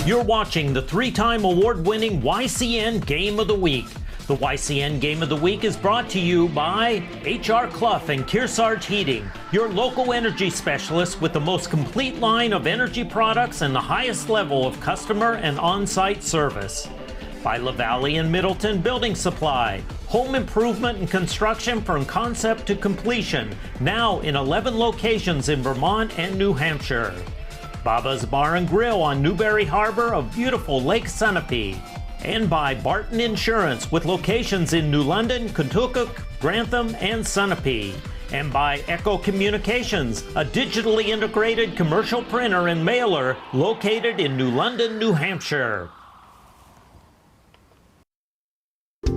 You're watching the 3-time award-winning YCN Game of the Week. The YCN Game of the Week is brought to you by H.R. Clough and Kearsarge Heating, your local energy specialist with the most complete line of energy products and the highest level of customer and on-site service. By LaValle and Middleton Building Supply, home improvement and construction from concept to completion, now in 11 locations in Vermont and New Hampshire. Baba's Bar and Grill on Newberry Harbor of beautiful Lake Sunapee. And by Barton Insurance with locations in New London, Contoocook, Grantham, and Sunapee. And by Echo Communications, a digitally integrated commercial printer and mailer located in New London, New Hampshire.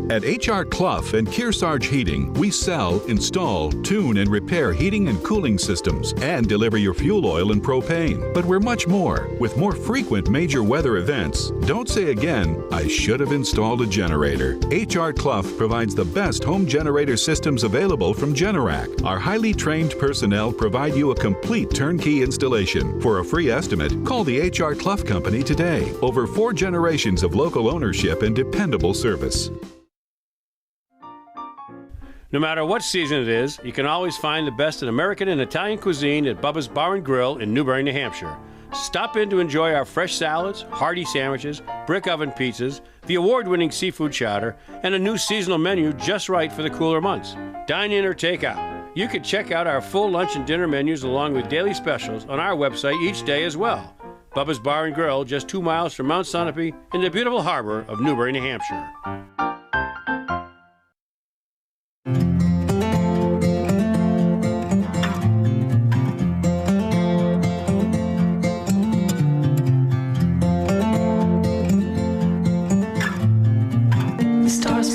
At H.R. Clough and Kearsarge Heating, we sell, install, tune, and repair heating and cooling systems and deliver your fuel oil and propane. But we're much more. With more frequent major weather events, don't say again, I should have installed a generator. H.R. Clough provides the best home generator systems available from Generac. Our highly trained personnel provide you a complete turnkey installation. For a free estimate, call the H.R. Clough Company today. Over 4 generations of local ownership and dependable service. No matter what season it is, you can always find the best in American and Italian cuisine at Bubba's Bar and Grill in Newbury, New Hampshire. Stop in to enjoy our fresh salads, hearty sandwiches, brick oven pizzas, the award-winning seafood chowder, and a new seasonal menu just right for the cooler months. Dine in or take out. You can check out our full lunch and dinner menus along with daily specials on our website each day as well. Bubba's Bar and Grill, just 2 miles from Mount Sunapee in the beautiful harbor of Newbury, New Hampshire.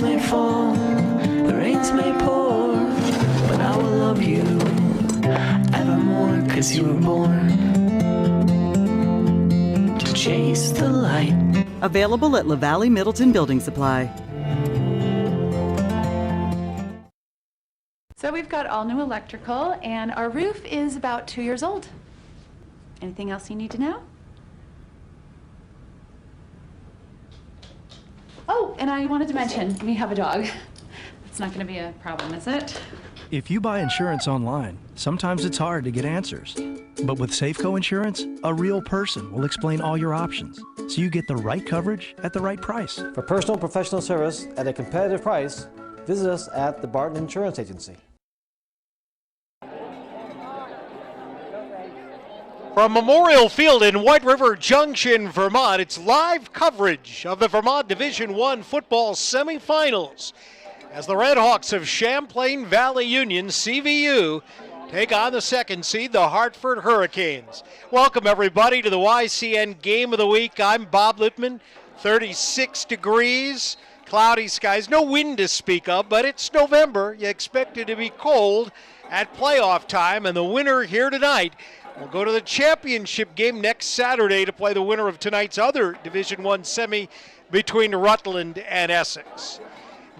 May fall, the rains may pour, but I will love you evermore, 'cause you were born to chase the light. Available at LaValle Middleton Building Supply. So we've got all new electrical, and our roof is about 2 years old. Anything else you need to know? Oh, and I wanted to mention, we have a dog. It's not going to be a problem, is it? If you buy insurance online, sometimes it's hard to get answers. But with Safeco Insurance, a real person will explain all your options, so you get the right coverage at the right price. For personal and professional service at a competitive price, visit us at the Barton Insurance Agency. From Memorial Field in White River Junction, Vermont, it's live coverage of the Vermont Division I football semifinals as the Redhawks of Champlain Valley Union, CVU, take on the second seed, the Hartford Hurricanes. Welcome, everybody, to the YCN Game of the Week. I'm Bob Littman, 36 degrees, cloudy skies, no wind to speak of, but it's November. You expect it to be cold at playoff time, and the winner here tonight we'll go to the championship game next Saturday to play the winner of tonight's other Division I semi between Rutland and Essex.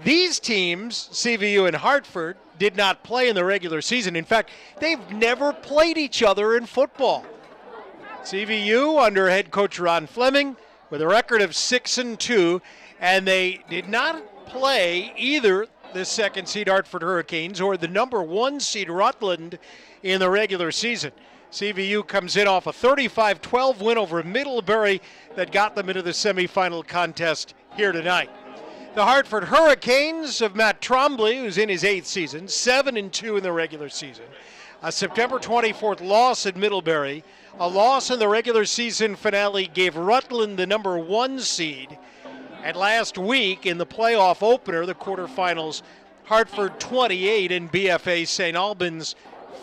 These teams, CVU and Hartford, did not play in the regular season. In fact, they've never played each other in football. CVU under head coach Ron Fleming with a record of 6-2, and they did not play either the second seed Hartford Hurricanes or the number 1 seed Rutland in the regular season. CVU comes in off a 35-12 win over Middlebury that got them into the semifinal contest here tonight. The Hartford Hurricanes of Matt Trombley, who's in his 8th season, 7-2 in the regular season. A September 24th loss at Middlebury, a loss in the regular season finale gave Rutland the number 1 seed. And last week in the playoff opener, the quarterfinals, Hartford 28 and BFA St. Albans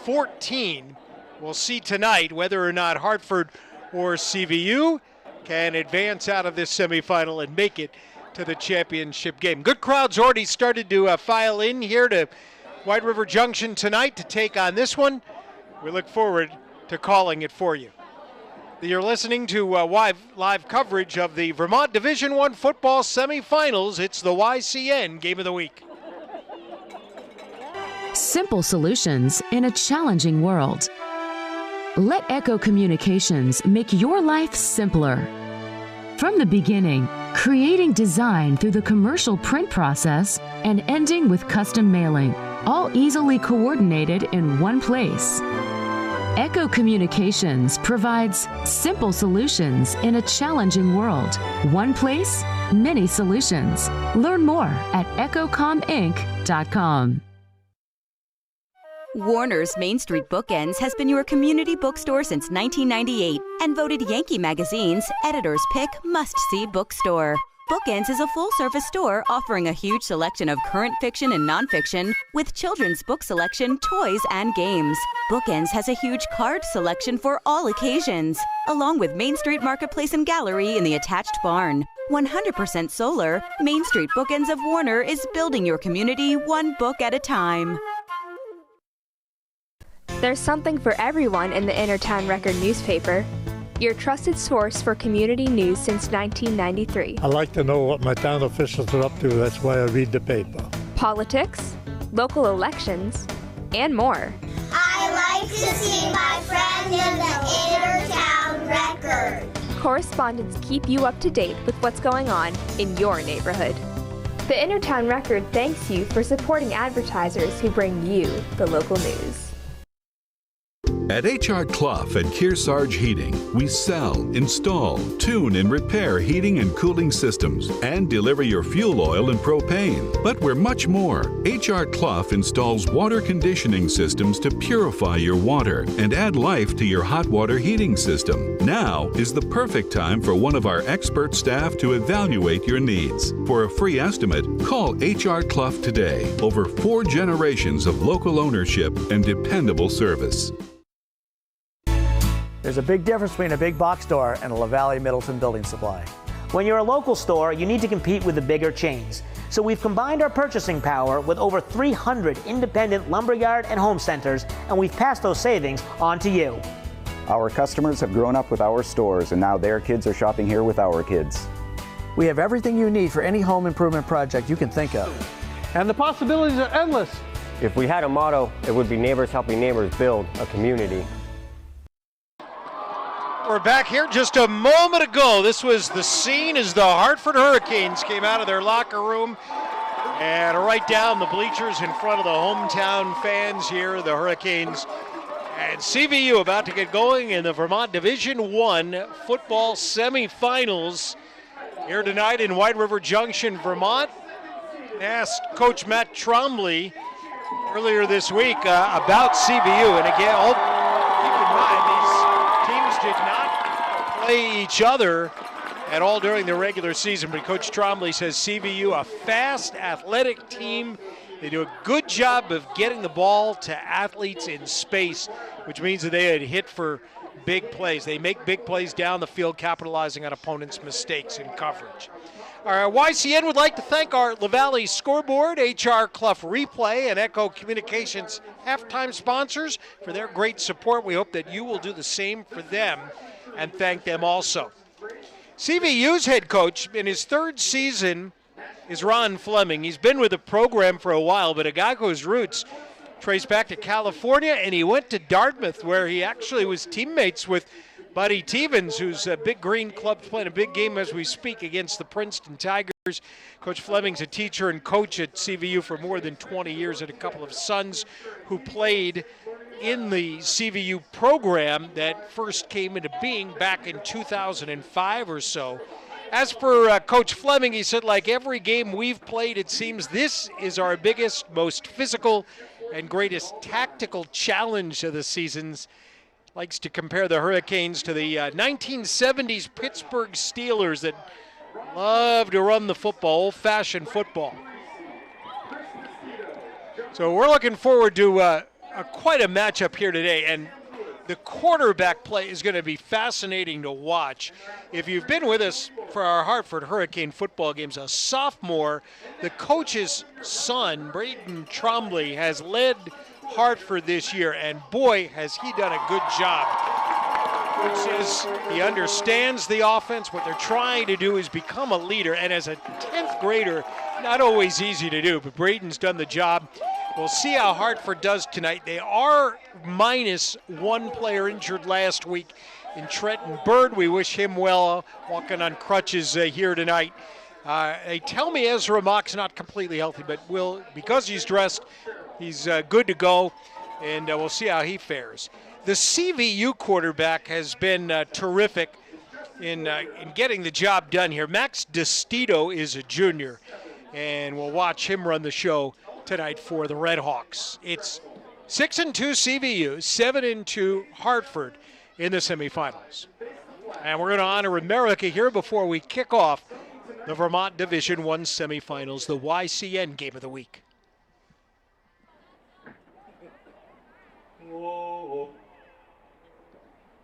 14. We'll see tonight whether or not Hartford or CVU can advance out of this semifinal and make it to the championship game. Good crowds already started to file in here to White River Junction tonight to take on this one. We look forward to calling it for you. You're listening to live coverage of the Vermont Division I football semifinals. It's the YCN Game of the Week. Simple solutions in a challenging world. Let Echo Communications make your life simpler. From the beginning, creating design through the commercial print process and ending with custom mailing, all easily coordinated in one place. Echo Communications provides simple solutions in a challenging world. One place, many solutions. Learn more at echocominc.com. Warner's Main Street Bookends has been your community bookstore since 1998 and voted Yankee Magazine's Editor's Pick Must-See Bookstore. Bookends is a full-service store offering a huge selection of current fiction and nonfiction with children's book selection, toys, and games. Bookends has a huge card selection for all occasions, along with Main Street Marketplace and Gallery in the attached barn. 100% solar, Main Street Bookends of Warner is building your community one book at a time. There's something for everyone in the Innertown Record newspaper. Your trusted source for community news since 1993. I like to know what my town officials are up to. That's why I read the paper. Politics, local elections, and more. I like to see my friend in the Innertown Record. Correspondents keep you up to date with what's going on in your neighborhood. The Innertown Record thanks you for supporting advertisers who bring you the local news. At H.R. Clough and Kearsarge Heating, we sell, install, tune, and repair heating and cooling systems and deliver your fuel oil and propane. But we're much more. H.R. Clough installs water conditioning systems to purify your water and add life to your hot water heating system. Now is the perfect time for one of our expert staff to evaluate your needs. For a free estimate, call H.R. Clough today. Over 4 generations of local ownership and dependable service. There's a big difference between a big box store and a LaValle Middleton building supply. When you're a local store, you need to compete with the bigger chains. So we've combined our purchasing power with over 300 independent lumberyard and home centers, and we've passed those savings on to you. Our customers have grown up with our stores, and now their kids are shopping here with our kids. We have everything you need for any home improvement project you can think of. And the possibilities are endless. If we had a motto, it would be neighbors helping neighbors build a community. We're back here just a moment ago. This was the scene as the Hartford Hurricanes came out of their locker room and right down the bleachers in front of the hometown fans here, the Hurricanes. And CVU about to get going in the Vermont Division I football semifinals here tonight in White River Junction, Vermont. I asked Coach Matt Trombley earlier this week about CVU. And again, keep in mind, these teams did not play each other at all during the regular season, but Coach Trombley says CVU, a fast, athletic team. They do a good job of getting the ball to athletes in space, which means that they had hit for big plays. They make big plays down the field, capitalizing on opponents' mistakes in coverage. Our YCN would like to thank our LaValle Scoreboard, HR Clough Replay, and Echo Communications halftime sponsors for their great support. We hope that you will do the same for them and thank them also. CVU's head coach in his 3rd season is Ron Fleming. He's been with the program for a while, but a guy whose roots trace back to California, and he went to Dartmouth, where he actually was teammates with Buddy Tevens, who's a Big Green Club, playing a big game as we speak against the Princeton Tigers. Coach Fleming's a teacher and coach at CVU for more than 20 years, and a couple of sons who played in the CVU program that first came into being back in 2005 or so. As for Coach Fleming, he said, like every game we've played, it seems this is our biggest, most physical, and greatest tactical challenge of the seasons. Likes to compare the Hurricanes to the 1970s Pittsburgh Steelers that love to run the football, old-fashioned football. So we're looking forward to quite a matchup here today, and the quarterback play is going to be fascinating to watch. If you've been with us for our Hartford Hurricane football games, a sophomore, the coach's son, Braden Trombley, has led Hartford this year, and boy, has he done a good job. Coach says he understands the offense. What they're trying to do is become a leader, and as a 10th grader, not always easy to do, but Braden's done the job. We'll see how Hartford does tonight. They are minus 1 player injured last week in Trenton Bird. We wish him well, walking on crutches here tonight. They tell me Ezra Mock's not completely healthy, but because he's dressed, he's good to go, and we'll see how he fares. The CVU quarterback has been terrific in getting the job done here. Max DeStito is a junior, and we'll watch him run the show tonight for the Red Hawks. It's 6-2 CVU, 7-2 Hartford in the semifinals. And we're going to honor America here before we kick off the Vermont Division I semifinals, the YCN Game of the Week. Oh,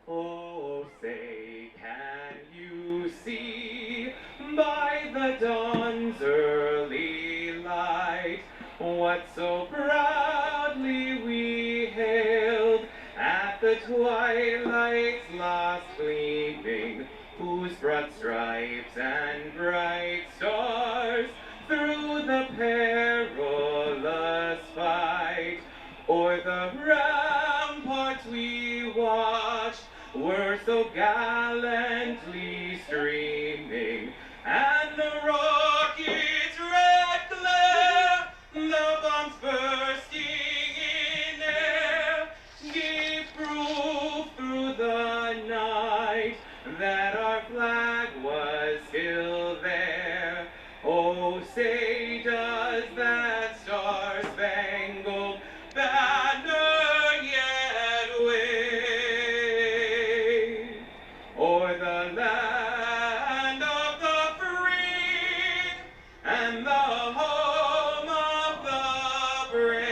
oh, say, can you see by the dawn's early light what so proudly we hailed at the twilight's last gleaming, whose broad stripes and bright stars through the perilous fight o'er the ramparts we watched were so gallantly streaming, and the rocket's red glare, the bombs bursting in air, gave proof through the night that our flag was still there. Oh, say does that star-spangled banner yet wave o'er the land of the free and the home of the brave.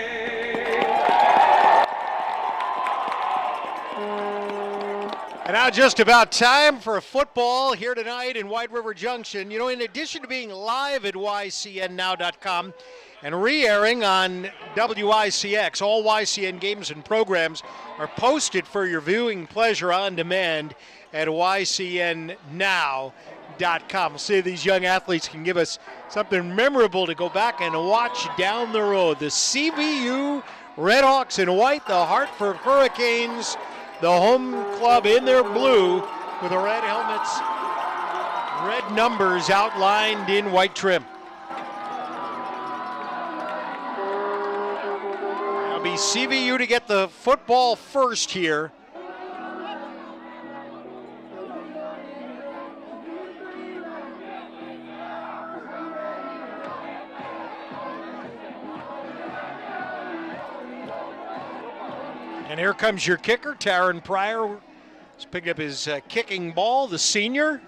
And now just about time for football here tonight in White River Junction. You know, in addition to being live at YCNnow.com and re-airing on WICX, all YCN games and programs are posted for your viewing pleasure on demand at YCNnow.com. We'll see if these young athletes can give us something memorable to go back and watch down the road. The CVU Redhawks in white, the Hartford Hurricanes, the home club in their blue with the red helmets, red numbers outlined in white trim. It'll be CVU to get the football first here. And here comes your kicker, Taryn Pryor. He's picked up his kicking ball, the senior.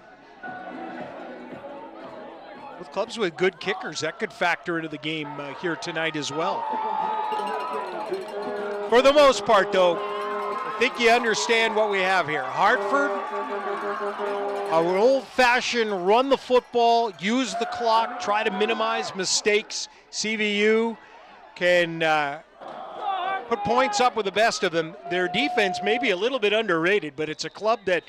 With clubs with good kickers, that could factor into the game here tonight as well. For the most part, though, I think you understand what we have here. Hartford, our old-fashioned run the football, use the clock, try to minimize mistakes. CVU can put points up with the best of them. Their defense may be a little bit underrated, but it's a club that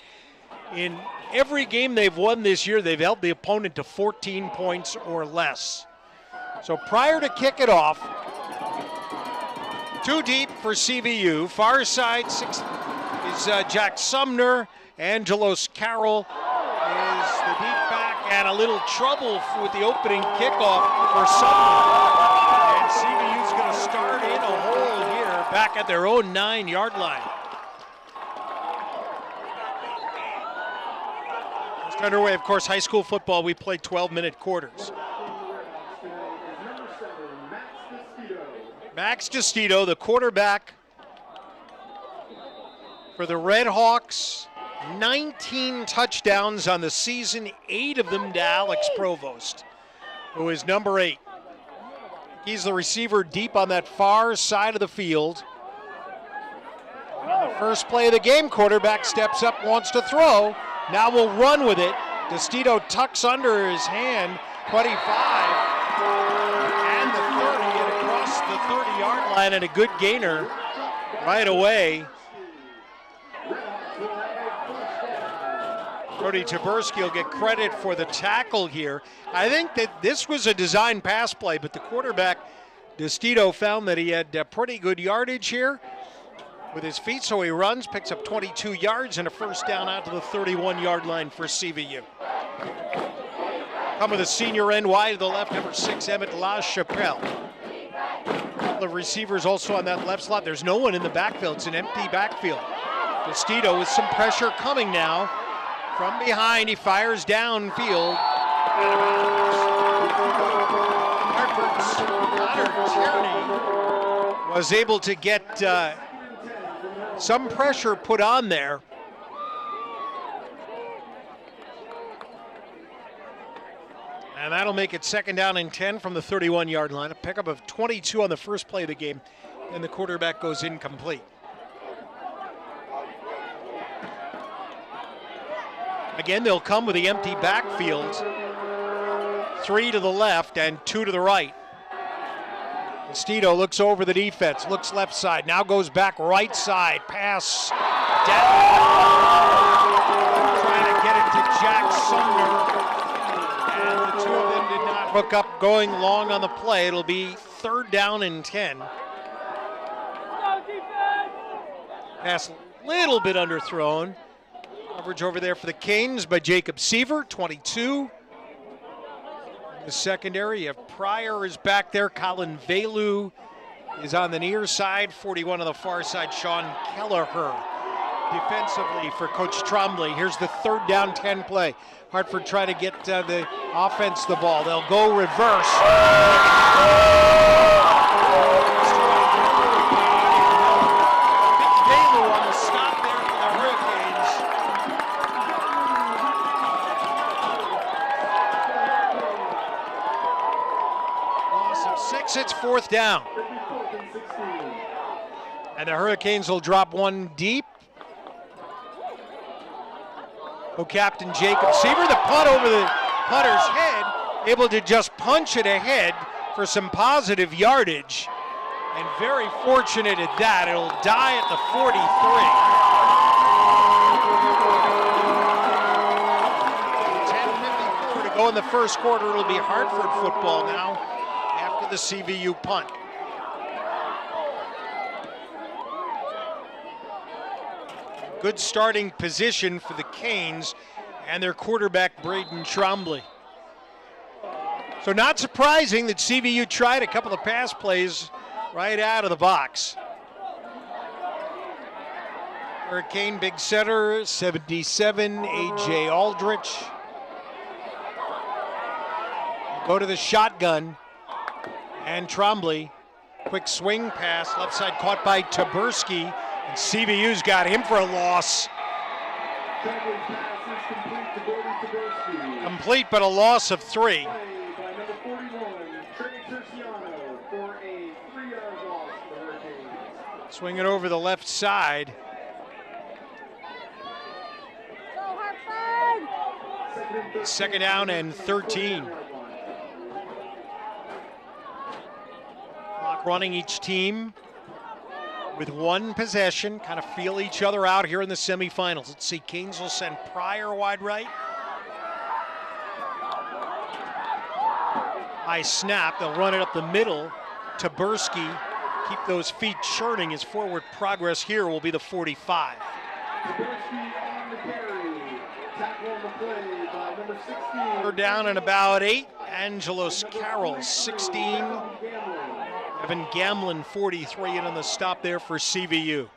in every game they've won this year, they've held the opponent to 14 points or less. So prior to kick it off, too deep for CVU. Far side is Jack Sumner. Angelos Carroll is the deep back, and a little trouble with the opening kickoff for Sumner. And CVU's going to start in a hole here back at their own 9-yard line. It's underway, of course, high school football. We play 12-minute quarters. Max DeStito, the quarterback for the Red Hawks. 19 touchdowns on the season, 8 of them to Alex Provost, who is number 8. He's the receiver deep on that far side of the field. And on the first play of the game, quarterback steps up, wants to throw. Now we'll run with it. DeStito tucks under his hand, 25, and the 30, and across the 30-yard line, and a good gainer right away. Brody Taberski will get credit for the tackle here. I think that this was a design pass play, but the quarterback, DeStito, found that he had pretty good yardage here. with his feet, so he runs, picks up 22 yards and a first down out to the 31-yard line for CVU. Come with a senior end wide to the left, number 6, Emmett LaChapelle. The receivers also on that left slot. There's no one in the backfield. It's an empty backfield. Vestito with some pressure coming now. From behind, he fires downfield. Hartford's Connor Tierney was able to get some pressure put on there. And that'll make it 2nd down and 10 from the 31-yard line. A pickup of 22 on the first play of the game. And the quarterback goes incomplete. Again, they'll come with the empty backfield. 3 to the left and 2 to the right. Vestito looks over the defense, looks left side, now goes back right side. Pass down. Trying to get it to Jack Sumner. And the two of them did not hook up going long on the play. It'll be 3rd down and 10. Pass a little bit underthrown. Coverage over there for the Canes by Jacob Seaver, 22. In the secondary, you have Pryor is back there. Colin Velu is on the near side. 41 on the far side, Sean Kelleher. Defensively for Coach Trombley. Here's the 3rd down 10 play. Hartford trying to get the offense the ball. They'll go reverse. Velu on the stop there for the Hurricanes. Loss of 6, it's 4th down. And the Hurricanes will drop one deep. Captain Jacob Seaver, the punt over the punter's head, able to just punch it ahead for some positive yardage. And very fortunate at that. It'll die at the 43. 10:54 to go in the first quarter. It'll be Hartford football now after the CVU punt. Good starting position for the Canes and their quarterback, Braden Trombley. So not surprising that CVU tried a couple of pass plays right out of the box. Hurricane big center, 77, A.J. Aldrich. Go to the shotgun, and Trombley, quick swing pass, left side caught by Taberski. And CVU's got him for a loss. Complete, but a loss of 3. Swing it over the left side. Second down and 13. Clock running each team with one possession, kind of feel each other out here in the semifinals. Let's see, Canes will send Pryor wide right. High snap, they'll run it up the middle. Taberski, keep those feet churning. His forward progress here will be the 45. Third down and about 8. Angelos Carroll, 16. Evan Gamlin, 43, and on the stop there for CVU.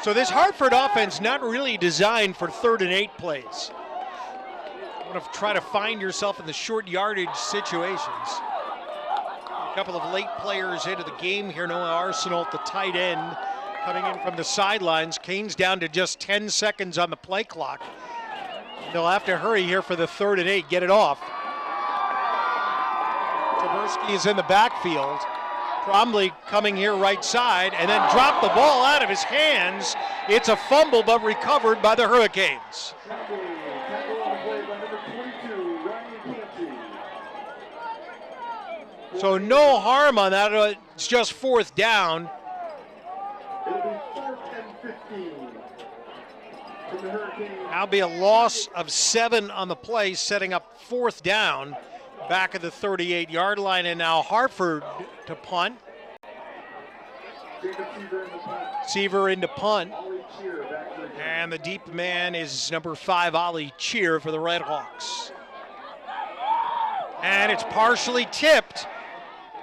So this Hartford offense not really designed for 3rd and 8 plays. You want to try to find yourself in the short yardage situations. A couple of late players into the game here. Noah Arsenal at the tight end coming in from the sidelines. Canes down to just 10 seconds on the play clock. They'll have to hurry here for the 3rd and 8, get it off. Taberski is in the backfield. Trombley coming here right side and then dropped the ball out of his hands. It's a fumble but recovered by the Hurricanes. So no harm on that. It's just 4th down. That'll be a loss of 7 on the play, setting up 4th down. Back of the 38-yard line, and now Hartford to punt. Seaver into punt. And the deep man is number 5, Ollie Cheer for the Redhawks. And it's partially tipped.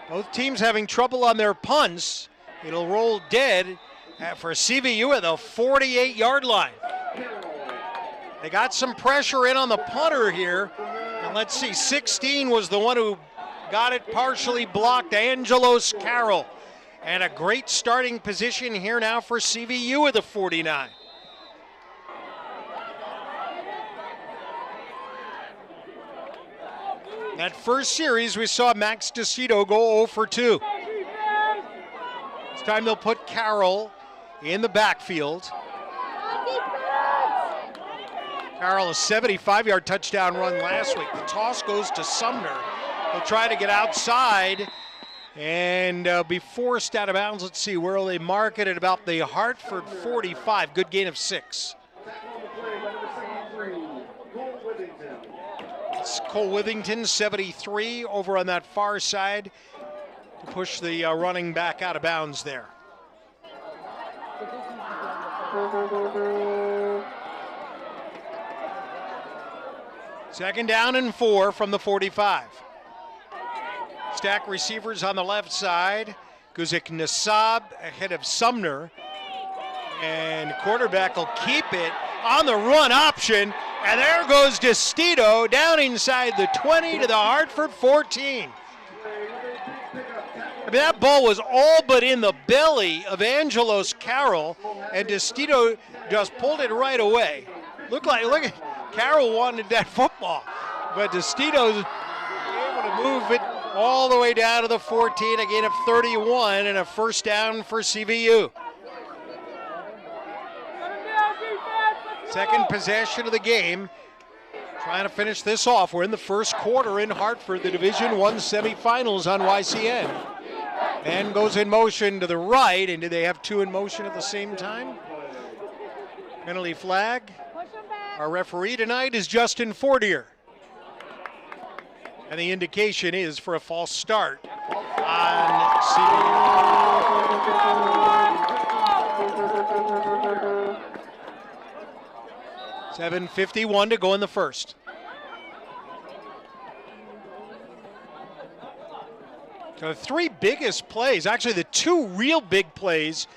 Both teams having trouble on their punts. It'll roll dead for CVU at the 48-yard line. They got some pressure in on the punter here. And let's see, 16 was the one who got it partially blocked, Angelos Carroll. And a great starting position here now for CVU at the 49. That first series, we saw Max DeCito go 0 for 2. This time they'll put Carroll in the backfield. Carroll, a 75-yard touchdown run last week. The toss goes to Sumner. They'll try to get outside and be forced out of bounds. Let's see, where will they mark it? At about the Hartford 45. Good gain of 6. It's Cole Withington, 73, over on that far side to push the running back out of bounds there. Second down and 4 from the 45. Stack receivers on the left side. Guzik Nassab ahead of Sumner. And quarterback will keep it on the run option. And there goes DeCito down inside the 20 to the Hartford 14. I mean, that ball was all but in the belly of Angelos Carroll, and DeCito just pulled it right away. Look at Carroll wanted that football, but DeCito's able to move it all the way down to the 14, a gain of 31 and a first down for CVU. Second possession of the game. Trying to finish this off. We're in the first quarter in Hartford, the Division I semifinals on YCN. And goes in motion to the right, and do they have 2 in motion at the same time? Penalty flag. Our referee tonight is Justin Fortier. And the indication is for a false start on CVU. 7:51 to go in the first. So the 3 biggest plays, actually the 2 real big plays,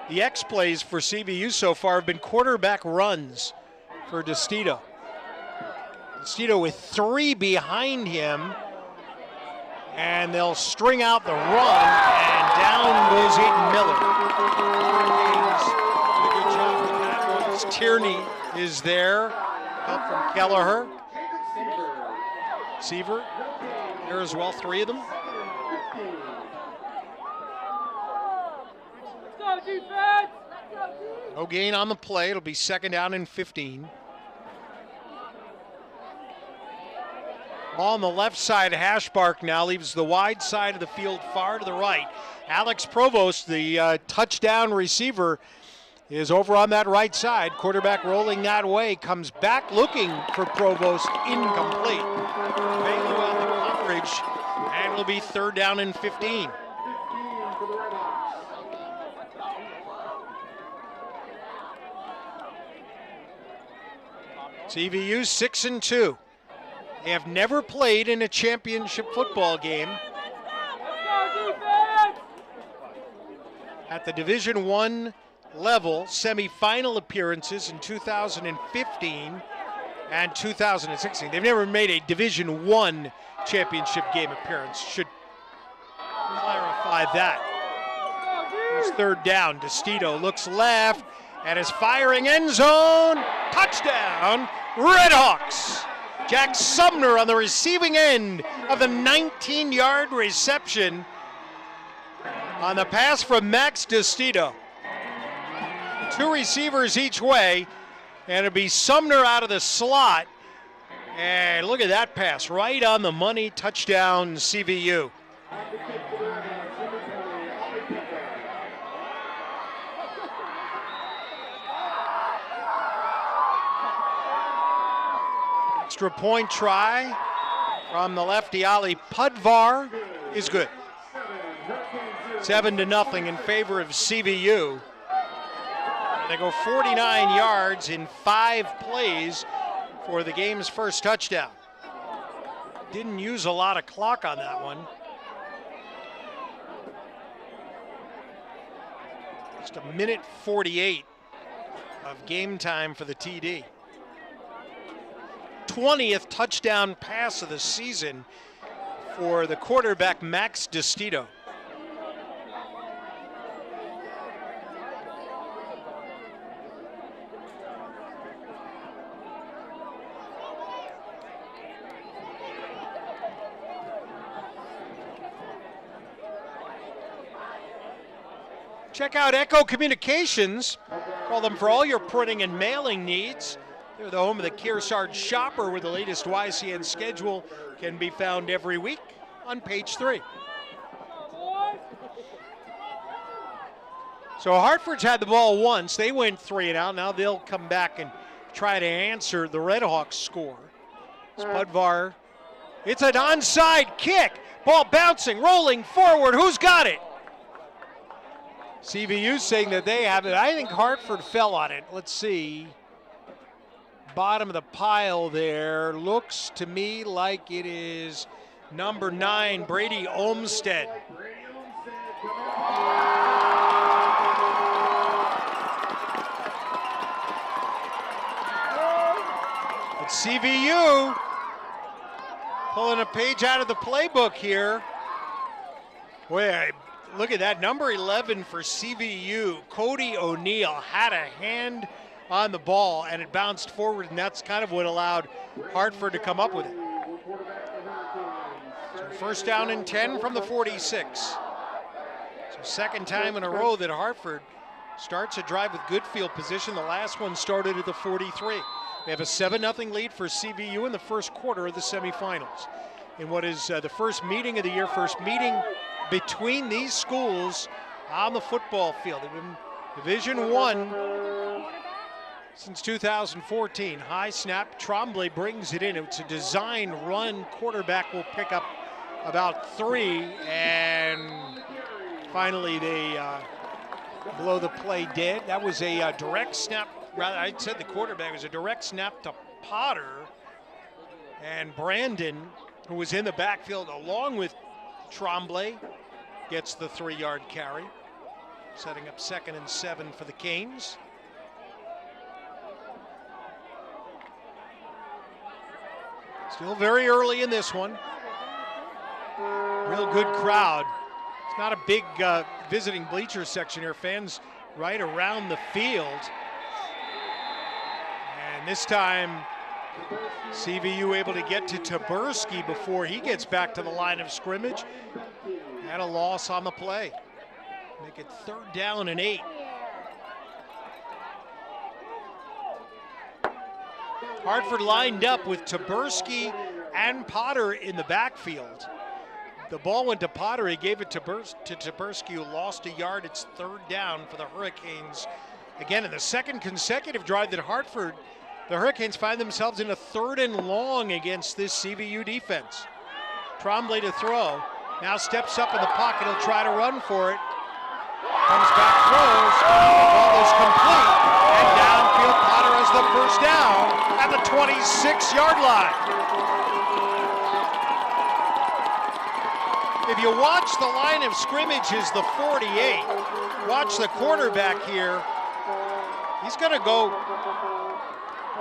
the X plays for CVU so far have been quarterback runs for DeCito. DeCito with 3 behind him, and they'll string out the run, and down goes Aiden Miller. Good job with that one. Tierney is there, help from Kelleher. Seaver there as well, 3 of them. No gain on the play. It'll be second down and 15. On the left side, Hashbark now leaves the wide side of the field far to the right. Alex Provost, the touchdown receiver, is over on that right side. Quarterback rolling that way, comes back looking for Provost, incomplete. Bailey on the coverage, and it'll be third down and 15. CVU 6-2. They have never played in a championship football game. At the Division I level, semifinal appearances in 2015 and 2016. They've never made a Division I championship game appearance. Should clarify that. Here's third down. DeCito looks left and is firing end zone. Touchdown, Redhawks. Jack Sumner on the receiving end of the 19-yard reception on the pass from Max DeCito. 2 receivers each way, and it'll be Sumner out of the slot. And look at that pass, right on the money, touchdown CVU. Extra point try from the lefty Ali Pudvar is good. 7-0 in favor of CVU. They go 49 yards in 5 plays for the game's first touchdown. Didn't use a lot of clock on that one. Just 1:48 of game time for the TD. 20th touchdown pass of the season for the quarterback Max DeStito. Check out Echo Communications. Call them for all your printing and mailing needs. They're the home of the Kearsarge Shopper, where the latest YCN schedule can be found every week on page 3. So Hartford's had the ball once. They went 3 and out. Now they'll come back and try to answer the Redhawks score. Spudvar. It's an onside kick. Ball bouncing, rolling forward. Who's got it? CVU saying that they have it. I think Hartford fell on it. Let's see. Bottom of the pile there. Looks to me like it is number 9, Brady Olmstead. But CVU pulling a page out of the playbook here. Boy, look at that, number 11 for CVU, Cody O'Neill, had a hand on the ball and it bounced forward, and that's kind of what allowed Hartford to come up with it. So first down and 10 from the 46. So second time in a row that Hartford starts a drive with good field position. The last one started at the 43. They have a 7-0 lead for CVU in the first quarter of the semifinals. In what is the first meeting of the year, first meeting between these schools on the football field. They've been Division I since 2014. High snap, Tremblay brings it in. It's a design run. Quarterback will pick up about 3, and finally they blow the play dead. That was a direct snap. Rather, I said the quarterback was a direct snap to Potter, and Brandon, who was in the backfield along with Tremblay, gets the 3-yard carry, setting up 2nd and 7 for the Canes. Still very early in this one. Real good crowd. It's not a big visiting bleacher section here. Fans right around the field. And this time, CVU able to get to Taberski before he gets back to the line of scrimmage. Had a loss on the play. Make it 3rd down and 8. Hartford lined up with Taberski and Potter in the backfield. The ball went to Potter. He gave it to Taberski, who lost a yard. It's 3rd down for the Hurricanes. Again, in the second consecutive drive that Hartford, the Hurricanes find themselves in a 3rd and long against this CVU defense. Tremblay to throw. Now steps up in the pocket. He'll try to run for it. Comes back, throws. The ball is complete. And downfield, Potter has the first down at the 26-yard line. If you watch the line of scrimmage is the 48. Watch the quarterback here. He's going to go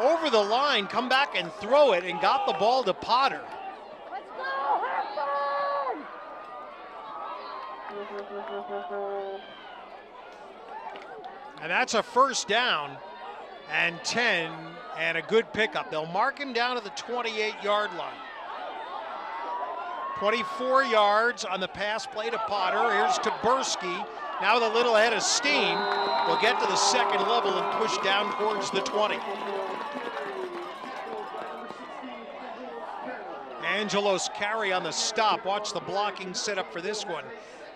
over the line, come back and throw it, and got the ball to Potter. Let's go, Hartford! And that's a 1st down and 10, and a good pickup. They'll mark him down to the 28-yard line. 24 yards on the pass play to Potter. Here's Taberski. Now with a little head of steam, will get to the 2nd level and push down towards the 20. Angelos carry on the stop. Watch the blocking setup for this one.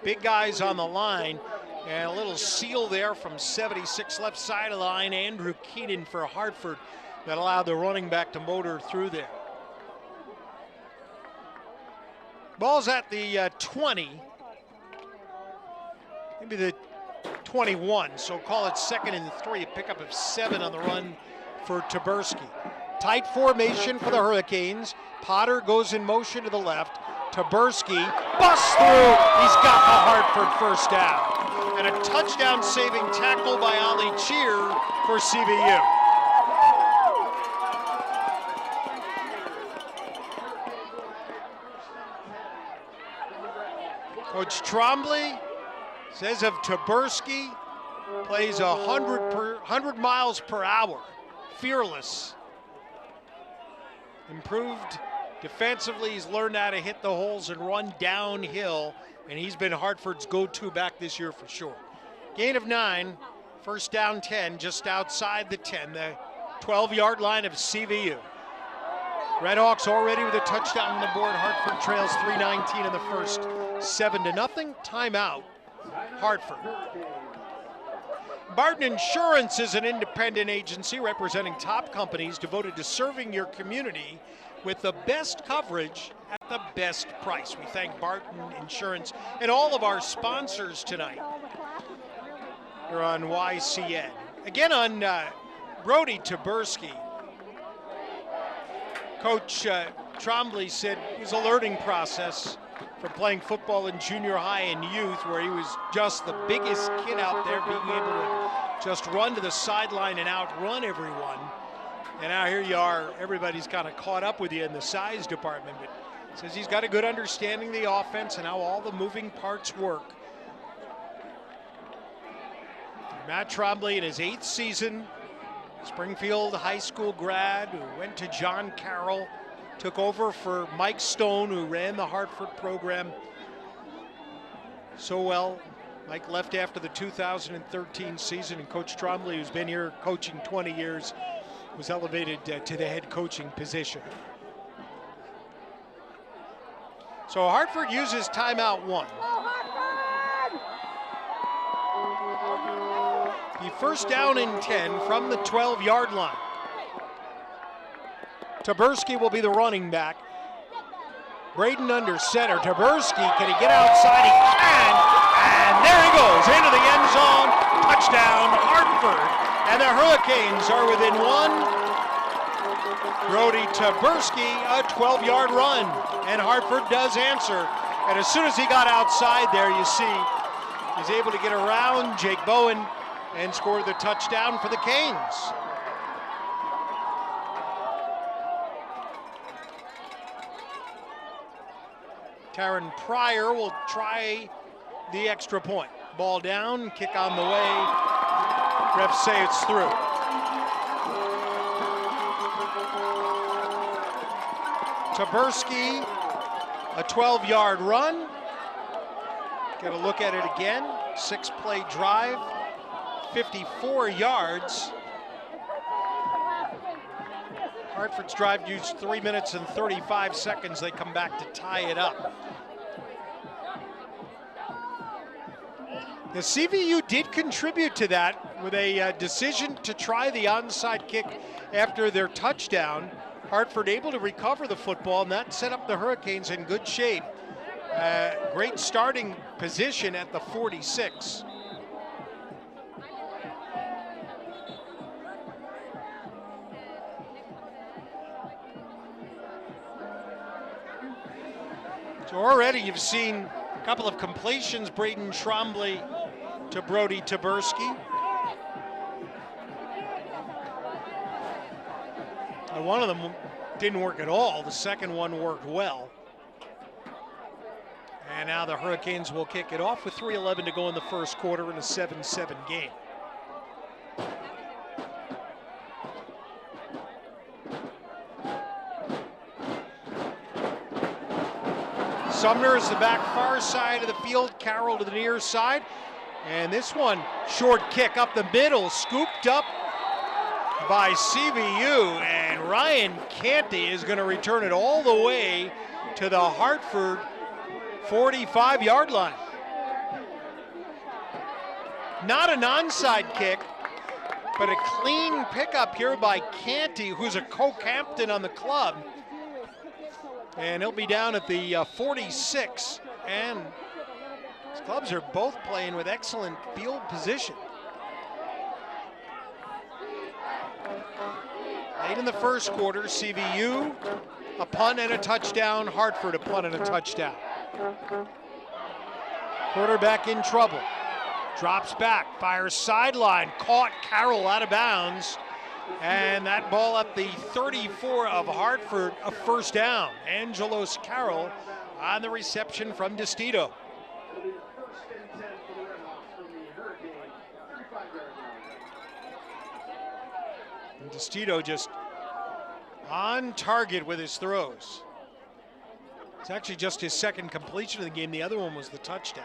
Big guys on the line, and a little seal there from 76 left side of the line. Andrew Keenan for Hartford that allowed the running back to motor through there. Ball's at the 20. maybe the 21, so call it 2nd and 3, a pickup of 7 on the run for Taberski. Tight formation for the Hurricanes. Potter goes in motion to the left. Taberski busts through. He's got the Hartford first down. And a touchdown saving tackle by Ali Cheer for CVU. Coach Trombley says of Taberski, plays 100 miles per hour, fearless. Improved defensively, he's learned how to hit the holes and run downhill, and he's been Hartford's go-to back this year for sure. Gain of 9, first down 10, just outside the 10, the 12-yard line of CVU. Redhawks already with a touchdown on the board. Hartford trails 3:19 in the first, 7-0. Timeout, Hartford. Barton Insurance is an independent agency representing top companies devoted to serving your community with the best coverage at the best price. We thank Barton Insurance and all of our sponsors tonight. You're on YCN. Again on Brody Taberski. Coach Trombley said it was a learning process from playing football in junior high and youth, where he was just the biggest kid out there, being able to just run to the sideline and outrun everyone. And now here you are, everybody's kind of caught up with you in the size department, but says he's got a good understanding of the offense and how all the moving parts work. Matt Trombley in his 8th season, Springfield High School grad who went to John Carroll, took over for Mike Stone, who ran the Hartford program so well. Mike left after the 2013 season, and Coach Trombley, who's been here coaching 20 years, was elevated to the head coaching position. So Hartford uses timeout 1. The first down and 10 from the 12-yard line. Taberski will be the running back. Braden under center. Taberski, can he get outside? He can, and there he goes into the end zone. Touchdown, Hartford. And the Hurricanes are within 1. Brody Taberski, a 12-yard run, and Hartford does answer. And as soon as he got outside there, you see he's able to get around Jake Bowen and score the touchdown for the Canes. Taryn Pryor will try the extra point. Ball down, kick on the way. Refs say it's through. Taberski, a 12-yard run. Get a look at it again. 6-play drive, 54 yards. Hartford's drive used 3 minutes and 35 seconds. They come back to tie it up. The CVU did contribute to that with a decision to try the onside kick after their touchdown. Hartford able to recover the football, and that set up the Hurricanes in good shape. Great starting position at the 46. So already you've seen a couple of completions, Braden Trombley to Brody Taberski. And one of them didn't work at all. The second one worked well. And now the Hurricanes will kick it off with 3:11 to go in the first quarter in a 7-7 game. Sumner is the back far side of the field, Carroll to the near side. And this one, short kick up the middle, scooped up by CVU. And Ryan Canty is going to return it all the way to the Hartford 45-yard line. Not an onside kick, but a clean pickup here by Canty, who's a co-captain on the club. And he'll be down at the 46, and he's Clubs are both playing with excellent field position. Late in the first quarter, CVU, a punt and a touchdown. Hartford, a punt and a touchdown. Quarterback in trouble. Drops back, fires sideline, caught Carroll out of bounds. And that ball at the 34 of Hartford, a first down. Angelos Carroll on the reception from DeStito. And DeStito just on target with his throws. It's actually just his second completion of the game. The other one was the touchdown.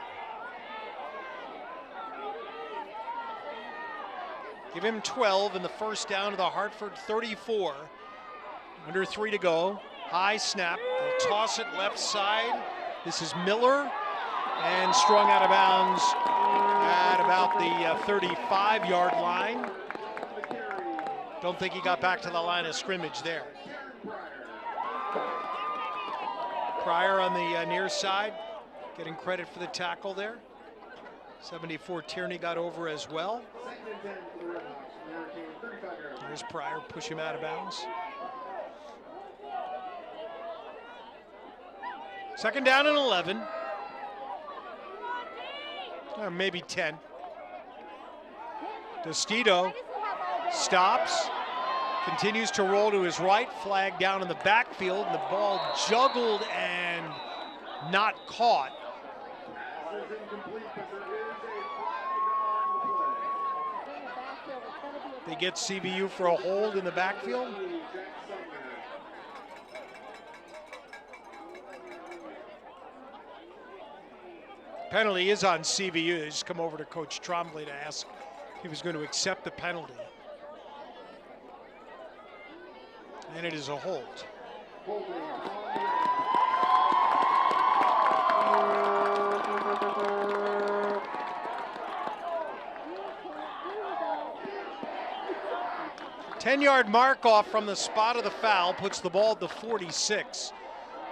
Give him 12 in the first down to the Hartford 34. Under 3 to go. High snap. They'll toss it left side. This is Miller. And strung out of bounds at about the 35-yard line. Don't think he got back to the line of scrimmage there. Pryor on the near side, getting credit for the tackle there. 74 Tierney got over as well. There's Pryor, push him out of bounds. Second down and 11. Or maybe 10. DeStito stops, continues to roll to his right, flag down in the backfield, and the ball juggled and not caught. They get CVU for a hold in the backfield. Penalty is on CVU. They just come over to Coach Trombley to ask if he was going to accept the penalty. And it is a hold. Ten-yard mark off from the spot of the foul puts the ball at the 46.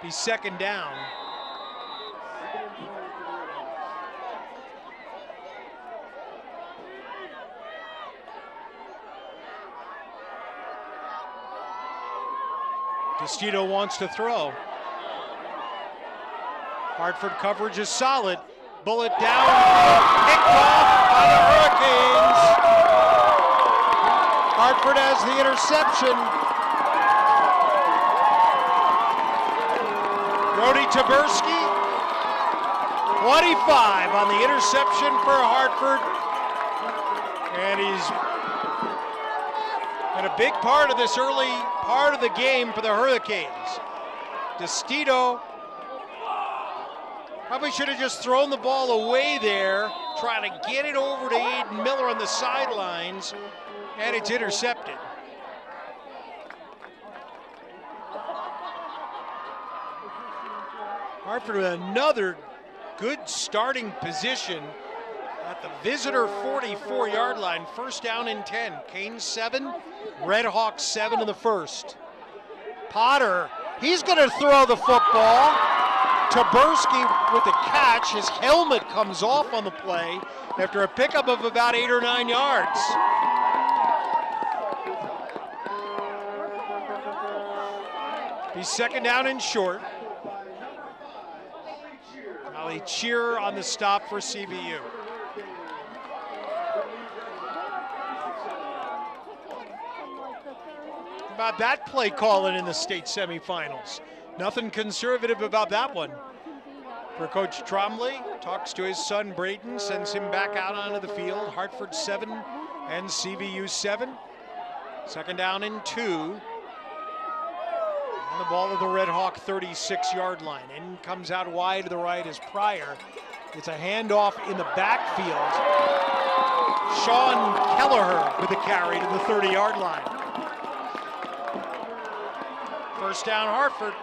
Be second down. DeStito wants to throw. Hartford coverage is solid. Bullet down, picked off by the Hurricanes. Hartford has the interception. Brody Taberski, 25 on the interception for Hartford. And he's been a big part of this early part of the game for the Hurricanes. DeStito probably should have just thrown the ball away there, trying to get it over to Aiden Miller on the sidelines, and it's intercepted. Hartford with another good starting position at the visitor 44-yard line. First down and 10. Canes 7, Red Hawks 7 in the first. Potter, he's going to throw the football. Taberski with the catch. His helmet comes off on the play after a pickup of about 8 or 9 yards. He's second down and short. Now they cheer on the stop for CVU. About that play calling in the state semifinals. Nothing conservative about that one. For Coach Trombley, talks to his son Brayton, sends him back out onto the field. Hartford 7 and CVU 7. Second down and 2. On the ball of the Red Hawk 36-yard line. In comes out wide to the right is Pryor. It's a handoff in the backfield. Sean Kelleher with the carry to the 30-yard line. First down, Hartford.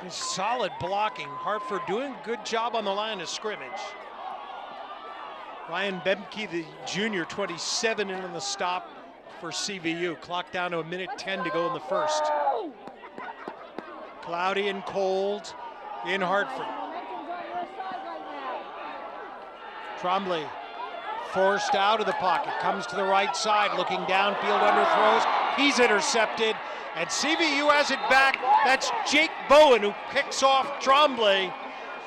Solid blocking. Hartford doing a good job on the line of scrimmage. Ryan Bemke, the junior, 27 in on the stop for CVU. Clock down to 1:10 to go in the first. Cloudy and cold in Hartford. Trombley forced out of the pocket, comes to the right side, looking downfield, underthrows. He's intercepted, and CVU has it back. That's Jake Bowen who picks off Trombley,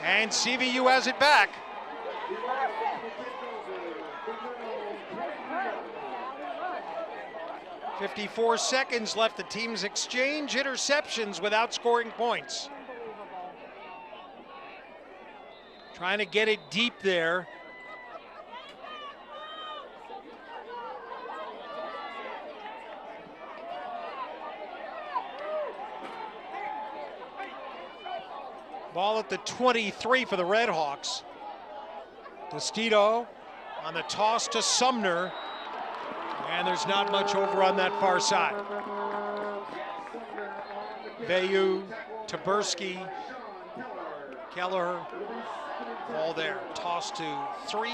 and CVU has it back. .54 seconds left. The teams exchange interceptions without scoring points. Trying to get it deep there. Ball at the 23 for the Red Hawks. Destito on the toss to Sumner. And there's not much over on that far side. Vayu, Taberski, Kelleher, all there. Toss to 3.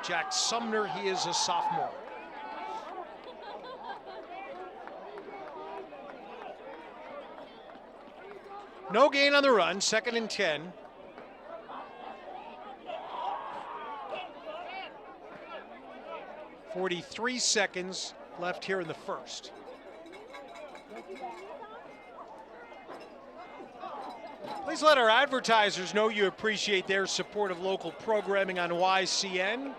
Jack Sumner, he is a sophomore. No gain on the run, 2nd and 10. .43 seconds left here in the first. Please let our advertisers know you appreciate their support of local programming on YCN.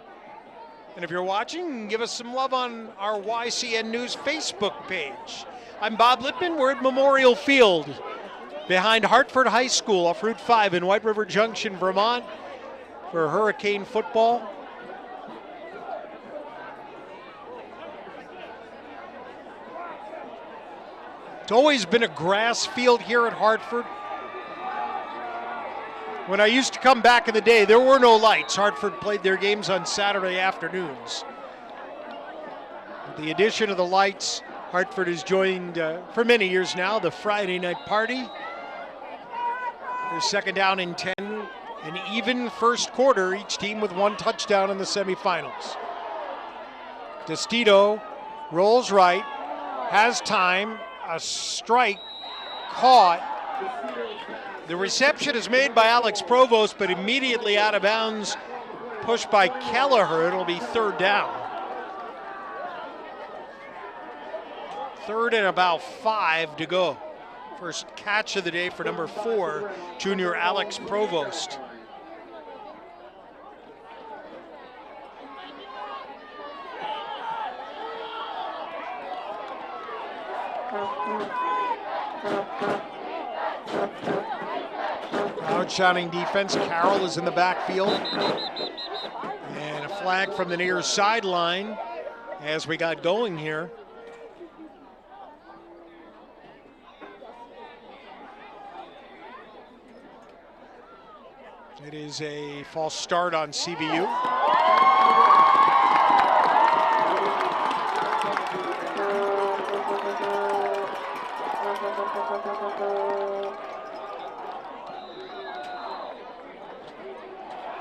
And if you're watching, give us some love on our YCN News Facebook page. I'm Bob Littman. We're at Memorial Field behind Hartford High School off Route 5 in White River Junction, Vermont for Hurricane football. It's always been a grass field here at Hartford. When I used to come back in the day, there were no lights. Hartford played their games on Saturday afternoons. With the addition of the lights, Hartford has joined, for many years now, the Friday night party. They're 2nd down and 10. An even first quarter, each team with 1 touchdown in the semifinals. Destito rolls right, has time. A strike caught. The reception is made by Alex Provost, but immediately out of bounds, pushed by Kelleher. It'll be 3rd down. 3rd and about 5 to go. First catch of the day for number 4, junior Alex Provost. Crowd shouting defense. Carroll is in the backfield. And a flag from the near sideline as we got going here. It is a false start on CVU.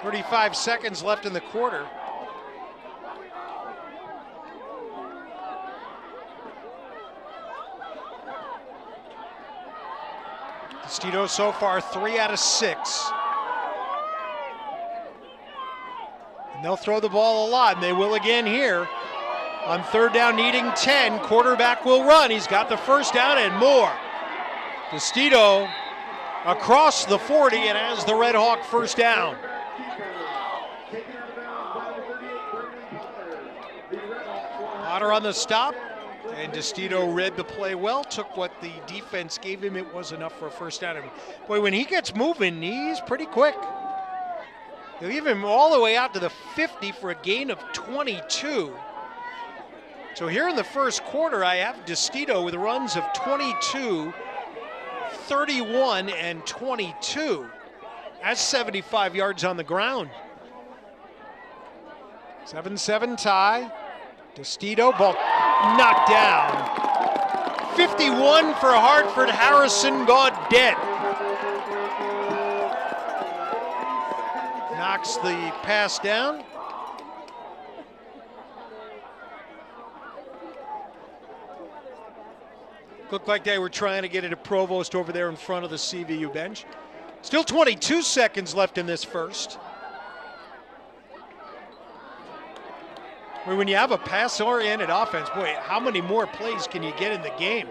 .35 seconds left in the quarter. Destito so far 3 out of 6. And they'll throw the ball a lot, and they will again here. On 3rd down, needing 10, quarterback will run. He's got the first down and more. Destito across the 40 and has the Red Hawk first down. Potter on the stop, and Destito read the play well, took what the defense gave him. It was enough for a first down. Boy, when he gets moving, he's pretty quick. They'll give him all the way out to the 50 for a gain of 22. So here in the first quarter, I have Destito with runs of 22, 31, and 22. That's 75 yards on the ground. 7-7 tie. Destito, ball knocked down. 51 for Hartford. Harrison Gaudet knocks the pass down. Looked like they were trying to get it to Provost over there in front of the CVU bench. Still 22 seconds left in this first. I mean, when you have a pass-oriented offense, boy, how many more plays can you get in the game?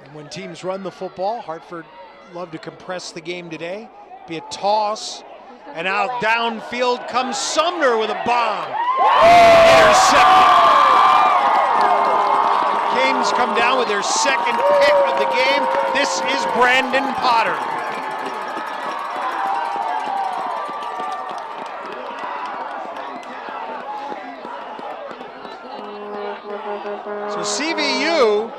And when teams run the football, Hartford love to compress the game today. Be a toss, and out downfield comes Sumner with a bomb. Intercepted. Canes come down with their second pick of the game. This is Brandon Potter. So CVU,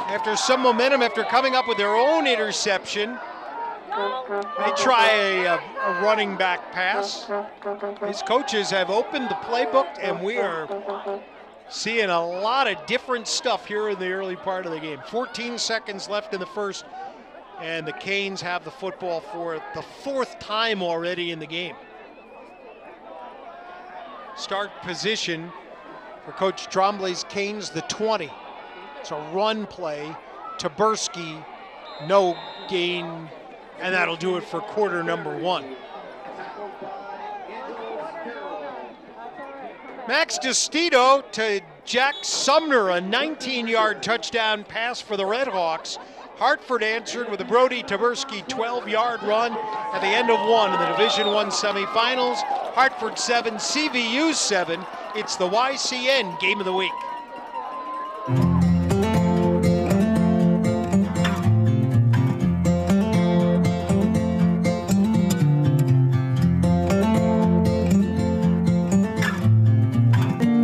after some momentum, after coming up with their own interception, they try a running back pass. These coaches have opened the playbook, and we are seeing a lot of different stuff here in the early part of the game. 14 seconds left in the first, and the Canes have the football for the fourth time already in the game. Start position for Coach Trombley's Canes, the 20. It's a run play. Taberski, no gain, and that'll do it for quarter number one. Max DeStito to Jack Sumner, a 19-yard touchdown pass for the Redhawks. Hartford answered with a Brody Taberski 12-yard run at the end of one in the Division I semifinals. Hartford 7, CVU 7. It's the YCN Game of the Week.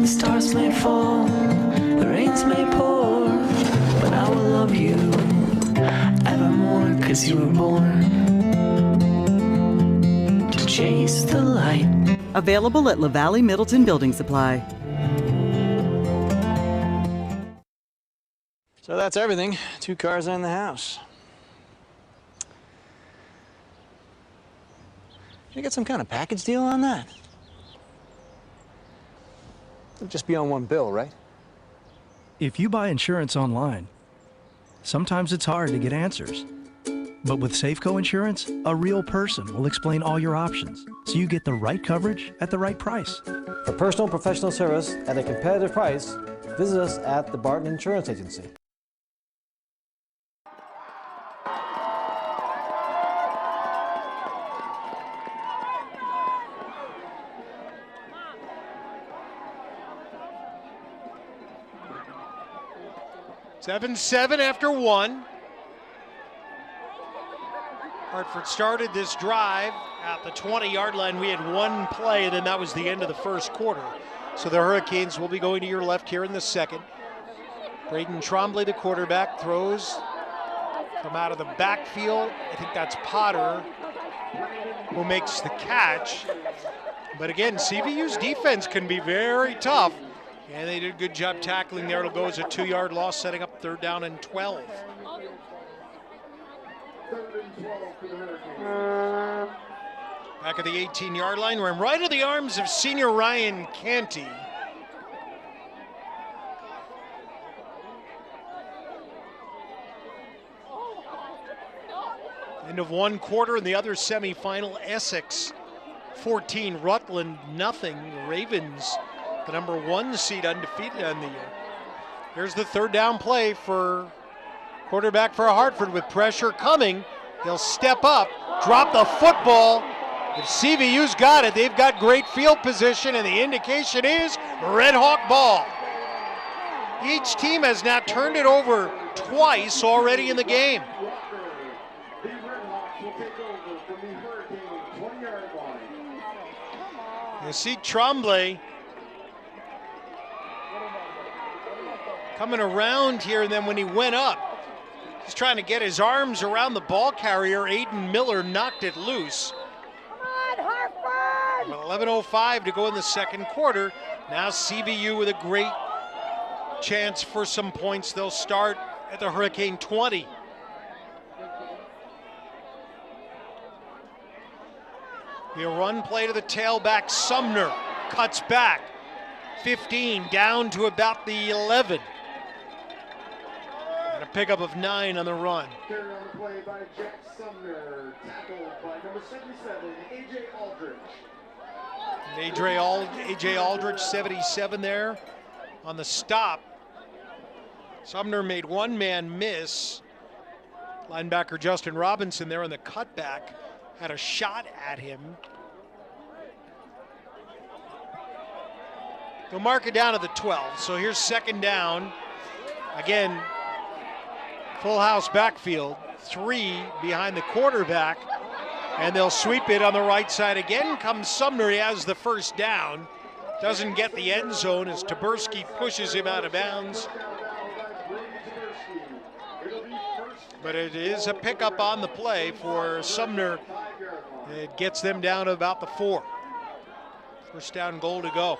The stars may fall, the rains may pour, but I will love you evermore, 'cause you were born to chase the light. Available at LaValle Middleton Building Supply. So that's everything. 2 cars in the house. You get some kind of package deal on that? It'll just be on one bill, right? If you buy insurance online, sometimes it's hard to get answers. But with Safeco Insurance, a real person will explain all your options, so you get the right coverage at the right price. For personal and professional service at a competitive price, visit us at the Barton Insurance Agency. Seven after one. Hartford started this drive at the 20-yard line. We had one play, and then that was the end of the first quarter. So the Hurricanes will be going to your left here in the second. Braden Trombley, the quarterback, throws from out of the backfield. I think that's Potter who makes the catch. But again, CVU's defense can be very tough, and they did a good job tackling there. It'll go as a 2-yard loss, setting up 3rd down and 12. Back at the 18-yard line, we're right in the arms of senior Ryan Canty. End of one quarter in the other semifinal. Essex 14, Rutland nothing. Ravens, the number 1 seed, undefeated on the year. Here's the 3rd down play for quarterback for Hartford with pressure coming. He'll step up, drop the football. If CVU's got it, they've got great field position, and the indication is Red Hawk ball. Each team has now turned it over twice already in the game. You see Trombley coming around here, and then when he went up, he's trying to get his arms around the ball carrier. Aiden Miller knocked it loose. Come on, Hartford! 11:05 to go in the second quarter. Now CVU with a great chance for some points. They'll start at the Hurricane 20. The run play to the tailback. Sumner cuts back, 15, down to about the 11. And a pickup of 9 on the run. Carry on the play by Jack Sumner, tackled by number 77, A.J. Aldridge. A.J. Aldridge, 77 there on the stop. Sumner made one man miss. Linebacker Justin Robinson there on the cutback had a shot at him. They'll mark it down to the 12. So here's second down. Again, full house backfield. 3 behind the quarterback. And they'll sweep it on the right side. Again comes Sumner. He has the first down. Doesn't get the end zone as Taberski pushes him out of bounds. But it is a pickup on the play for Sumner. It gets them down to about the 4. First down goal to go.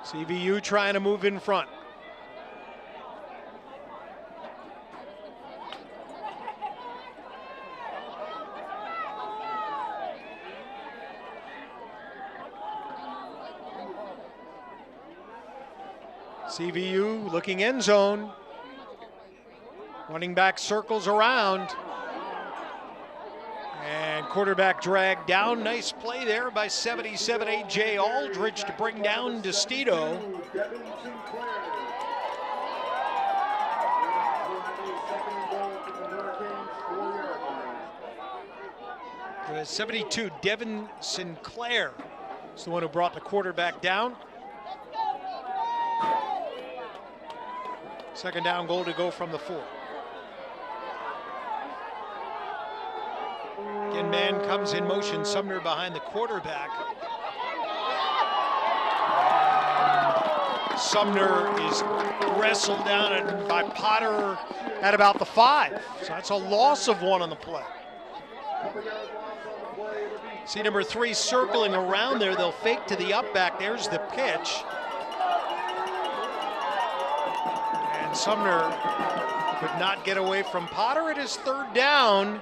CVU trying to move in front. CVU looking end zone. Running back circles around. And quarterback dragged down. Nice play there by 77 A.J. Aldridge to bring down DeStito. 72, Devin Sinclair is the one who brought the quarterback down. Second down goal to go from the 4. Again, man comes in motion. Sumner behind the quarterback. Sumner is wrestled down by Potter at about the 5. So that's a loss of 1 on the play. See number 3 circling around there. They'll fake to the up back. There's the pitch. And Sumner could not get away from Potter. It is third down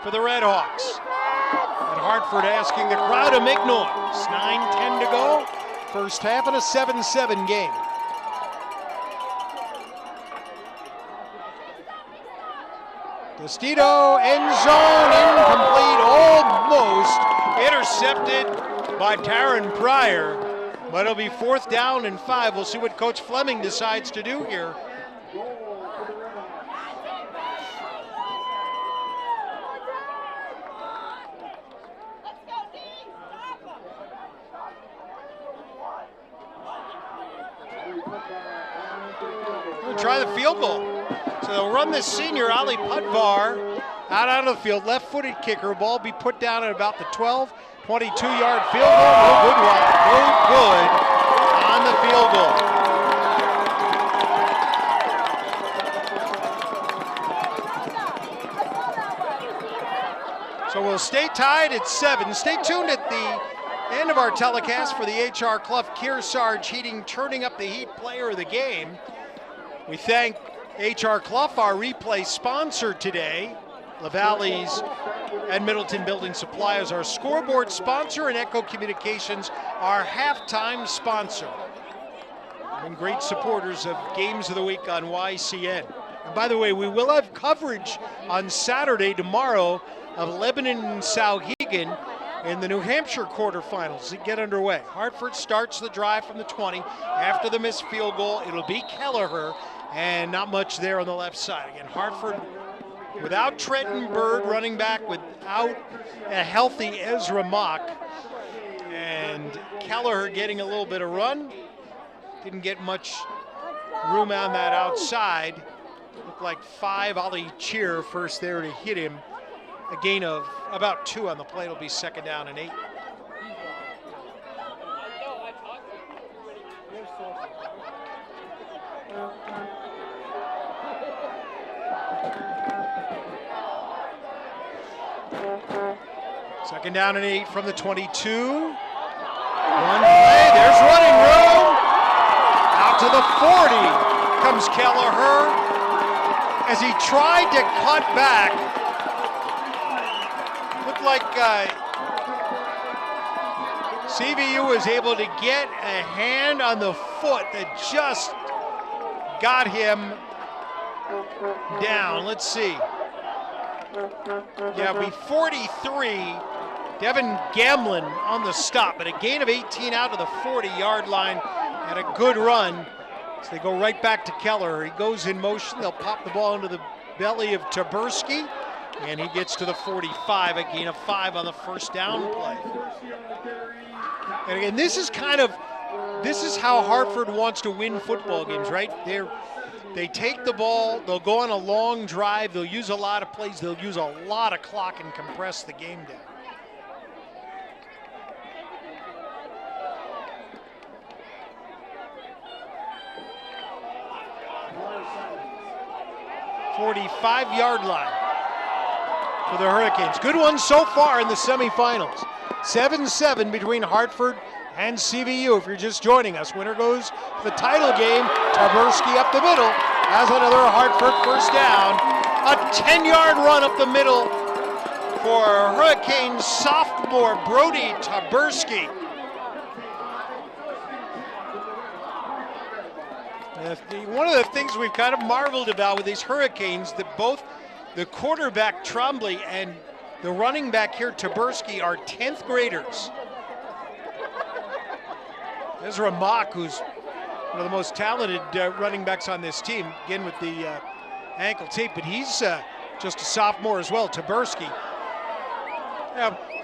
for the Red Hawks. And Hartford asking the crowd to make noise. 9:10 to go. First half in a 7-7 game. DeStito, end zone, incomplete, almost intercepted by Taryn Pryor. But it'll be 4th down and 5. We'll see what Coach Fleming decides to do here. Try the field goal. So they'll run this senior, Ali Putvar, out onto the field. Left-footed kicker. Ball be put down at about the 12. 22-yard field goal. No good one. No good on the field goal. So we'll stay tied at 7. Stay tuned at the end of our telecast for the H.R. Clough Kearsarge Heating Turning Up the Heat Player of the Game. We thank H.R. Clough, our replay sponsor today. LaValle's and Middleton Building Supply is our scoreboard sponsor, and Echo Communications, our halftime sponsor. Been great supporters of Games of the Week on YCN. And by the way, we will have coverage on Saturday, tomorrow, of Lebanon and Sauhegan in the New Hampshire quarterfinals that get underway. Hartford starts the drive from the 20. After the missed field goal, it'll be Kelleher, and not much there on the left side. Again, Hartford without Trenton Bird running back, without a healthy Ezra Mock, and Kelleher getting a little bit of run. Didn't get much room on that outside. Looked like 5. Ali Cheer first there to hit him. A gain of about 2 on the play. It'll be second down and 8. Second down and 8 from the 22. One play, there's running room. Out to the 40 comes Kelleher as he tried to cut back. Looked like CVU was able to get a hand on the foot that just got him down. Let's see. Yeah, it'll be 43. Devin Gamlin on the stop, but a gain of 18 out to the 40-yard line and a good run. So they go right back to Keller. He goes in motion. They'll pop the ball into the belly of Taberski, and he gets to the 45, a gain of 5 on the first down play. And again, this is how Hartford wants to win football games, right? They take the ball, they'll go on a long drive, they'll use a lot of plays, they'll use a lot of clock and compress the game down. .45-yard line for the Hurricanes. Good one so far in the semifinals. 7-7 between Hartford and CVU. If you're just joining us, winner goes to the title game. Taberski up the middle has another Hartford first down. A 10-yard run up the middle for Hurricanes sophomore Brody Taberski. One of the things we've kind of marveled about with these Hurricanes, that both the quarterback Trombley and the running back here Taberski are 10th graders. There's Ramak, who's one of the most talented running backs on this team, again with the ankle tape, but he's just a sophomore as well, Taberski.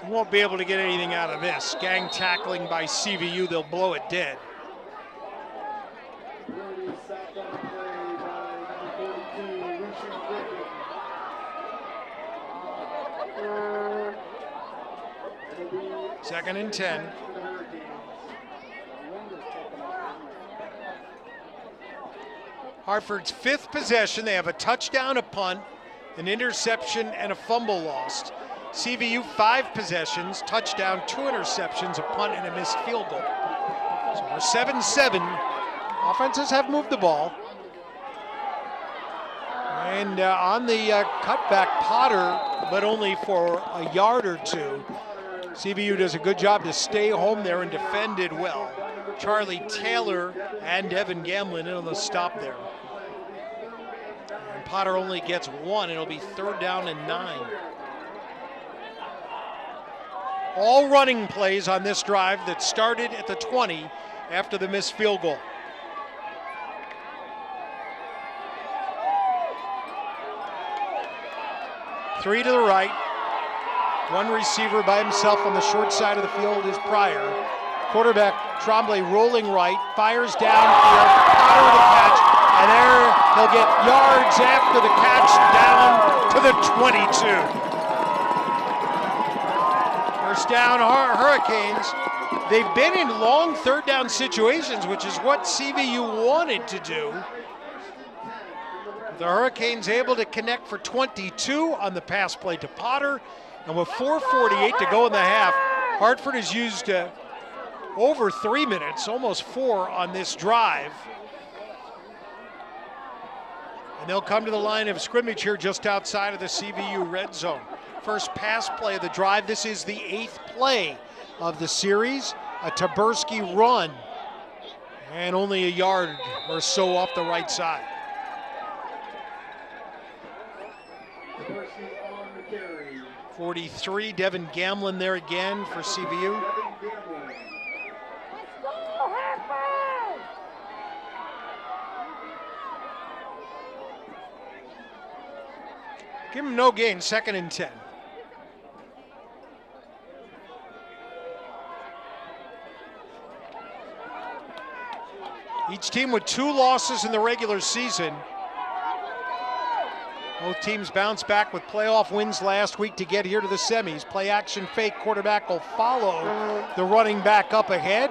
Won't be able to get anything out of this. Gang tackling by CVU, they'll blow it dead. Second and 10. Hartford's 5th possession. They have a touchdown, a punt, an interception, and a fumble lost. CVU 5 possessions, touchdown, 2 interceptions, a punt, and a missed field goal. So we're 7-7. Offenses have moved the ball. And on the cutback, Potter, but only for a yard or two. CVU does a good job to stay home there and defend it well. Charlie Taylor and Devin Gamlin in on the stop there. And Potter only gets 1. It'll be 3rd down and 9. All running plays on this drive that started at the 20 after the missed field goal. Three to the right. One receiver by himself on the short side of the field is Pryor. Quarterback Trombley rolling right, fires downfield, Potter with a catch, and there he'll get yards after the catch down to the 22. First down, Hurricanes. They've been in long 3rd down situations, which is what CVU wanted to do. The Hurricanes able to connect for 22 on the pass play to Potter. And with 4:48 to go in the half, Hartford has used over 3 minutes, almost 4 on this drive. And they'll come to the line of scrimmage here just outside of the CVU red zone. First pass play of the drive. This is the 8th play of the series. A Taberski run. And only a yard or so off the right side. 43, Devin Gamlin there again for CVU. Give him no gain, 2nd and 10. Each team with 2 losses in the regular season. Both teams bounced back with playoff wins last week to get here to the semis. Play action fake, quarterback will follow the running back up ahead.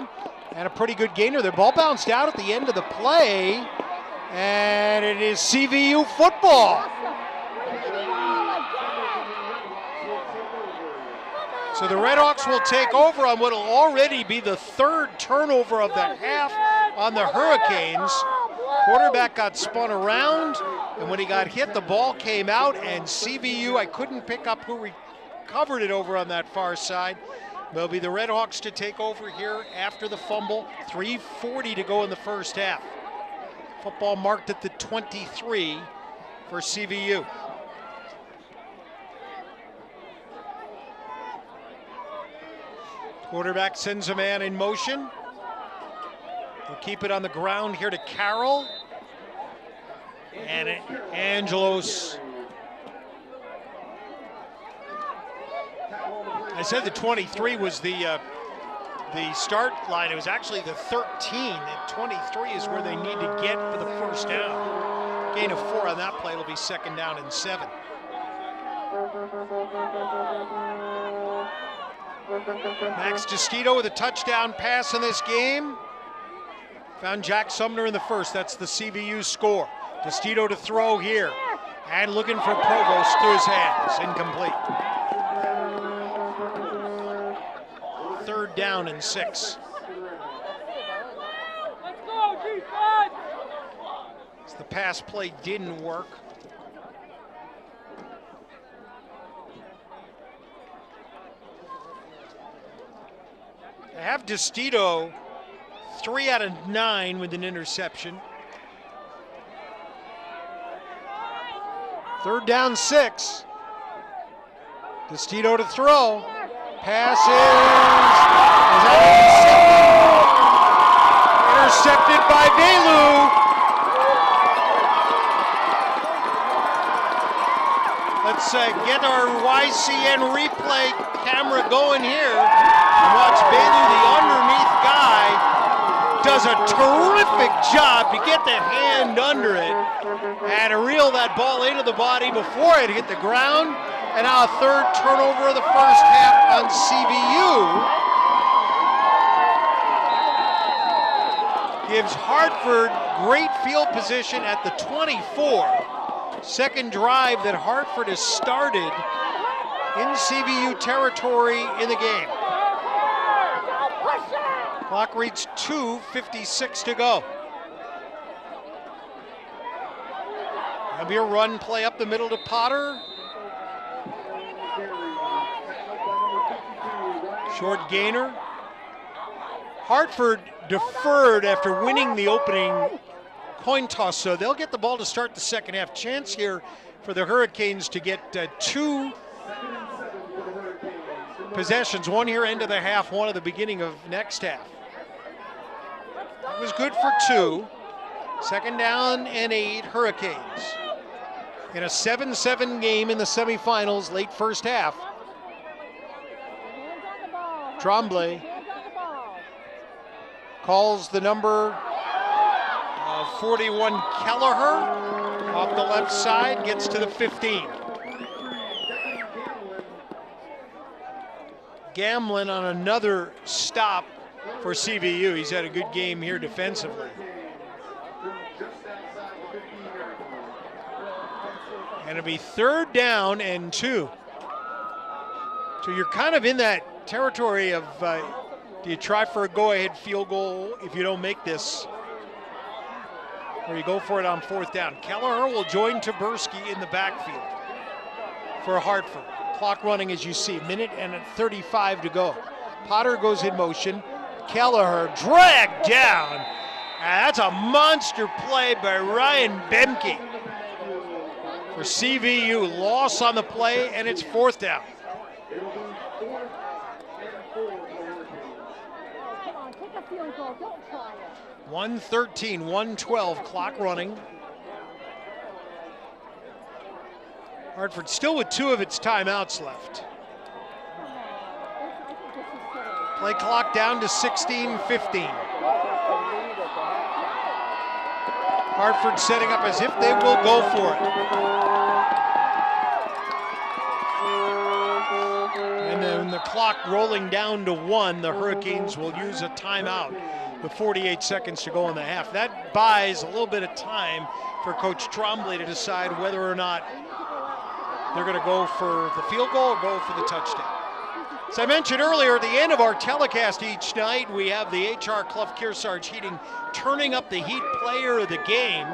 And a pretty good gainer. The ball bounced out at the end of the play. And it is CVU football. So the Redhawks will take over on what will already be the 3rd turnover of the half on the Hurricanes. Quarterback got spun around, and when he got hit, the ball came out, and CVU, I couldn't pick up who recovered it over on that far side, Will be the Red Hawks to take over here after the fumble. 3:40 to go in the first half. Football marked at the 23 for CVU. Quarterback sends a man in motion. They'll keep it on the ground here to Carroll. And Angelos. I said the 23 was the start line. It was actually the 13. The 23 is where they need to get for the first down. Gain of 4 on that play. It'll be 2nd down and 7. Max Destito with a touchdown pass in this game. Found Jack Sumner in the first. That's the CVU score. Destito to throw here. And looking for Provost through his hands. Incomplete. 3rd down and 6. Let's go, defense! The pass play didn't work. They have Destito 3 out of 9 with an interception. 3rd down 6. Destito to throw. Pass is intercepted by Velu. Let's get our YCN replay camera going here and watch Belu, the underneath guy, does a terrific job to get the hand under it and to reel that ball into the body before it hit the ground. And now a 3rd turnover of the first half on CVU. Gives Hartford great field position at the 24. 2nd drive that Hartford has started in CVU territory in the game. Clock reads 2:56 to go. There'll be a run play up the middle to Potter. Short gainer. Hartford deferred after winning the opening coin toss, so they'll get the ball to start the second half. Chance here for the Hurricanes to get 2 possessions, one here end of the half, one at the beginning of next half. That was good for 2. 2nd down and 8 Hurricanes. In a 7-7 game in the semifinals, late first half. Tremblay calls the number 41 Kelleher off the left side, gets to the 15. Gamlin on another stop for CVU. He's had a good game here defensively. And it'll be 3rd down and 2. So you're kind of in that territory of do you try for a go-ahead field goal if you don't make this, or you go for it on 4th down. Kelleher will join Taberski in the backfield for Hartford. Clock running as you see, 1:35 to go. Potter goes in motion. Kelleher dragged down. That's a monster play by Ryan Bemke for CVU. Loss on the play, and it's 4th down. 1:13, 1:12, clock running. Hartford still with 2 of its timeouts left. Play clock down to 16:15. Hartford setting up as if they will go for it. And then the clock rolling down to 1, the Hurricanes will use a timeout with 48 seconds to go in the half. That buys a little bit of time for Coach Tremblay to decide whether or not they're going to go for the field goal or go for the touchdown. As I mentioned earlier, at the end of our telecast each night, we have the H.R. Clough Kearsarge Heating turning up the heat player of the game,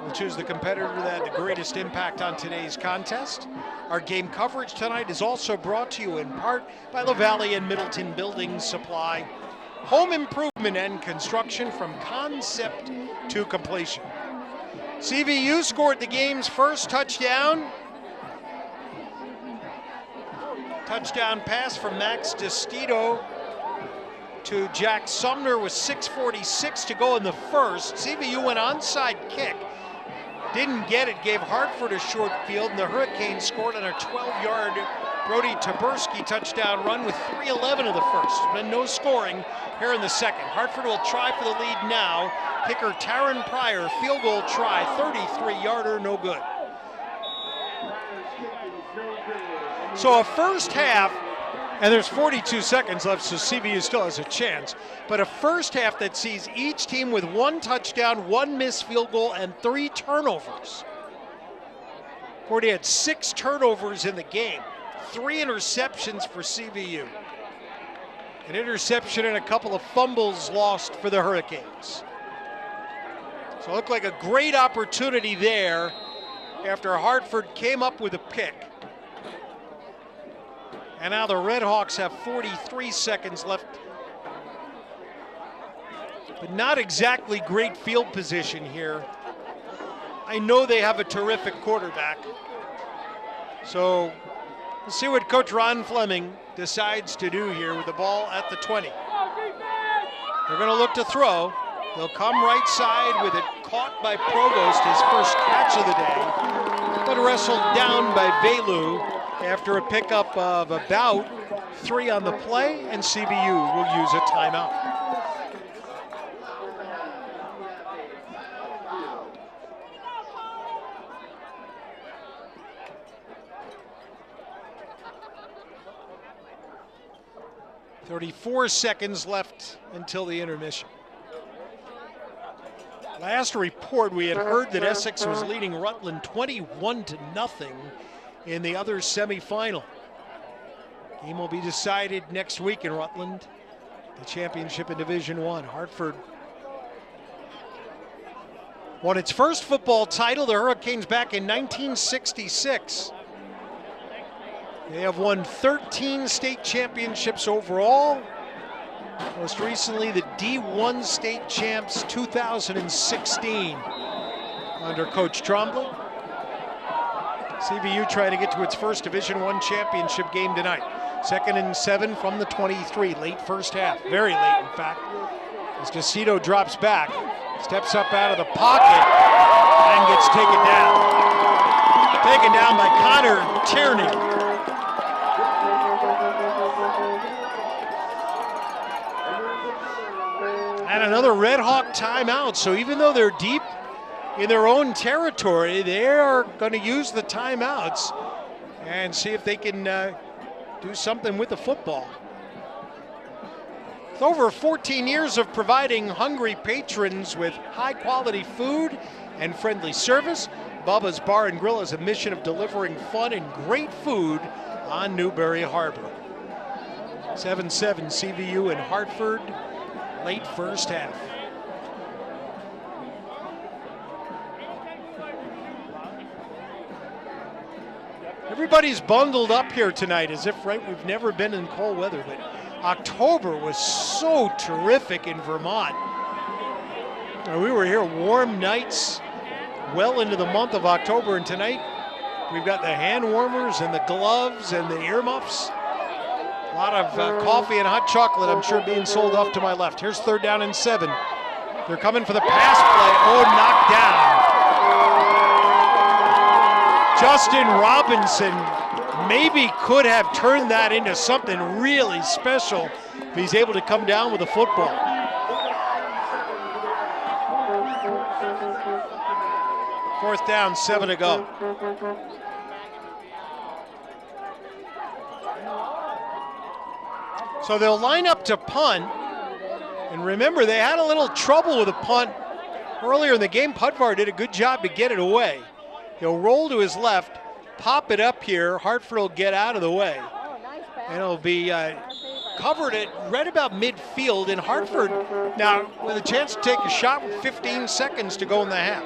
which is the competitor that had the greatest impact on today's contest. Our game coverage tonight is also brought to you in part by LaValle and Middleton Building Supply. Home improvement and construction from concept to completion. CVU scored the game's first touchdown. Touchdown pass from Max DeStito to Jack Sumner with 6:46 to go in the first. CVU went onside kick. Didn't get it, gave Hartford a short field, and the Hurricanes scored on a 12-yard Brody Taberski touchdown run with 3:11 of the first. Been no scoring here in the second. Hartford will try for the lead now. Kicker Taryn Pryor, field goal try, 33-yarder, no good. So a first half, and there's 42 seconds left, so CVU still has a chance. But a first half that sees each team with 1 touchdown, 1 missed field goal, and 3 turnovers. Forty had 6 turnovers in the game, 3 interceptions for CVU. An interception and a couple of fumbles lost for the Hurricanes. So it looked like a great opportunity there after Hartford came up with a pick. And now the Red Hawks have 43 seconds left. But not exactly great field position here. I know they have a terrific quarterback. So we'll see what Coach Ron Fleming decides to do here with the ball at the 20. They're going to look to throw. They'll come right side with it caught by Provost, his first catch of the day, but wrestled down by Velu after a pickup of about 3 on the play, and CVU will use a timeout. "34 seconds left until the intermission." Last report, we had heard that Essex was leading Rutland 21-0 in the other semifinal. Game will be decided next week in Rutland, the championship in Division I. Hartford won its first football title, the Hurricanes, back in 1966. They have won 13 state championships overall. Most recently, the D1 state champs 2016 under Coach Trombley. CVU trying to get to its first Division I championship game tonight. 2nd and 7 from the 23, late first half, very late in fact. As DeStito drops back, steps up out of the pocket, and gets taken down. Taken down by Connor Tierney. And another Red Hawk timeout, so even though they're deep in their own territory, they are going to use the timeouts and see if they can do something with the football. With over 14 years of providing hungry patrons with high quality food and friendly service, Bubba's Bar and Grill has a mission of delivering fun and great food on Newberry Harbor. 7-7 CVU in Hartford, late first half. Everybody's bundled up here tonight as if, right, we've never been in cold weather, but October was so terrific in Vermont. We were here warm nights well into the month of October, and tonight we've got the hand warmers and the gloves and the earmuffs. A lot of coffee and hot chocolate, I'm sure, being sold off to my left. Here's 3rd down and 7. They're coming for the pass play. Oh, knocked down. Justin Robinson maybe could have turned that into something really special if he's able to come down with a football. Fourth down, 7 to go. So they'll line up to punt. And remember, they had a little trouble with a punt earlier in the game. Pudvar did a good job to get it away. He'll roll to his left, pop it up here. Hartford will get out of the way. And it'll be covered at right about midfield in Hartford. Now, with a chance to take a shot with 15 seconds to go in the half.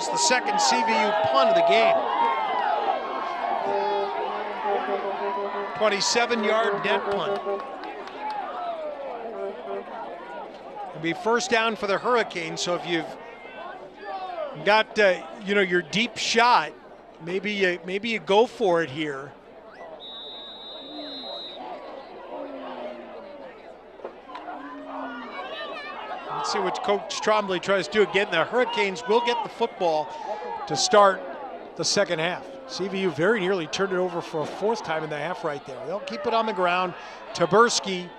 It's the second CVU punt of the game. 27-yard net punt. It'll be first down for the Hurricanes, so if you've got your deep shot, maybe you go for it here. Let's see what Coach Trombley tries to do again. The Hurricanes will get the football to start the second half. CVU very nearly turned it over for a fourth time in the half right there. They'll keep it on the ground. Taberski,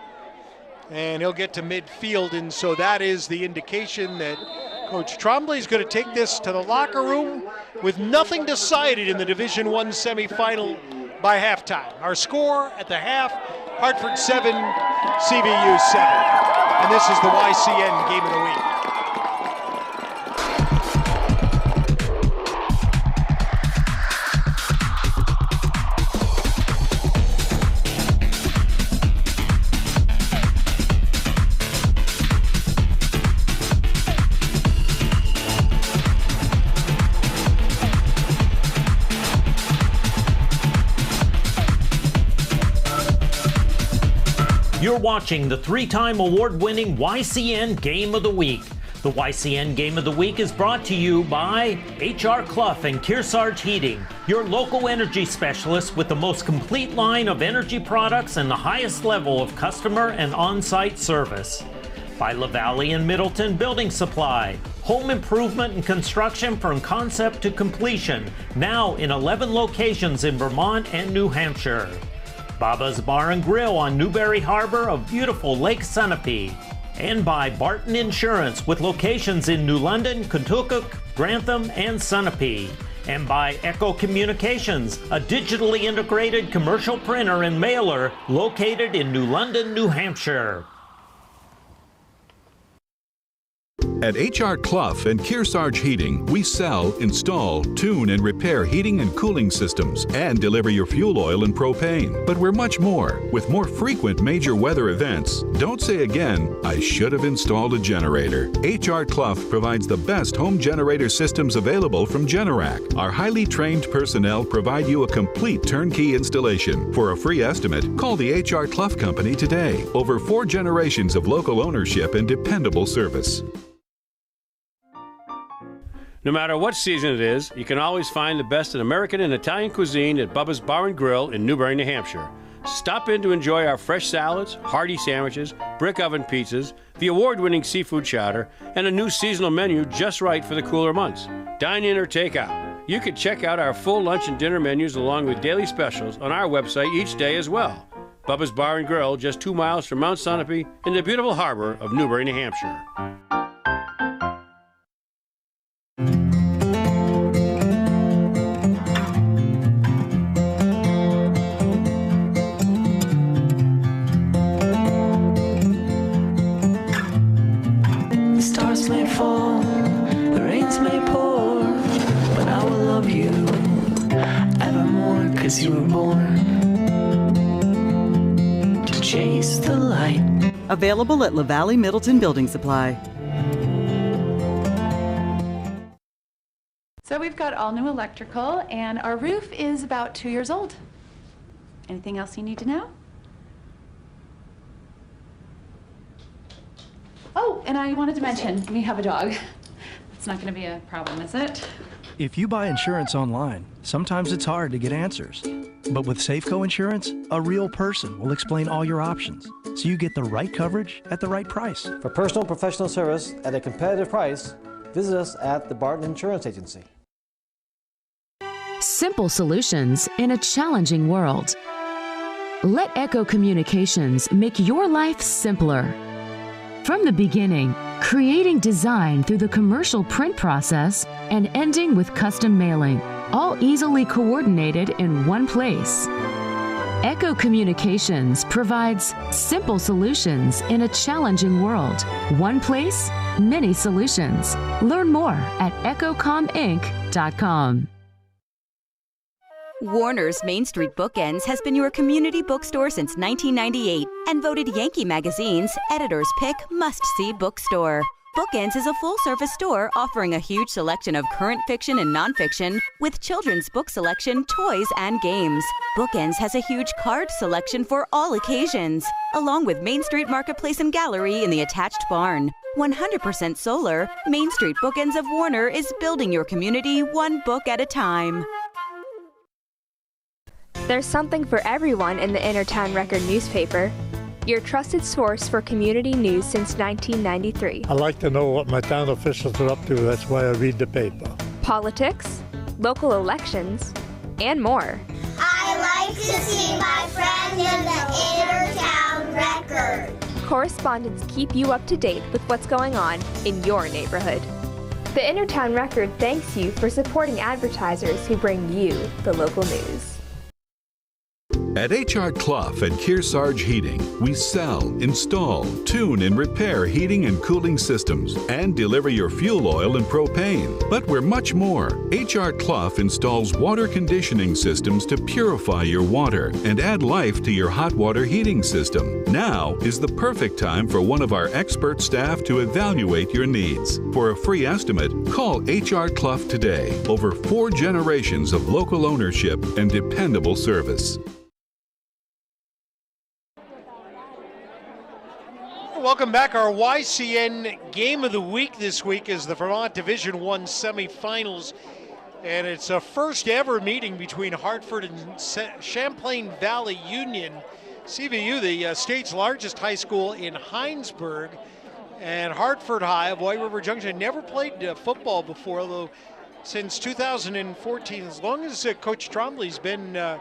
and he'll get to midfield, and so that is the indication that Coach Trombley is going to take this to the locker room with nothing decided in the Division I semifinal by halftime. Our score at the half, Hartford 7, CVU 7. And this is the YCN Game of the Week. You're watching the three-time award-winning YCN Game of the Week. The YCN Game of the Week is brought to you by HR Clough and Kearsarge Heating, your local energy specialist with the most complete line of energy products and the highest level of customer and on-site service. By LaValle and Middleton Building Supply, home improvement and construction from concept to completion, now in 11 locations in Vermont and New Hampshire. Baba's Bar and Grill on Newberry Harbor of beautiful Lake Sunapee. And by Barton Insurance with locations in New London, Contoocook, Grantham, and Sunapee. And by Echo Communications, a digitally integrated commercial printer and mailer located in New London, New Hampshire. At HR Clough and Kearsarge Heating, we sell, install, tune, and repair heating and cooling systems and deliver your fuel oil and propane. But we're much more. With more frequent major weather events, don't say again, I should have installed a generator. HR Clough provides the best home generator systems available from Generac. Our highly trained personnel provide you a complete turnkey installation. For a free estimate, call the HR Clough Company today. Over 4 generations of local ownership and dependable service. No matter what season it is, you can always find the best in American and Italian cuisine at Bubba's Bar and Grill in Newbury, New Hampshire. Stop in to enjoy our fresh salads, hearty sandwiches, brick oven pizzas, the award-winning seafood chowder, and a new seasonal menu just right for the cooler months. Dine in or take out. You can check out our full lunch and dinner menus along with daily specials on our website each day as well. Bubba's Bar and Grill, just 2 miles from Mount Sunapee in the beautiful harbor of Newbury, New Hampshire. May fall, the rains may pour, but I will love you evermore, 'cause you were born to chase the light. Available at LaValle Middleton Building Supply. So we've got all new electrical, and our roof is about 2 years old. Anything else you need to know? Oh, and I wanted to mention, we have a dog. It's not going to be a problem, is it? If you buy insurance online, sometimes it's hard to get answers. But with Safeco Insurance, a real person will explain all your options, so you get the right coverage at the right price. For personal and professional service at a competitive price, visit us at the Barton Insurance Agency. Simple solutions in a challenging world. Let Echo Communications make your life simpler. From the beginning, creating design through the commercial print process and ending with custom mailing, all easily coordinated in one place. Echo Communications provides simple solutions in a challenging world. One place, many solutions. Learn more at echocominc.com. Warner's Main Street Bookends has been your community bookstore since 1998 and voted Yankee Magazine's Editor's Pick Must-See Bookstore. Bookends is a full-service store offering a huge selection of current fiction and nonfiction with children's book selection, toys, and games. Bookends has a huge card selection for all occasions, along with Main Street Marketplace and Gallery in the attached barn. 100% solar, Main Street Bookends of Warner is building your community one book at a time. There's something for everyone in the Innertown Record newspaper. Your trusted source for community news since 1993. I like to know what my town officials are up to. That's why I read the paper. Politics, local elections, and more. I like to see my friend in the Innertown Record. Correspondents keep you up to date with what's going on in your neighborhood. The Innertown Record thanks you for supporting advertisers who bring you the local news. At H.R. Clough and Kearsarge Heating, we sell, install, tune, and repair heating and cooling systems and deliver your fuel oil and propane. But we're much more. H.R. Clough installs water conditioning systems to purify your water and add life to your hot water heating system. Now is the perfect time for one of our expert staff to evaluate your needs. For a free estimate, call H.R. Clough today. Over 4 generations of local ownership and dependable service. Welcome back. Our YCN Game of the Week this week is the Vermont Division I semifinals, and it's a first ever meeting between Hartford and Champlain Valley Union. CVU, the state's largest high school in Heinsberg, and Hartford High of White River Junction never played football before, although since 2014, as long as Coach Trombley's been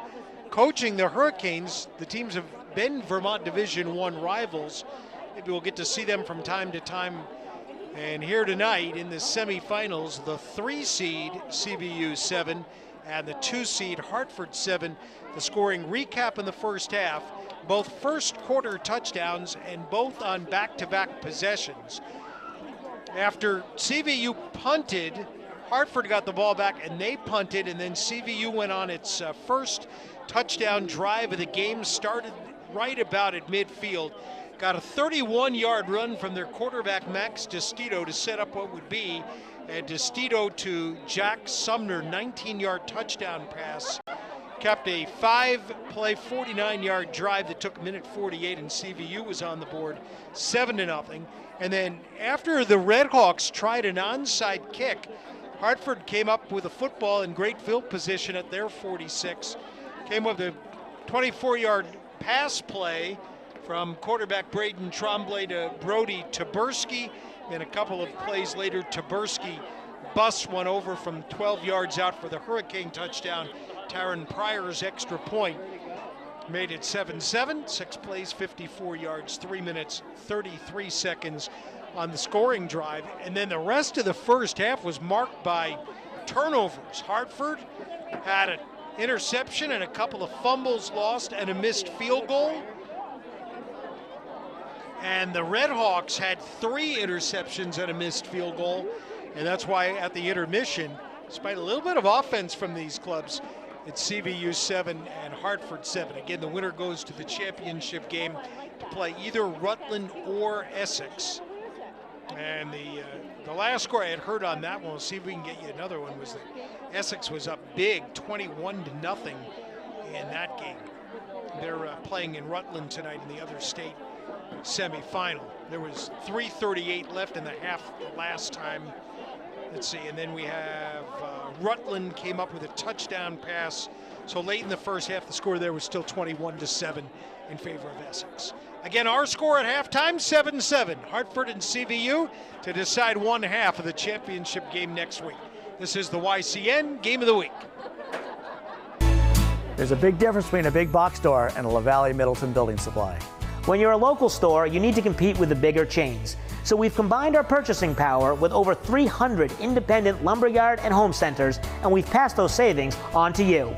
coaching the Hurricanes, the teams have been Vermont Division I rivals. Maybe we'll get to see them from time to time. And here tonight in the semifinals, the 3-seed CVU 7 and the 2-seed Hartford 7. The scoring recap in the first half, both first quarter touchdowns and both on back-to-back possessions. After CVU punted, Hartford got the ball back and they punted, and then CVU went on its first touchdown drive of the game, started right about at midfield. Got a 31-yard run from their quarterback, Max DeStito, to set up what would be a DeStito to Jack Sumner 19-yard touchdown pass. Kept a 5-play, 49-yard drive that took a minute 48, and CVU was on the board 7-0. And then after the Redhawks tried an onside kick, Hartford came up with a football in great field position at their 46. Came up with a 24-yard pass play from quarterback Braden Trombley to Brody Taberski. Then a couple of plays later, Taberski busts one over from 12 yards out for the Hurricane touchdown. Taron Pryor's extra point made it 7-7. 6 plays, 54 yards, 3 minutes, 33 seconds on the scoring drive. And then the rest of the first half was marked by turnovers. Hartford had an interception and a couple of fumbles lost and a missed field goal. And the Redhawks had 3 interceptions and a missed field goal. And that's why at the intermission, despite a little bit of offense from these clubs, it's CVU 7 and Hartford 7. Again, the winner goes to the championship game to play either Rutland or Essex. And the last score I had heard on that one, we'll see if we can get you another one, was that Essex was up big, 21-0 in that game. They're playing in Rutland tonight in the other state semifinal. There was 3:38 left in the half the last time. Let's see, and then we have Rutland came up with a touchdown pass. So late in the first half, the score there was still 21-7 in favor of Essex. Again, our score at halftime, 7-7. Hartford and CVU to decide one half of the championship game next week. This is the YCN Game of the Week. There's a big difference between a big box store and a LaValle Middleton building supply. When you're a local store, you need to compete with the bigger chains. So we've combined our purchasing power with over 300 independent lumberyard and home centers, and we've passed those savings on to you.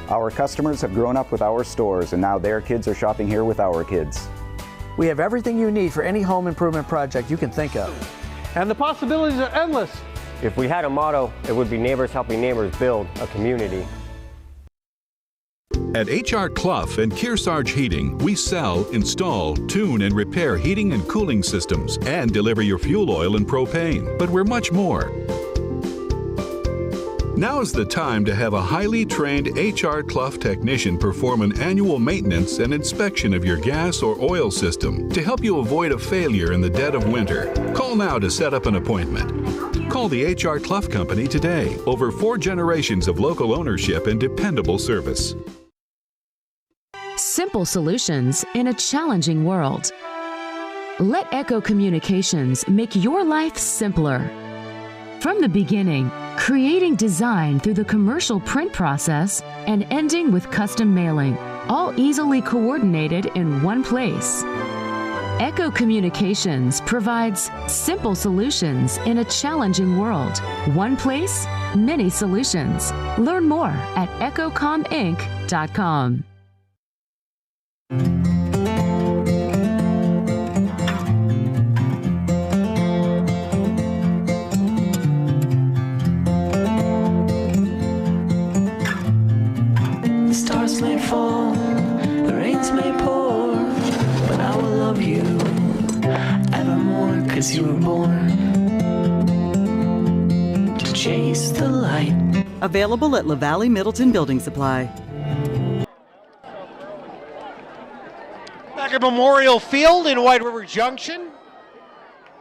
Our customers have grown up with our stores, and now their kids are shopping here with our kids. We have everything you need for any home improvement project you can think of. And the possibilities are endless. If we had a motto, it would be neighbors helping neighbors build a community. At H.R. Clough and Kearsarge Heating, we sell, install, tune, and repair heating and cooling systems and deliver your fuel oil and propane. But we're much more. Now is the time to have a highly trained H.R. Clough technician perform an annual maintenance and inspection of your gas or oil system to help you avoid a failure in the dead of winter. Call now to set up an appointment. Call the H.R. Clough Company today. Over 4 generations of local ownership and dependable service. Simple solutions in a challenging world. Let Echo Communications make your life simpler. From the beginning, creating design through the commercial print process and ending with custom mailing, all easily coordinated in one place. Echo Communications provides simple solutions in a challenging world. One place, many solutions. Learn more at echocominc.com. The stars may fall, the rains may pour, but I will love you evermore, 'cause you were born to chase the light. Available at LaValle Middleton Building Supply. Back at Memorial Field in White River Junction.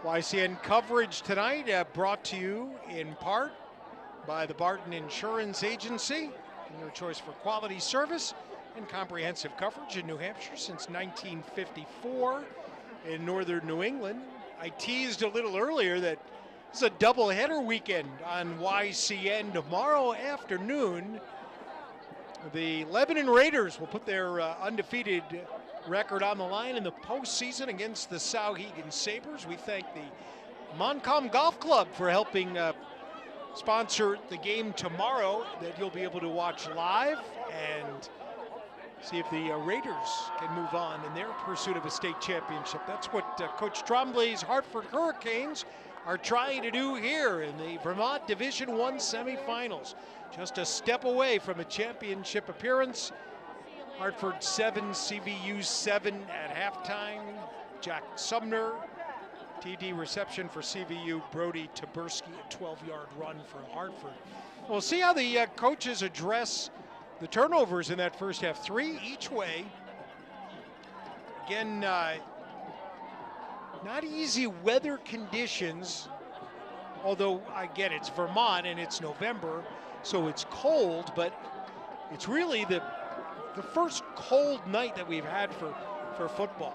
YCN coverage tonight brought to you in part by the Barton Insurance Agency, your choice for quality service and comprehensive coverage in New Hampshire since 1954 in northern New England. I teased a little earlier that it's a doubleheader weekend on YCN tomorrow afternoon. The Lebanon Raiders will put their undefeated record on the line in the postseason against the Souhegan Sabres. We thank the Montcalm Golf Club for helping sponsor the game tomorrow that you'll be able to watch live and see if the Raiders can move on in their pursuit of a state championship. That's what Coach Trombley's Hartford Hurricanes are trying to do here in the Vermont Division I semifinals. Just a step away from a championship appearance. Hartford 7, CVU 7 at halftime. Jack Sumner, TD reception for CVU. Brody Taberski, a 12-yard run for Hartford. We'll see how the coaches address the turnovers in that first half. 3 each way. Again, not easy weather conditions, although again, it's Vermont and it's November, so it's cold, but it's really the first cold night that we've had for football.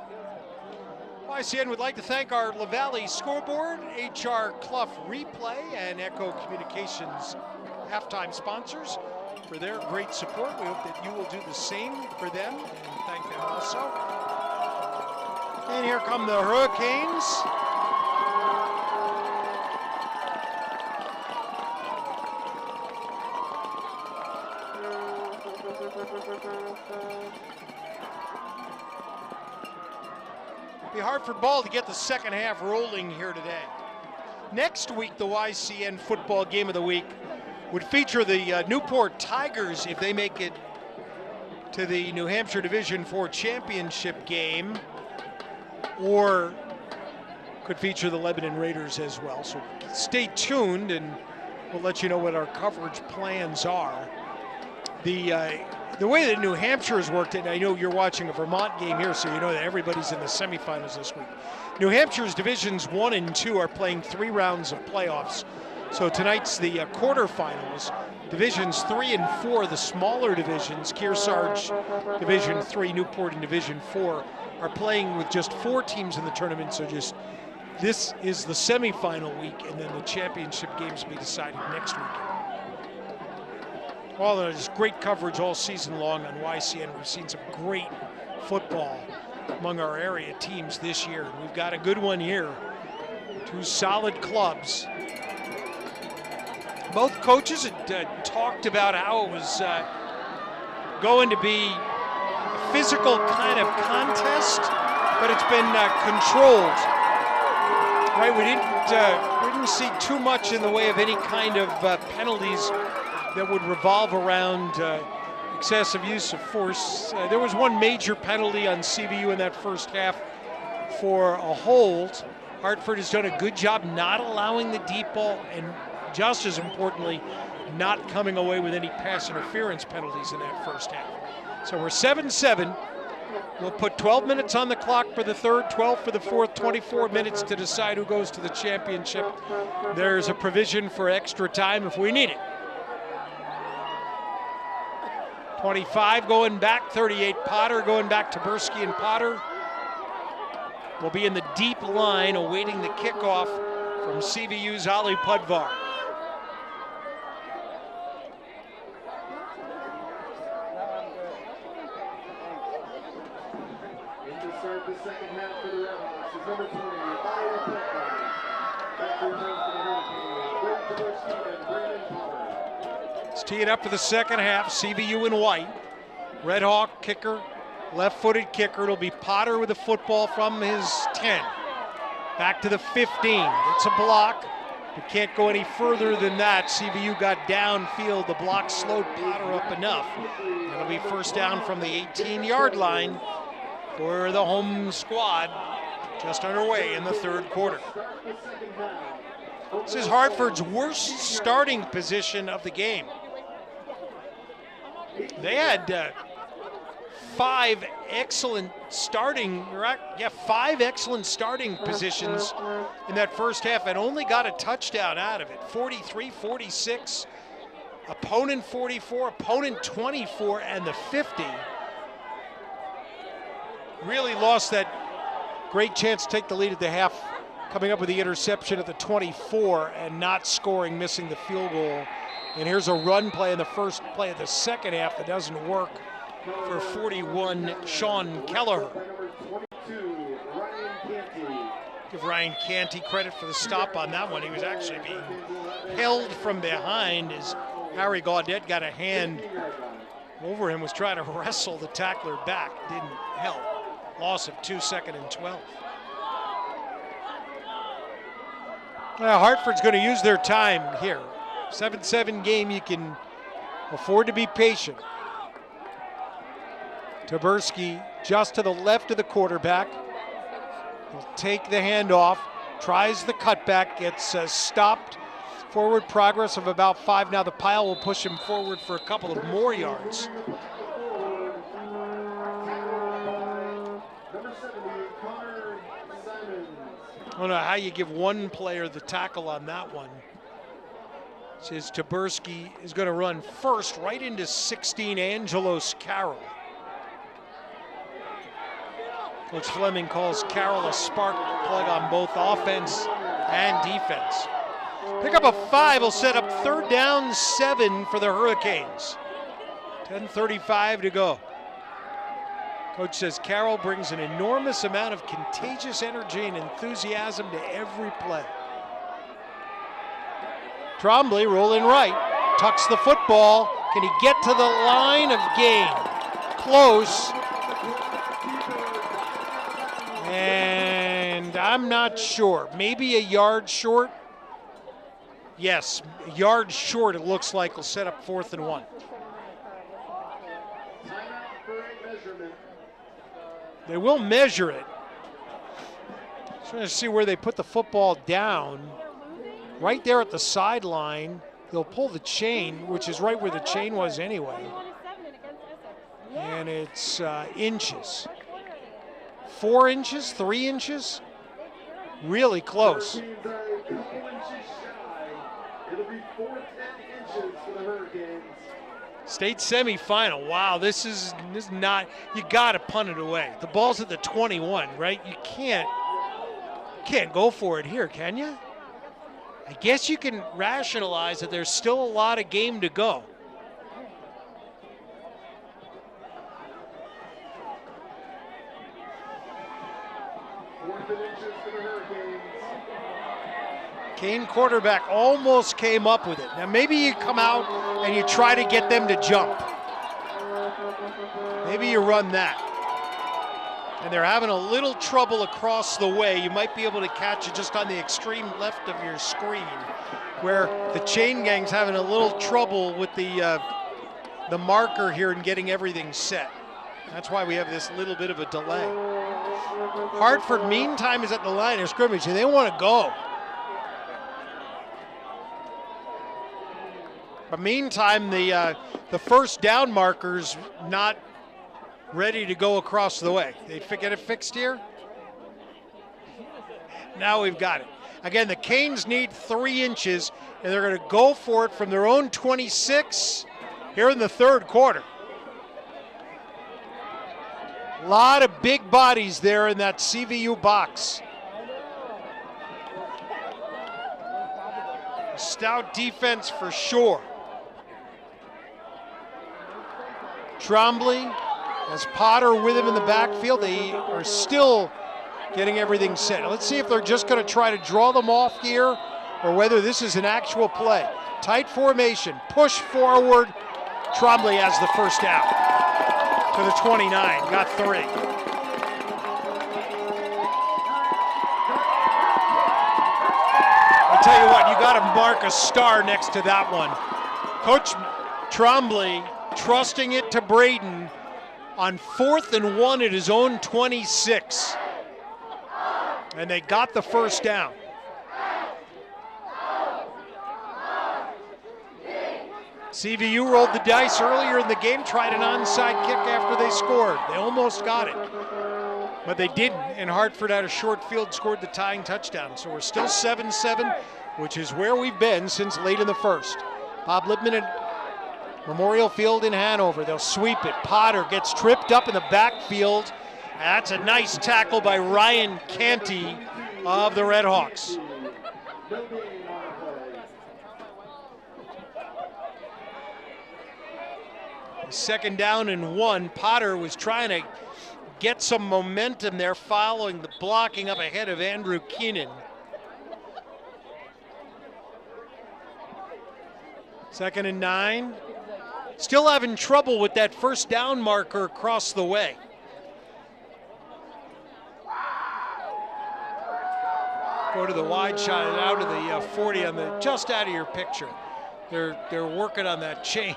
YCN would like to thank our LaValle scoreboard, HR Clough Replay, and Echo Communications halftime sponsors for their great support. We hope that you will do the same for them and thank them also. And here come the Hurricanes. Be Hartford ball to get the second half rolling here today. Next week, the YCN football game of the week would feature the Newport Tigers if they make it to the New Hampshire Division IV championship game, or could feature the Lebanon Raiders as well. So stay tuned and we'll let you know what our coverage plans are. The way that New Hampshire has worked, and I know you're watching a Vermont game here, so you know that everybody's in the semifinals this week. New Hampshire's Divisions 1 and 2 are playing 3 rounds of playoffs. So tonight's the quarterfinals. Divisions 3 and 4, the smaller divisions, Kearsarge Division 3, Newport in Division 4, are playing with just 4 teams in the tournament. So just this is the semifinal week, and then the championship games will be decided next week. Well, there's great coverage all season long on YCN. We've seen some great football among our area teams this year. We've got a good one here. 2 solid clubs. Both coaches had talked about how it was going to be a physical kind of contest, but it's been controlled. Right? We didn't see too much in the way of any kind of penalties that would revolve around excessive use of force. There was one major penalty on CVU in that first half for a hold. Hartford has done a good job not allowing the deep ball, and just as importantly, not coming away with any pass interference penalties in that first half. So we're 7-7. We'll put 12 minutes on the clock for the third, 12 for the fourth, 24 minutes to decide who goes to the championship. There's a provision for extra time if we need it. 25 going back, 38 Potter going back to Bursky, and Potter will be in the deep line awaiting the kickoff from CVU's Ali Pudvar. The second half for the Red Hawks is number 20, Ali Pudvar. Let's tee it up for the second half. CVU in white. Red Hawk kicker, left-footed kicker. It'll be Potter with the football from his 10. Back to the 15. It's a block. We can't go any further than that. CVU got downfield. The block slowed Potter up enough. It'll be first down from the 18-yard line for the home squad, just underway in the third quarter. This is Hartford's worst starting position of the game. They had five excellent starting positions in that first half and only got a touchdown out of it. 43-46, opponent 44, opponent 24, and the 50. Really lost that great chance to take the lead at the half, coming up with the interception at the 24 and not scoring, missing the field goal. And here's a run play in the first play of the second half that doesn't work for 41, Sean Kelleher. Give Ryan Canty credit for the stop on that one. He was actually being held from behind as Harry Gaudet got a hand over him, was trying to wrestle the tackler back, didn't help. Loss of 2, 2nd and 12. Now Hartford's going to use their time here. 7-7 game, you can afford to be patient. Taberski just to the left of the quarterback. He'll take the handoff, tries the cutback, gets stopped. Forward progress of about 5. Now the pile will push him forward for a couple of more yards. I don't know how you give one player the tackle on that one. Says Taberski is going to run first right into 16, Angelos Carroll. Coach Fleming calls Carroll a spark plug on both offense and defense. Pick up a 5 will set up 3rd down 7 for the Hurricanes. 10:35 to go. Coach says Carroll brings an enormous amount of contagious energy and enthusiasm to every play. Trombley rolling right, tucks the football. Can he get to the line of game? Close. And I'm not sure. Maybe a yard short. Yes, a yard short it looks like will set up 4th and 1. They will measure it. Just trying to see where they put the football down. Right there at the sideline. They'll pull the chain, which is right where the chain was anyway. And it's inches. 4 inches, 3 inches? Really close. It'll be 4 10 inches for the Hurricanes. State semifinal. Wow, this is not, you gotta punt it away. The ball's at the 21, right? You can't go for it here, can you? I guess you can rationalize that there's still a lot of game to go. Kane quarterback almost came up with it. Now maybe you come out and you try to get them to jump. Maybe you run that. And they're having a little trouble across the way. You might be able to catch it just on the extreme left of your screen, where the chain gang's having a little trouble with the the marker here and getting everything set. That's why we have this little bit of a delay. Hartford, meantime, is at the line of scrimmage, and they want to go. But meantime, the first down marker's not ready to go across the way. They get it fixed here. Now we've got it. Again, the Canes need 3 inches, and they're going to go for it from their own 26 here in the third quarter. A lot of big bodies there in that CVU box. Stout defense for sure. Trombley has Potter with him in the backfield. They are still getting everything set. Now let's see if they're just going to try to draw them off here or whether this is an actual play. Tight formation, push forward. Trombley has the first down to the 29, got 3. I'll tell you what, you got to mark a star next to that one. Coach Trombley trusting it to Braden on 4th and 1 at his own 26. And they got the first down. CVU rolled the dice earlier in the game, tried an onside kick after they scored. They almost got it, but they didn't, and Hartford had a short field, scored the tying touchdown. So we're still 7-7, which is where we've been since late in the first. Bob Lippman at Memorial Field in Hanover. They'll sweep it. Potter gets tripped up in the backfield. That's a nice tackle by Ryan Canty of the Redhawks. Second down and 1. Potter was trying to get some momentum there following the blocking up ahead of Andrew Keenan. Second and 9. Still having trouble with that first down marker across the way. Go to the wide shot and out of the 40 on the just out of your picture. They're working on that chain.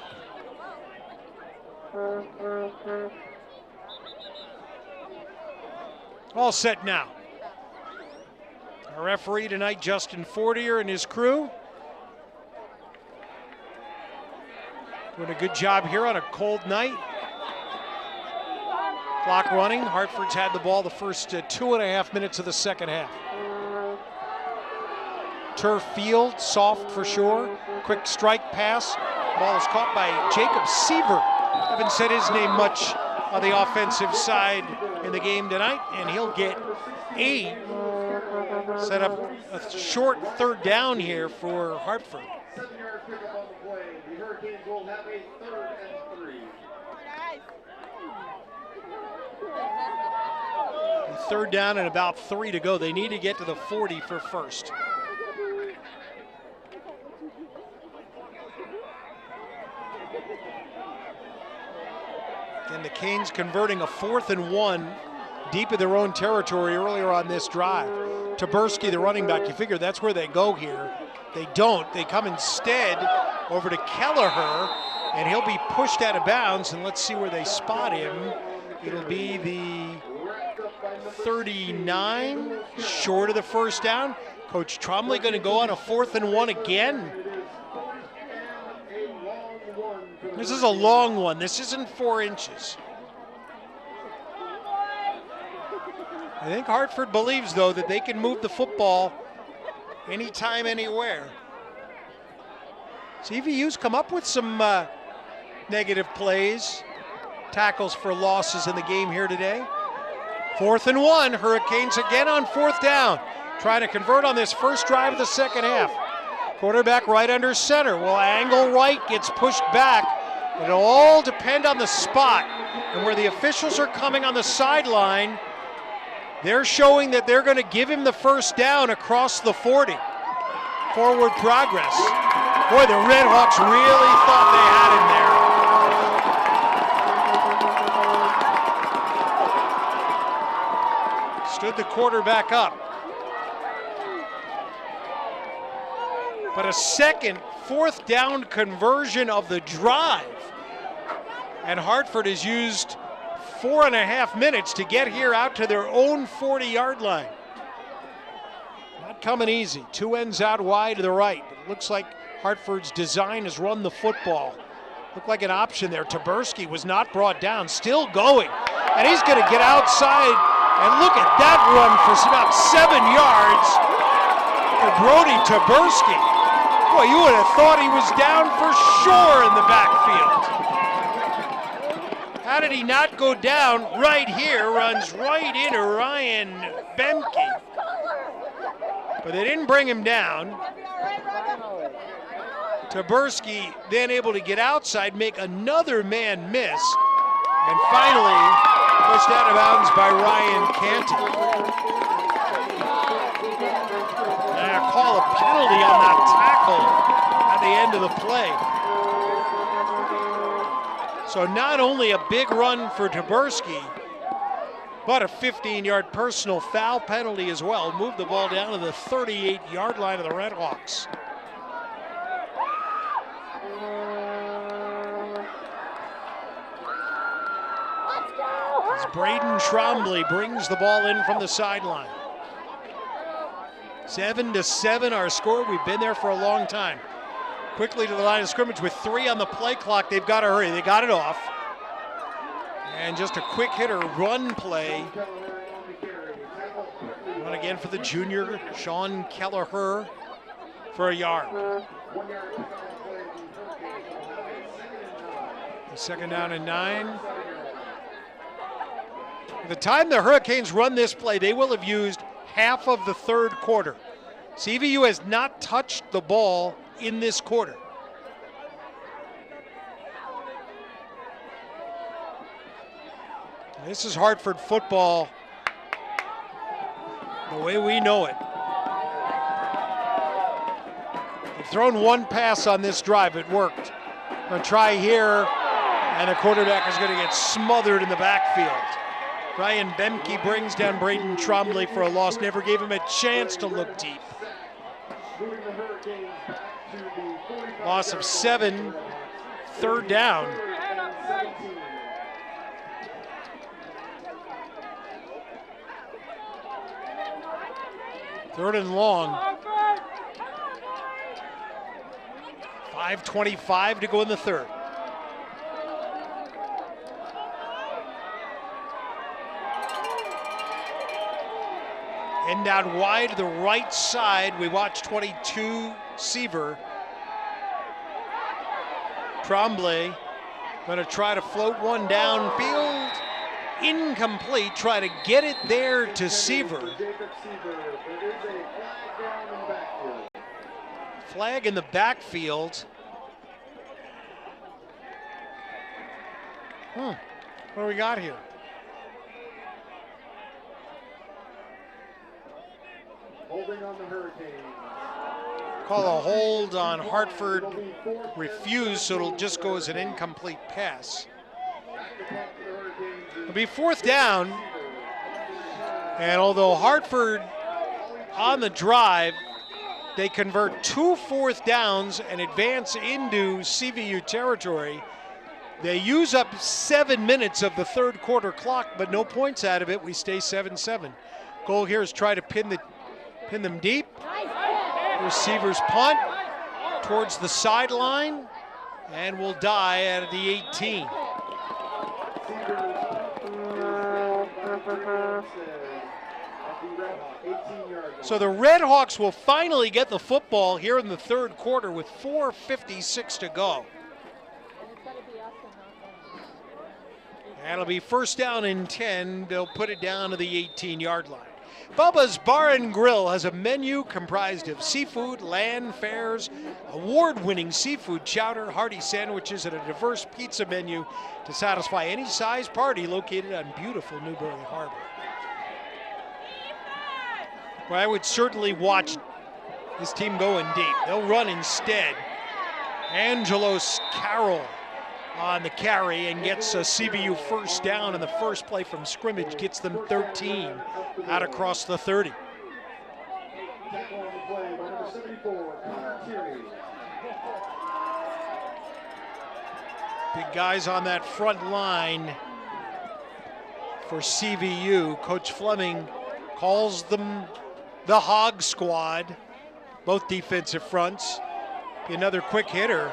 All set now. Our referee tonight, Justin Fortier and his crew. Doing a good job here on a cold night. Clock running. Hartford's had the ball the first 2.5 minutes of the second half. Turf field, soft for sure. Quick strike pass. Ball is caught by Jacob Seaver. Haven't said his name much on the offensive side in the game tonight, and he'll get 8. Set up a short third down here for Hartford. 7-yard pickup on the play. The Hurricanes will have a 3rd and 3. Third down and about 3 to go. They need to get to the 40 for first. And the Canes converting a 4th and 1 deep in their own territory earlier on this drive. Taberski, the running back, you figure that's where they go here. They don't. They come instead over to Kelleher, and he'll be pushed out of bounds, and let's see where they spot him. It'll be the 39, short of the first down. Coach Trombley going to go on a 4th and 1 again. This is a long one. This isn't 4 inches. I think Hartford believes, though, that they can move the football anytime, anywhere. CVU's come up with some negative plays, tackles for losses in the game here today. 4th and 1. Hurricanes again on 4th down. Trying to convert on this first drive of the second half. Quarterback right under center. Will angle right, gets pushed back. It'll all depend on the spot and where the officials are coming on the sideline. They're showing that they're going to give him the first down across the 40. Forward progress. Boy, the Redhawks really thought they had him there. Stood the quarterback up. But a second 4th down conversion of the drive And Hartford has used 4.5 minutes to get here out to their own 40-yard line. Not coming easy. Two ends out wide to the right. It looks like Hartford's design has run the football. Looked like an option there. Taberski was not brought down, still going. And he's going to get outside. And look at that run for about 7 yards for Brody Taberski. Boy, you would have thought he was down for sure in the backfield. How did he not go down? Right here, runs right into Ryan Bemke. But they didn't bring him down. Taberski then able to get outside, make another man miss, and finally pushed out of bounds by Ryan Canty. And call a penalty on that tackle at the end of the play. So not only a big run for Taberski, but a 15-yard personal foul penalty as well. Moved the ball down to the 38-yard line of the Redhawks. As Braden Trombley brings the ball in from the sideline. 7-7 our score. We've been there for a long time. Quickly to the line of scrimmage with 3 on the play clock. They've got to hurry. They got it off. And just a quick hitter run play. Run again for the junior, Sean Kelleher, for a yard. Second down and 9. By the time the Hurricanes run this play, they will have used half of the third quarter. CVU has not touched the ball in this quarter. This is Hartford football the way we know it. They've thrown one pass on this drive. It worked. Going to try here, and the quarterback is going to get smothered in the backfield. Ryan Bemke brings down Braden Trombley for a loss. Never gave him a chance to look deep. Loss of 7, third down. Third and long. 5:25 to go in the third. End out wide to the right side. We watch 22 Seaver. Trombley going to try to float one downfield. Incomplete. Try to get it there to Seaver. Flag in the backfield. What do we got here? Holding on the Hurricanes. Call a hold on Hartford. Refused, so it'll just go as an incomplete pass. It'll be fourth down. And although Hartford on the drive, they convert 2 fourth downs and advance into CVU territory. They use up 7 minutes of the third quarter clock, but no points out of it. We stay 7-7. Goal here is try to pin them deep. Receiver's punt towards the sideline and will die at the 18. So the Redhawks will finally get the football here in the third quarter with 4:56 to go. And it'll be first down and 10. They'll put it down to the 18-yard line. Bubba's Bar and Grill has a menu comprised of seafood, land fares, award-winning seafood chowder, hearty sandwiches, and a diverse pizza menu to satisfy any size party located on beautiful Newbury Harbor. Well, I would certainly watch this team going deep. They'll run instead. Angelos Carroll on the carry and gets a CVU first down, and the first play from scrimmage gets them 13 out across the 30. Tackle on the play by number 74, Tierney. Big guys on that front line for CVU. Coach Fleming calls them the Hog Squad, both defensive fronts. Be another quick hitter.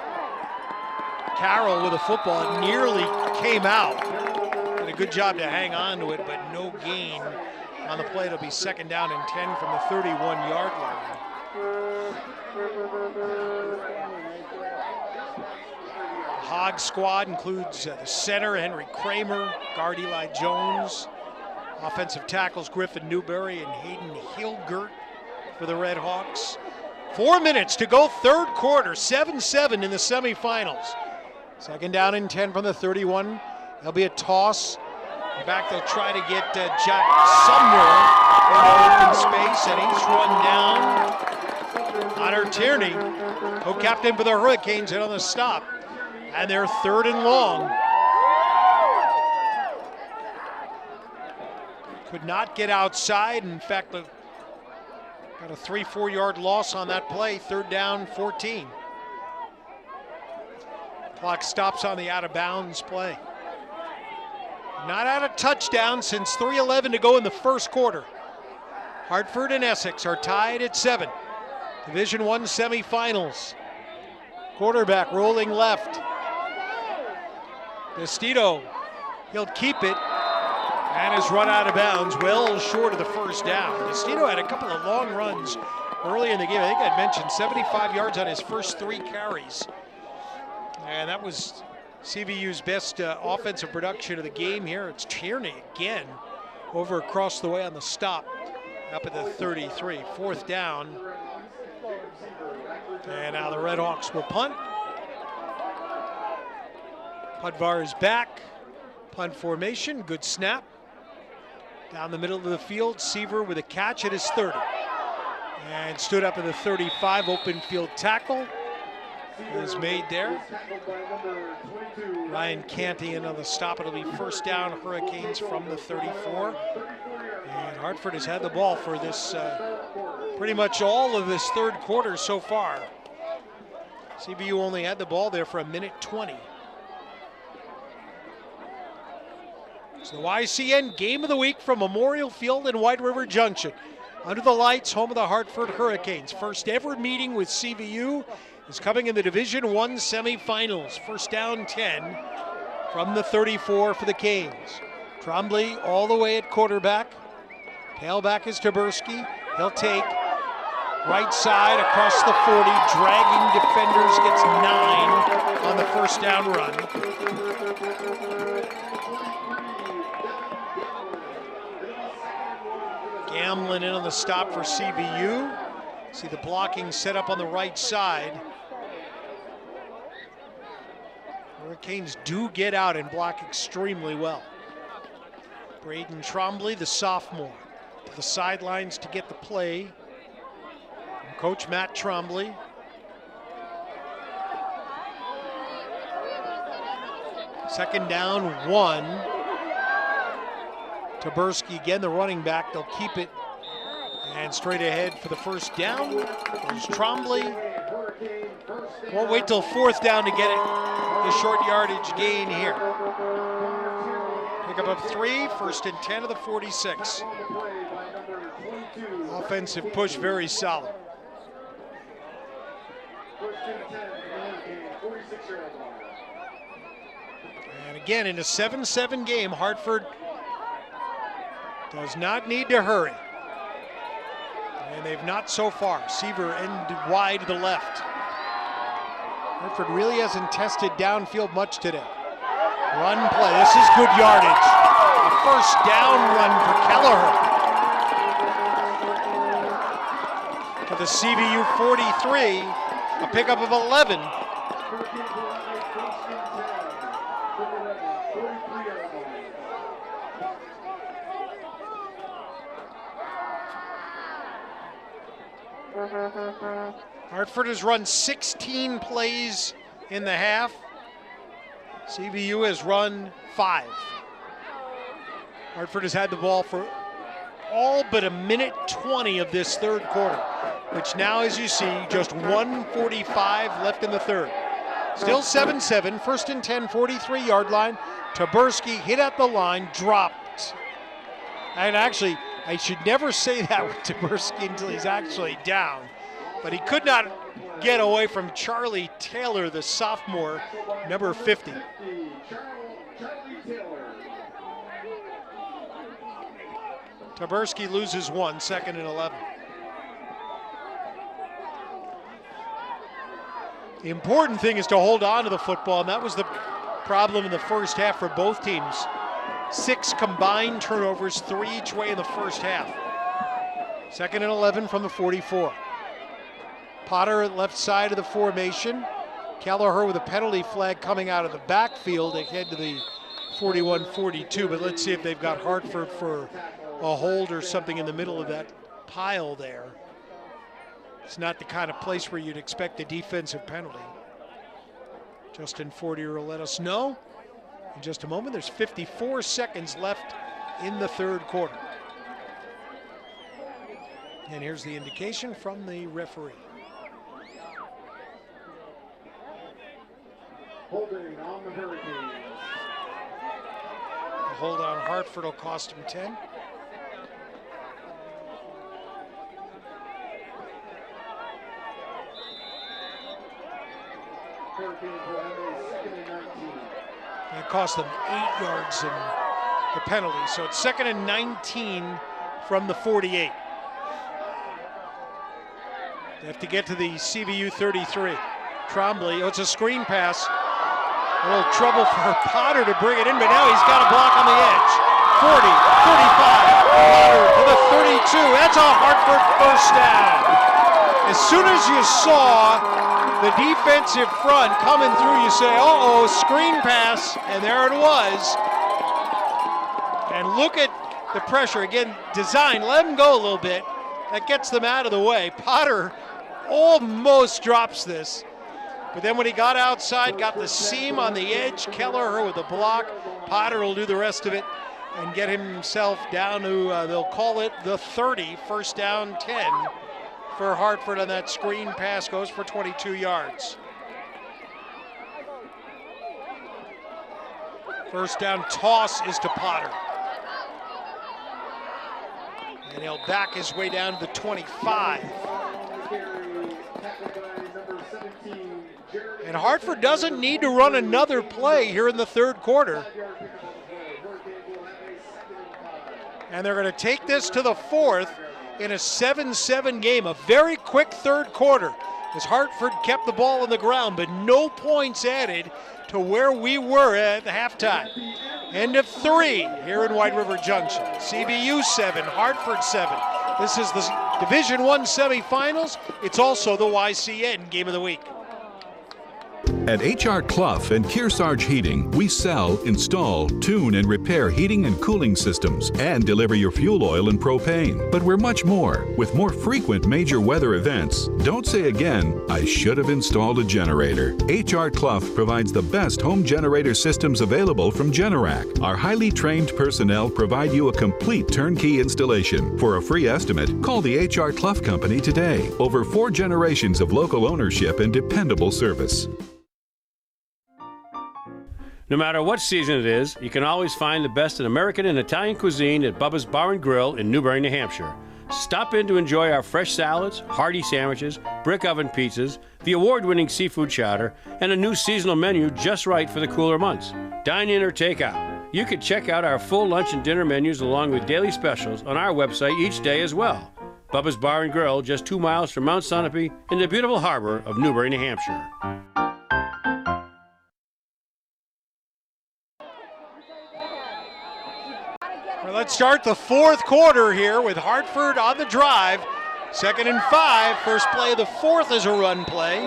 Carroll with a football, nearly came out. Did a good job to hang on to it, but no gain on the play. It'll be 2nd down and 10 from the 31-yard line. The Hog Squad includes the center, Henry Kramer, guard Eli Jones, offensive tackles Griffin Newberry and Hayden Hilgert for the Red Hawks. 4 minutes to go, third quarter, 7-7 in the semifinals. 2nd down and 10 from the 31. There'll be a toss. Back they'll try to get Jack Sumner in the open space, and he's run down. Connor Tierney, co-captain for the Hurricanes, in on the stop. And they're 3rd and long. Could not get outside. In fact, got a 3-4 yard loss on that play. 3rd down, 14. Clock stops on the out of bounds play. Not out of touchdown since 3:11 to go in the first quarter. Hartford and Essex are tied at 7. Division I semifinals. Quarterback rolling left. Vestito, he'll keep it and is run out of bounds, well short of the first down. Vestito had a couple of long runs early in the game. I think I'd mentioned 75 yards on his first 3 carries. And that was CVU's best offensive production of the game here. It's Tierney again over across the way on the stop up at the 33. 4th down. And now the Red Hawks will punt. Pudvar is back. Punt formation, good snap. Down the middle of the field, Seaver with a catch at his 30. And stood up at the 35, open field tackle is made there. Ryan Canty in on the stop. It'll be 1st down, Hurricanes from the 34. And Hartford has had the ball for this, pretty much all of this 3rd quarter so far. CVU only had the ball there for 1:20. It's the YCN Game of the Week from Memorial Field in White River Junction. Under the lights, home of the Hartford Hurricanes. First ever meeting with CVU is coming in the Division I semifinals. 1st down 10 from the 34 for the Canes. Trombley all the way at quarterback. Tailback is Taberski. He'll take right side across the 40, dragging defenders, gets 9 on the 1st down run. Gamlin in on the stop for CVU. See the blocking set up on the right side. Hurricanes do get out and block extremely well. Braden Trombley, the sophomore, to the sidelines to get the play from Coach Matt Trombley. Second down, 1. Taberski again, the running back. They'll keep it and straight ahead for the 1st down. There's Trombley. Won't wait till 4th down to get it. The short yardage gain here. Pick up 3, 1st and 10 of the 46. Offensive push, very solid. And again, in a 7-7 game, Hartford does not need to hurry. And they've not so far. Seaver ended wide to the left. Hartford really hasn't tested downfield much today. Run play, this is good yardage. A 1st down run for Kelleher. To the CVU 43, a pickup of 11. Hartford has run 16 plays in the half. CVU has run 5. Hartford has had the ball for all but 1:20 of this 3rd quarter, which now, as you see, just 1:45 left in the 3rd. Still 7-7, first and 10, 43-yard line. Taberski hit at the line, dropped. And actually, I should never say that with Taberski until he's actually down. But he could not get away from Charlie Taylor, the sophomore, number 50. Taberski loses one, second and 11. The important thing is to hold on to the football, and that was the problem in the first half for both teams. 6 combined turnovers, 3 each way in the first half. Second and 11 from the 44. Potter at left side of the formation. Kelleher with a penalty flag coming out of the backfield ahead to the 41-42, but let's see if they've got Hartford for a hold or something in the middle of that pile there. It's not the kind of place where you'd expect a defensive penalty. Justin Fortier will let us know in just a moment. There's 54 seconds left in the third quarter. And here's the indication from the referee. Holding on the Hurricanes. The hold on Hartford will cost him 10. And it cost them 8 yards in the penalty. So it's second and 19 from the 48. They have to get to the CVU 33. Trombley, oh, it's a screen pass. A little trouble for Potter to bring it in, but now he's got a block on the edge. 40, 35, Potter to the 32. That's a Hartford first down. As soon as you saw the defensive front coming through, you say, uh-oh, screen pass, and there it was. And look at the pressure. Again, design, let them go a little bit. That gets them out of the way. Potter almost drops this. But then when he got outside, got the seam on the edge, Kelleher with a block. Potter will do the rest of it and get himself down to, they'll call it the 30, first down 10 for Hartford on that screen pass, goes for 22 yards. First down toss is to Potter. And he'll back his way down to the 25. And Hartford doesn't need to run another play here in the third quarter. And they're going to take this to the fourth in a 7-7 game. A very quick third quarter as Hartford kept the ball on the ground, but no points added to where we were at the halftime. End of 3 here in White River Junction. CVU 7, Hartford 7. This is the Division I semifinals. It's also the YCN Game of the Week. At H.R. Clough and Kearsarge Heating, we sell, install, tune, and repair heating and cooling systems and deliver your fuel oil and propane. But we're much more, with more frequent major weather events. Don't say again, I should have installed a generator. H.R. Clough provides the best home generator systems available from Generac. Our highly trained personnel provide you a complete turnkey installation. For a free estimate, call the H.R. Clough Company today. Over 4 generations of local ownership and dependable service. No matter what season it is, you can always find the best in American and Italian cuisine at Bubba's Bar and Grill in Newbury, New Hampshire. Stop in to enjoy our fresh salads, hearty sandwiches, brick oven pizzas, the award-winning seafood chowder, and a new seasonal menu just right for the cooler months. Dine in or take out. You can check out our full lunch and dinner menus along with daily specials on our website each day as well. Bubba's Bar and Grill, just 2 miles from Mount Sunapee in the beautiful harbor of Newbury, New Hampshire. Let's start the fourth quarter here with Hartford on the drive. 2nd and 5. First play of the fourth is a run play.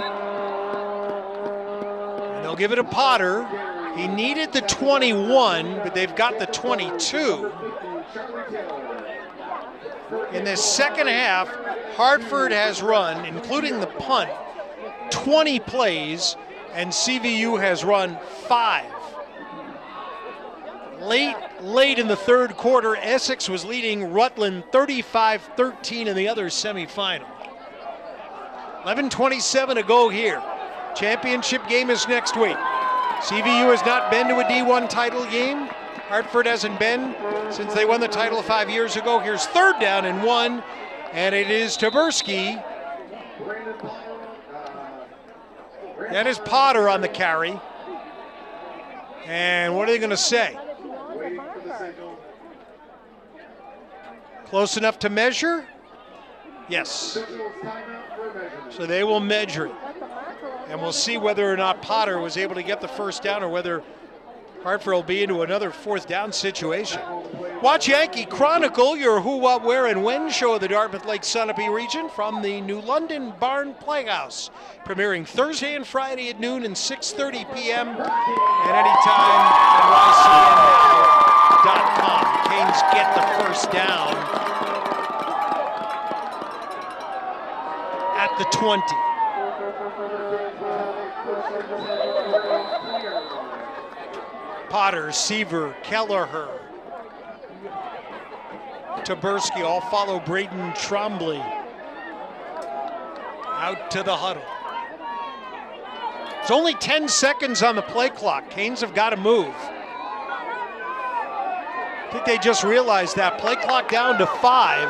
And they'll give it to Potter. He needed the 21, but they've got the 22. In this second half, Hartford has run, including the punt, 20 plays, and CVU has run 5. Late in the third quarter, Essex was leading Rutland 35-13 in the other semifinal. 11:27 to go here. Championship game is next week. CVU has not been to a D1 title game. Hartford hasn't been since they won the title 5 years ago. Here's 3rd down and 1, and it is Taberski. That is Potter on the carry. And what are they going to say? Close enough to measure? Yes. So they will measure it. And we'll see whether or not Potter was able to get the first down or whether Hartford will be into another 4th down situation. Watch Yankee Chronicle, your who, what, where, and when show of the Dartmouth Lake Sunapee region from the New London Barn Playhouse, premiering Thursday and Friday at noon and 6:30 p.m. and anytime at YCNnow.com. Canes get the first down at the 20. Potter, Seaver, Kelleher, Taberski all follow Braden Trombley out to the huddle. It's only 10 seconds on the play clock. Canes have got to move. I think they just realized that. Play clock down to 5.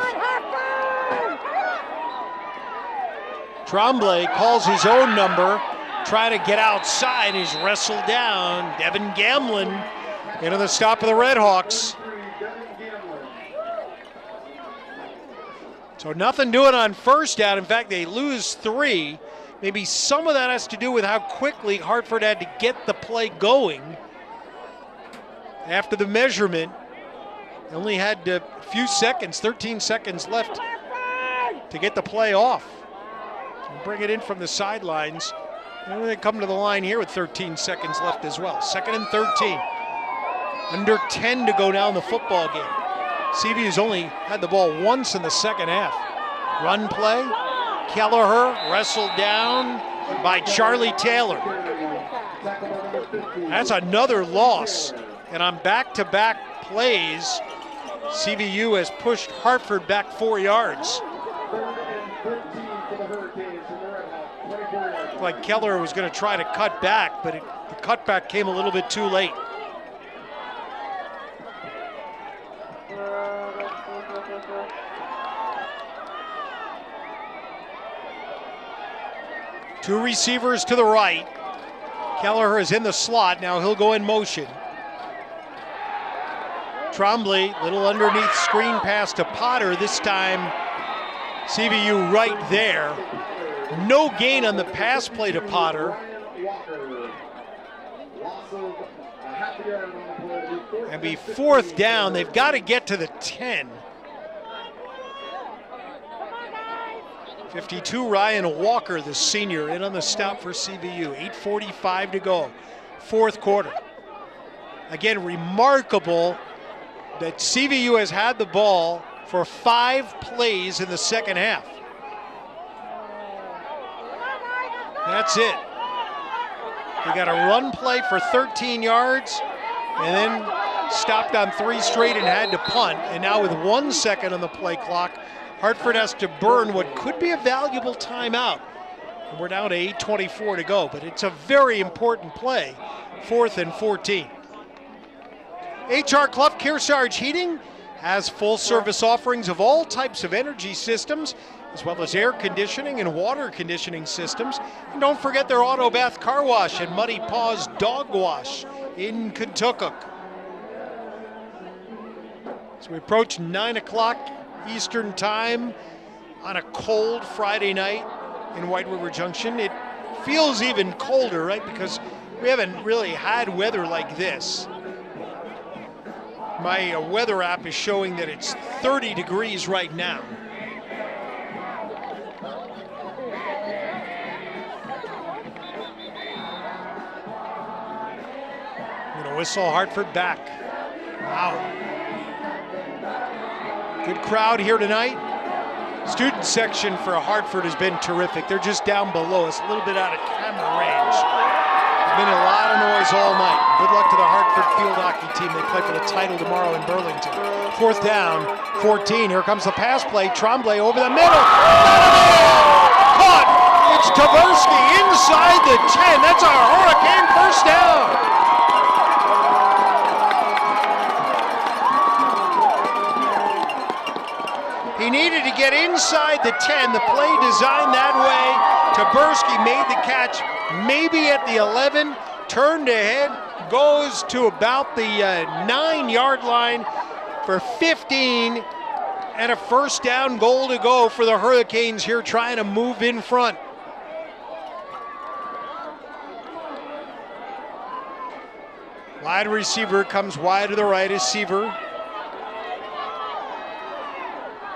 Trombley calls his own number, trying to get outside. He's wrestled down. Devin Gamlin into the stop of the Redhawks. So nothing doing on first down. In fact, they lose 3. Maybe some of that has to do with how quickly Hartford had to get the play going. After the measurement, they only had a few seconds, 13 seconds left to get the play off. And bring it in from the sidelines. And they come to the line here with 13 seconds left as well. 2nd and 13. Under 10 to go down the football game. CVU's only had the ball once in the second half. Run play. Kelleher wrestled down by Charlie Taylor. That's another loss. And on back-to-back plays, CVU has pushed Hartford back 4 yards. Like Keller was going to try to cut back, but the cutback came a little bit too late. Two receivers to the right. Kelleher is in the slot. Now he'll go in motion. Trombley, little underneath screen pass to Potter. This time, CVU right there. No gain on the pass play to Potter. And be 4th down. They've got to get to the 10. 52, Ryan Walker, the senior, in on the stop for CVU. 8:45 to go, 4th quarter. Again, remarkable that CVU has had the ball for 5 plays in the second half. That's it. They got a run play for 13 yards and then stopped on 3 straight and had to punt. And now with 1 second on the play clock, Hartford has to burn what could be a valuable timeout. And we're down to 8:24 to go, but it's a very important play, 4th and 14. H.R. Clough Kearsarge Heating has full-service offerings of all types of energy systems, as well as air conditioning and water conditioning systems. And don't forget their Auto Bath Car Wash and Muddy Paws Dog Wash in Kentucky. As we approach 9 o'clock Eastern Time on a cold Friday night in White River Junction, it feels even colder, right? Because we haven't really had weather like this. My weather app is showing that it's 30 degrees right now. I'm gonna whistle Hartford back. Wow. Good crowd here tonight. Student section for Hartford has been terrific. They're just down below us, a little bit out of camera range. There's been a lot of noise all night. Good luck to the Hartford field hockey team. They play for the title tomorrow in Burlington. 4th down, 14. Here comes the pass play. Trombley over the middle. Caught It's Taberski inside the 10. That's a Hurricane first down. He needed to get inside the 10. The play designed that way. Taberski made the catch maybe at the 11, turned ahead, goes to about the 9-yard line for 15, and a first down goal to go for the Hurricanes here trying to move in front. Wide receiver comes wide to the right is Seaver.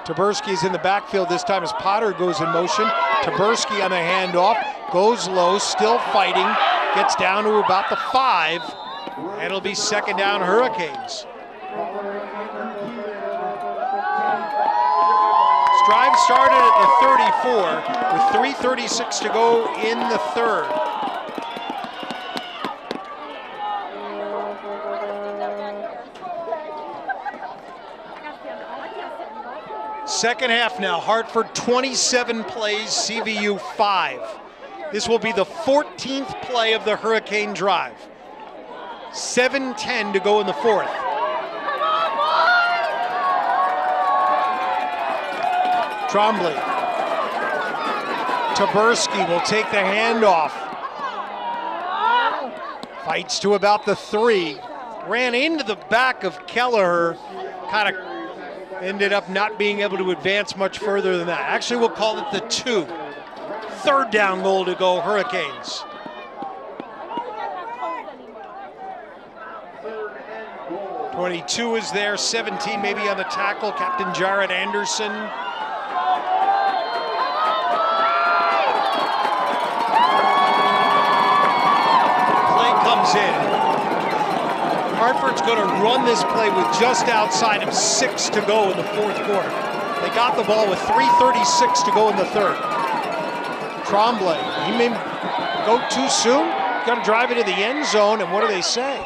Taberski's in the backfield this time as Potter goes in motion. Taberski on the handoff, goes low, still fighting, gets down to about the 5, and it'll be second down Hurricanes. Drive started at the 34 with 3:36 to go in the third. Second half now, Hartford 27 plays, CVU 5. This will be the 14th play of the Hurricane drive. 7:10 to go in the fourth. Trombley. Taberski will take the handoff. Fights to about the 3. Ran into the back of Kelleher. Kind of ended up not being able to advance much further than that. Actually, we'll call it the 2. Third down goal to go, Hurricanes. .22 is there, 17 maybe on the tackle. Captain Jared Anderson. Comes in. Hartford's going to run this play with just outside of 6 to go in the fourth quarter. They got the ball with 3:36 to go in the third. Trombley, he may go too soon. Got to drive into the end zone, and what do they say?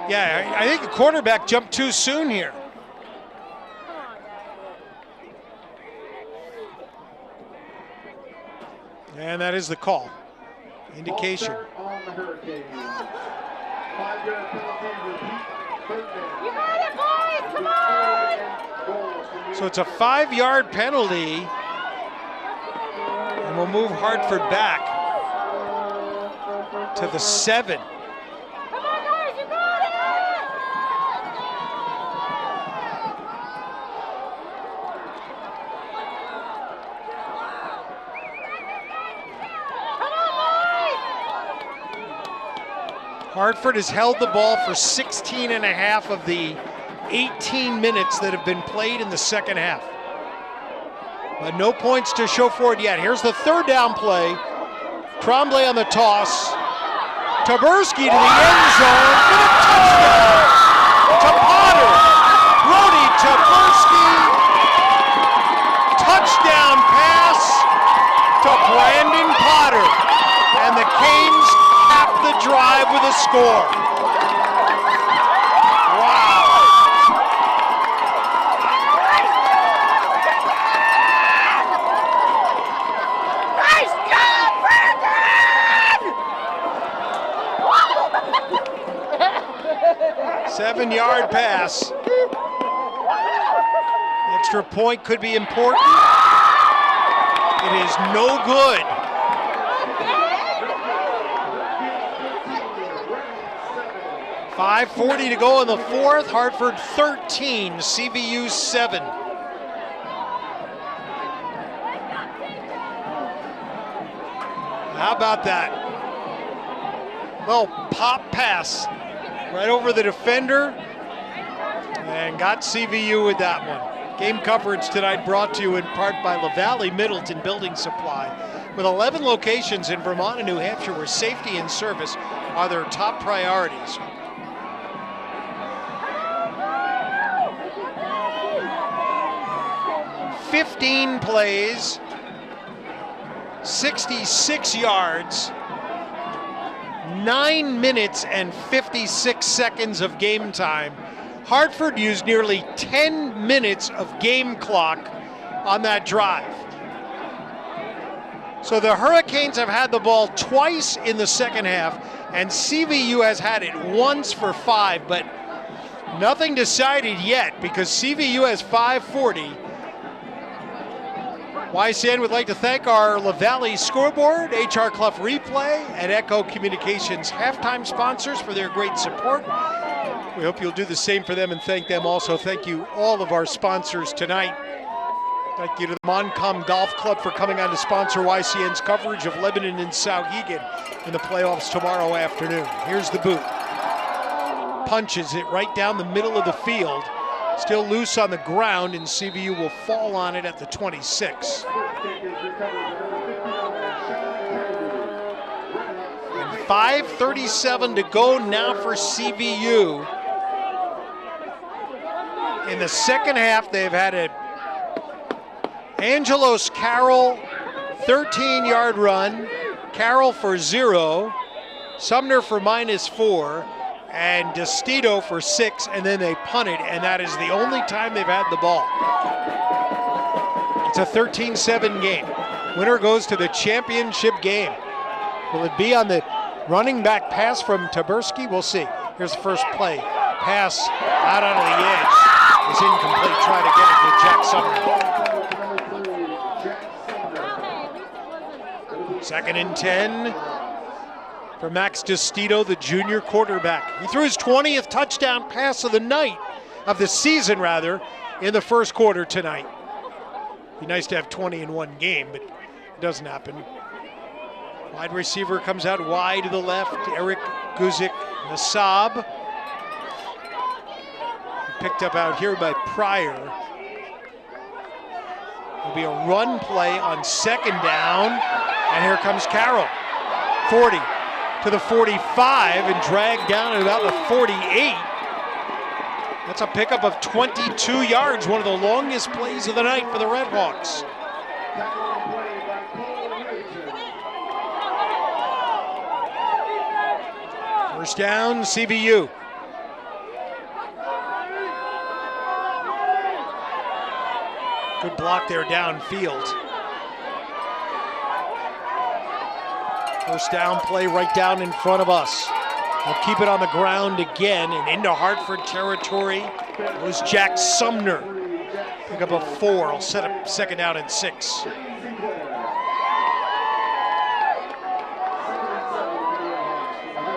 Yeah, I think the quarterback jumped too soon here. And that is the call. Indication. You got it, boys! Come on! So it's a 5-yard penalty, and we'll move Hartford back to the 7. Come on, guys, you got it! Hartford has held the ball for 16 and a half of the 18 minutes that have been played in the second half. But no points to show for it yet. Here's the third down play. Trombley on the toss. Taberski to the end zone for a touchdown to Potter. Brody Taberski. Touchdown pass to Brandon Potter. And the Canes cap the drive with a score. Wow. Nice job, Brandon! 7-yard pass. Extra point could be important. It is no good. .540 to go in the fourth. Hartford 13, CVU 7. How about that? Little pop pass right over the defender and got CVU with that one. Game coverage tonight brought to you in part by LaValle Middleton Building Supply. With 11 locations in Vermont and New Hampshire where safety and service are their top priorities. 15 plays, 66 yards, 9 minutes and 56 seconds of game time. Hartford used nearly 10 minutes of game clock on that drive. So the Hurricanes have had the ball twice in the second half, and CVU has had it once for 5, but nothing decided yet because CVU has 5:40. YCN would like to thank our LaValle scoreboard, HR Clough Replay, and Echo Communications halftime sponsors for their great support. We hope you'll do the same for them and thank them also. Thank you all of our sponsors tonight. Thank you to the Montcalm Golf Club for coming on to sponsor YCN's coverage of Lebanon and Souhegan in the playoffs tomorrow afternoon. Here's the boot. Punches it right down the middle of the field. Still loose on the ground, and CVU will fall on it at the 26. And 5:37 to go now for CVU. In the second half, they've had a Angelos Carroll 13-yard run, Carroll for 0, Sumner for -4, and Destito for 6, and then they punted, and that is the only time they've had the ball. It's a 13-7 game. Winner goes to the championship game. Will it be on the running back pass from Taberski? We'll see. Here's the first play. Pass out onto the edge. It's incomplete. Try to get it to Jack Sumner. 2nd and 10 for Max Destito, the junior quarterback. He threw his 20th touchdown pass of the night, of the season rather, in the first quarter tonight. Be nice to have 20 in one game, but it doesn't happen. Wide receiver comes out wide to the left. Eric Guzik Nassab. Picked up out here by Pryor. There'll be a run play on 2nd down, and here comes Carroll. 40 to the 45 and dragged down at about the 48. That's a pickup of 22 yards, one of the longest plays of the night for the Redhawks. First down, CVU. Good block there downfield. First down play right down in front of us. They'll keep it on the ground again and into Hartford territory. It was Jack Sumner. Pick up a 4. I'll set up 2nd down and 6.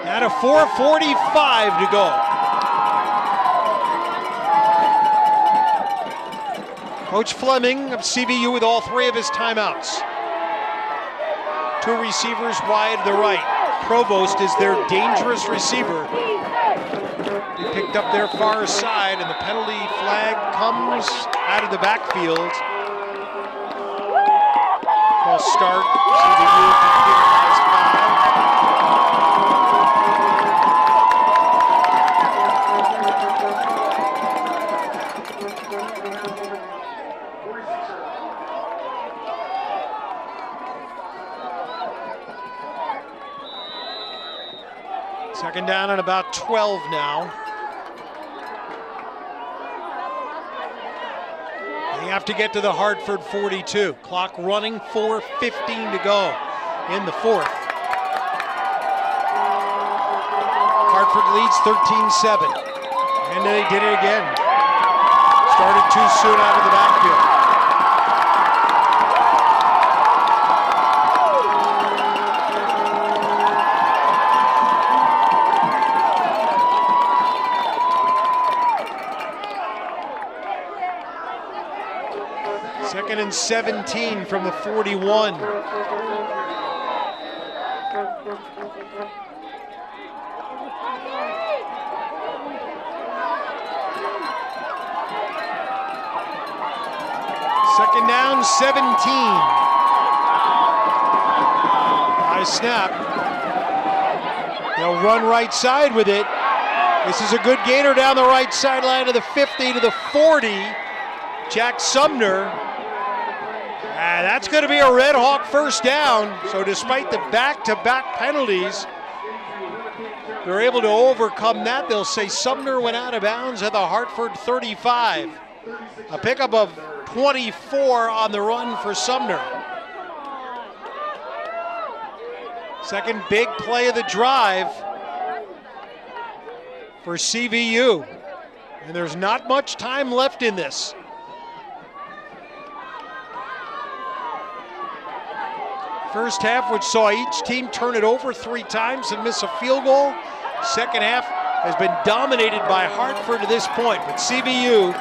And a 4:45 to go. Coach Fleming of CVU with all 3 of his timeouts. 2 receivers wide to the right. Provost is their dangerous receiver. He picked up their far side, and the penalty flag comes out of the backfield. False start. CVU computerized foul. Second down and about 12 now. They have to get to the Hartford 42. Clock running, 4:15 to go in the 4th. Hartford leads 13-7. And they did it again. Started too soon out of the backfield. Second and 17 from the 41. Second down, 17. High snap. They'll run right side with it. This is a good gainer down the right sideline to the 50 to the 40. Jack Sumner. And that's going to be a Red Hawk first down. So despite the back-to-back penalties, they're able to overcome that. They'll say Sumner went out of bounds at the Hartford 35. A pickup of 24 on the run for Sumner. Second big play of the drive for CVU. And there's not much time left in this. First half, which saw each team turn it over 3 times and miss a field goal. Second half has been dominated by Hartford to this point, but CVU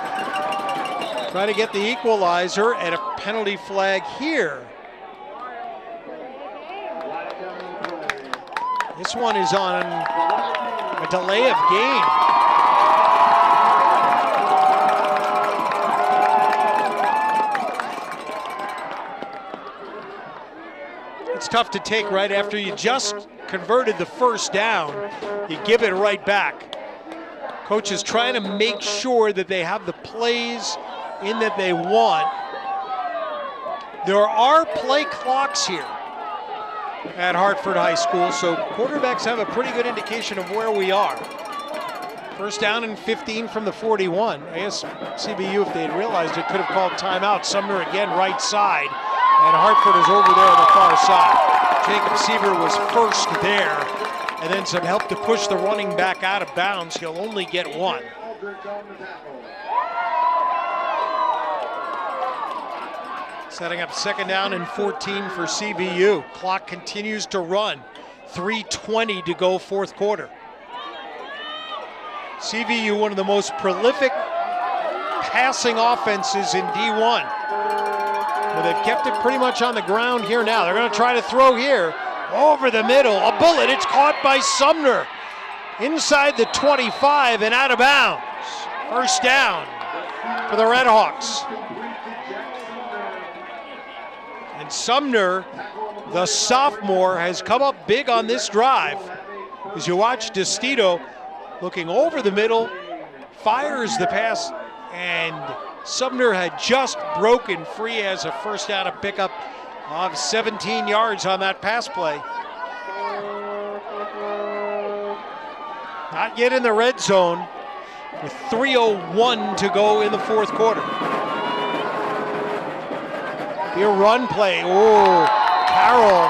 trying to get the equalizer and a penalty flag here. This one is on a delay of game. It's tough to take right after you just converted the first down. You give it right back. Coach is trying to make sure that they have the plays in that they want. There are play clocks here at Hartford High School, so quarterbacks have a pretty good indication of where we are. First down and 15 from the 41. I guess CVU, if they had realized it, could have called timeout. Sumner again right side, and Hartford is over there on the far side. Jacob Seaver was first there, and then some help to push the running back out of bounds. He'll only get one. Setting up second down and 14 for CVU. Clock continues to run. 3:20 to go, fourth quarter. CVU, one of the most prolific passing offenses in D1. But they've kept it pretty much on the ground here now. They're going to try to throw here. Over the middle, a bullet. It's caught by Sumner. Inside the 25 and out of bounds. First down for the Redhawks. And Sumner, the sophomore, has come up big on this drive. As you watch DeStito looking over the middle, fires the pass, and Sumner had just broken free as a first down, a pickup of 17 yards on that pass play. Not yet in the red zone with 3:01 to go in the fourth quarter. Be a run play. Oh, Carroll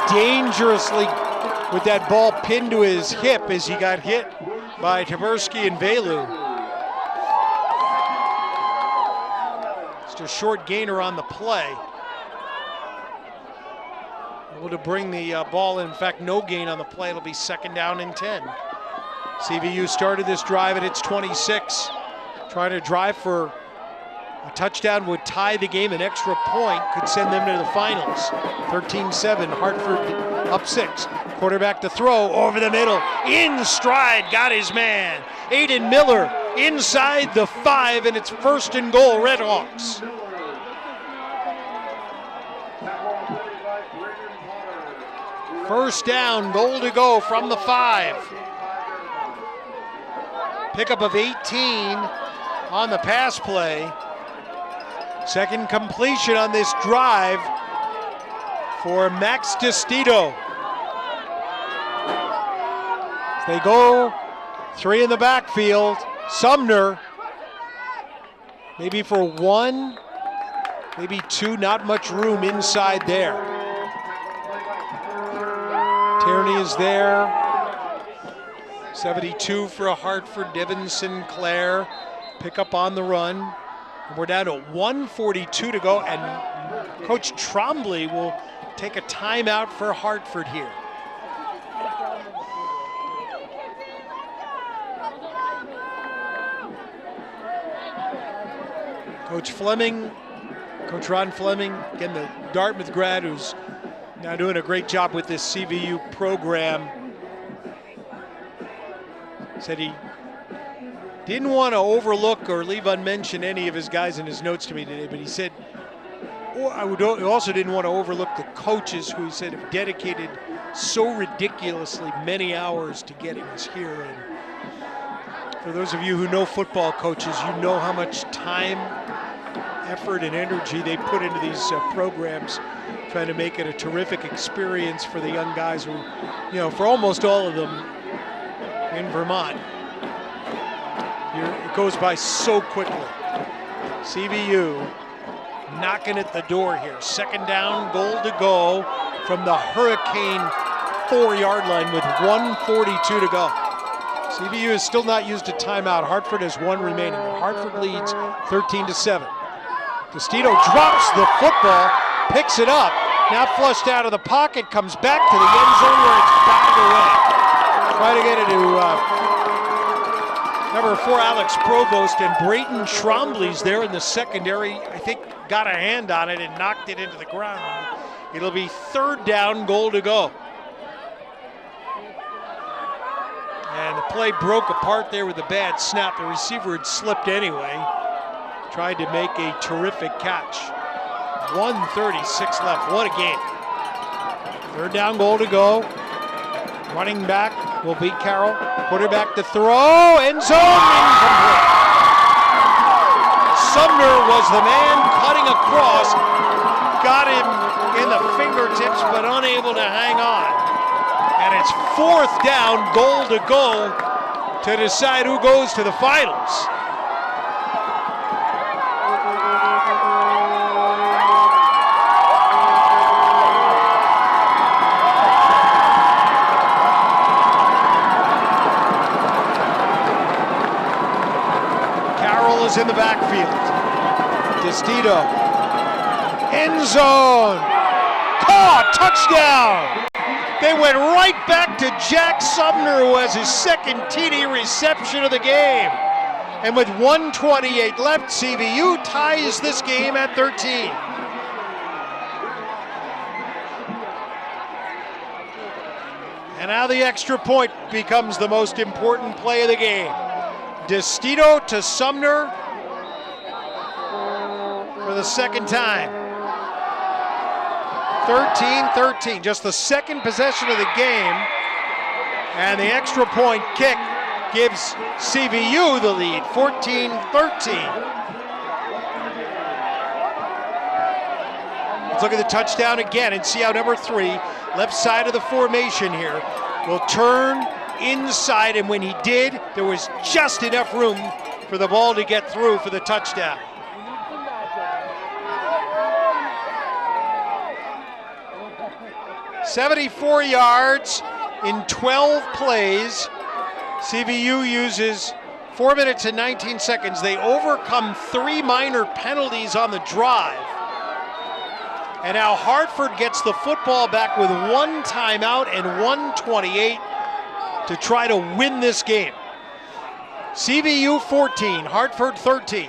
dangerously with that ball pinned to his hip as he got hit by Taberski and Velu. Just a short gainer on the play. Able to bring the ball in. In fact, no gain on the play. It'll be second down and 10. CVU started this drive at its 26. Trying to drive for a touchdown would tie the game. An extra point could send them to the finals. 13-7, Hartford up 6. Quarterback to throw over the middle. In stride, got his man. Aiden Miller inside the 5, and it's first and goal, Redhawks. First down, goal to go from the 5. Pickup of 18 on the pass play. Second completion on this drive for Max DeStito. They go 3 in the backfield. Sumner, maybe for 1, maybe 2, not much room inside there. Tierney is there. 72 for Hartford, Devin Sinclair. Pick up on the run. We're down to 1:42 to go, and Coach Trombley will take a timeout for Hartford here. Coach Fleming, Coach Ron Fleming, again the Dartmouth grad who's now doing a great job with this CVU program, said he didn't want to overlook or leave unmentioned any of his guys in his notes to me today, but he said, he also didn't want to overlook the coaches who he said have dedicated so ridiculously many hours to getting us here. And for those of you who know football coaches, you know how much time, effort, and energy they put into these programs, trying to make it a terrific experience for the young guys who, you know, for almost all of them in Vermont. It goes by so quickly. CVU knocking at the door here. Second down, goal to go from the Hurricane 4-yard line with 1:42 to go. CVU has still not used a timeout. Hartford has one remaining. Hartford leads 13-7. Testito drops the football, picks it up, now flushed out of the pocket, comes back to the end zone where it's batted away. Try to get it to number 4, Alex Provost, and Brayton Trombley's there in the secondary. I think got a hand on it and knocked it into the ground. It'll be third down, goal to go. And the play broke apart there with a bad snap. The receiver had slipped anyway. Tried to make a terrific catch. 1:36 left. What a game. Third down, goal to go. Running back will be Carroll. Quarterback to throw. End zone. Incomplete. Sumner was the man cutting across. Got him in the fingertips, but unable to hang on. And it's fourth down, goal to go to decide who goes to the finals. Carroll is in the backfield. Testito. End zone. Caught, touchdown. They went right back to Jack Sumner, who has his second TD reception of the game. And with 1:28 left, CVU ties this game at 13. And now the extra point becomes the most important play of the game. Testito to Sumner for the second time. 13-13, just the second possession of the game, and the extra point kick gives CVU the lead, 14-13. Let's look at the touchdown again and see how number 3, left side of the formation here, will turn inside, and when he did, there was just enough room for the ball to get through for the touchdown. 74 yards in 12 plays. CVU uses 4 minutes and 19 seconds. They overcome 3 minor penalties on the drive. And now Hartford gets the football back with 1 timeout and 1:28 to try to win this game. CVU 14, Hartford 13.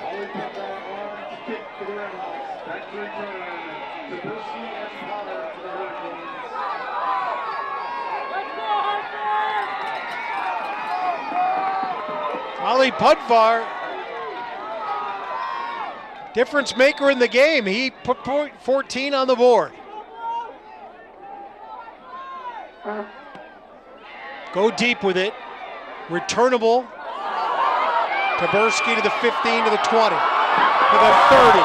Ali Pudvar, difference maker in the game. He put 14 on the board. Go deep with it. Returnable. Taberski to the 15, to the 20, to the 30.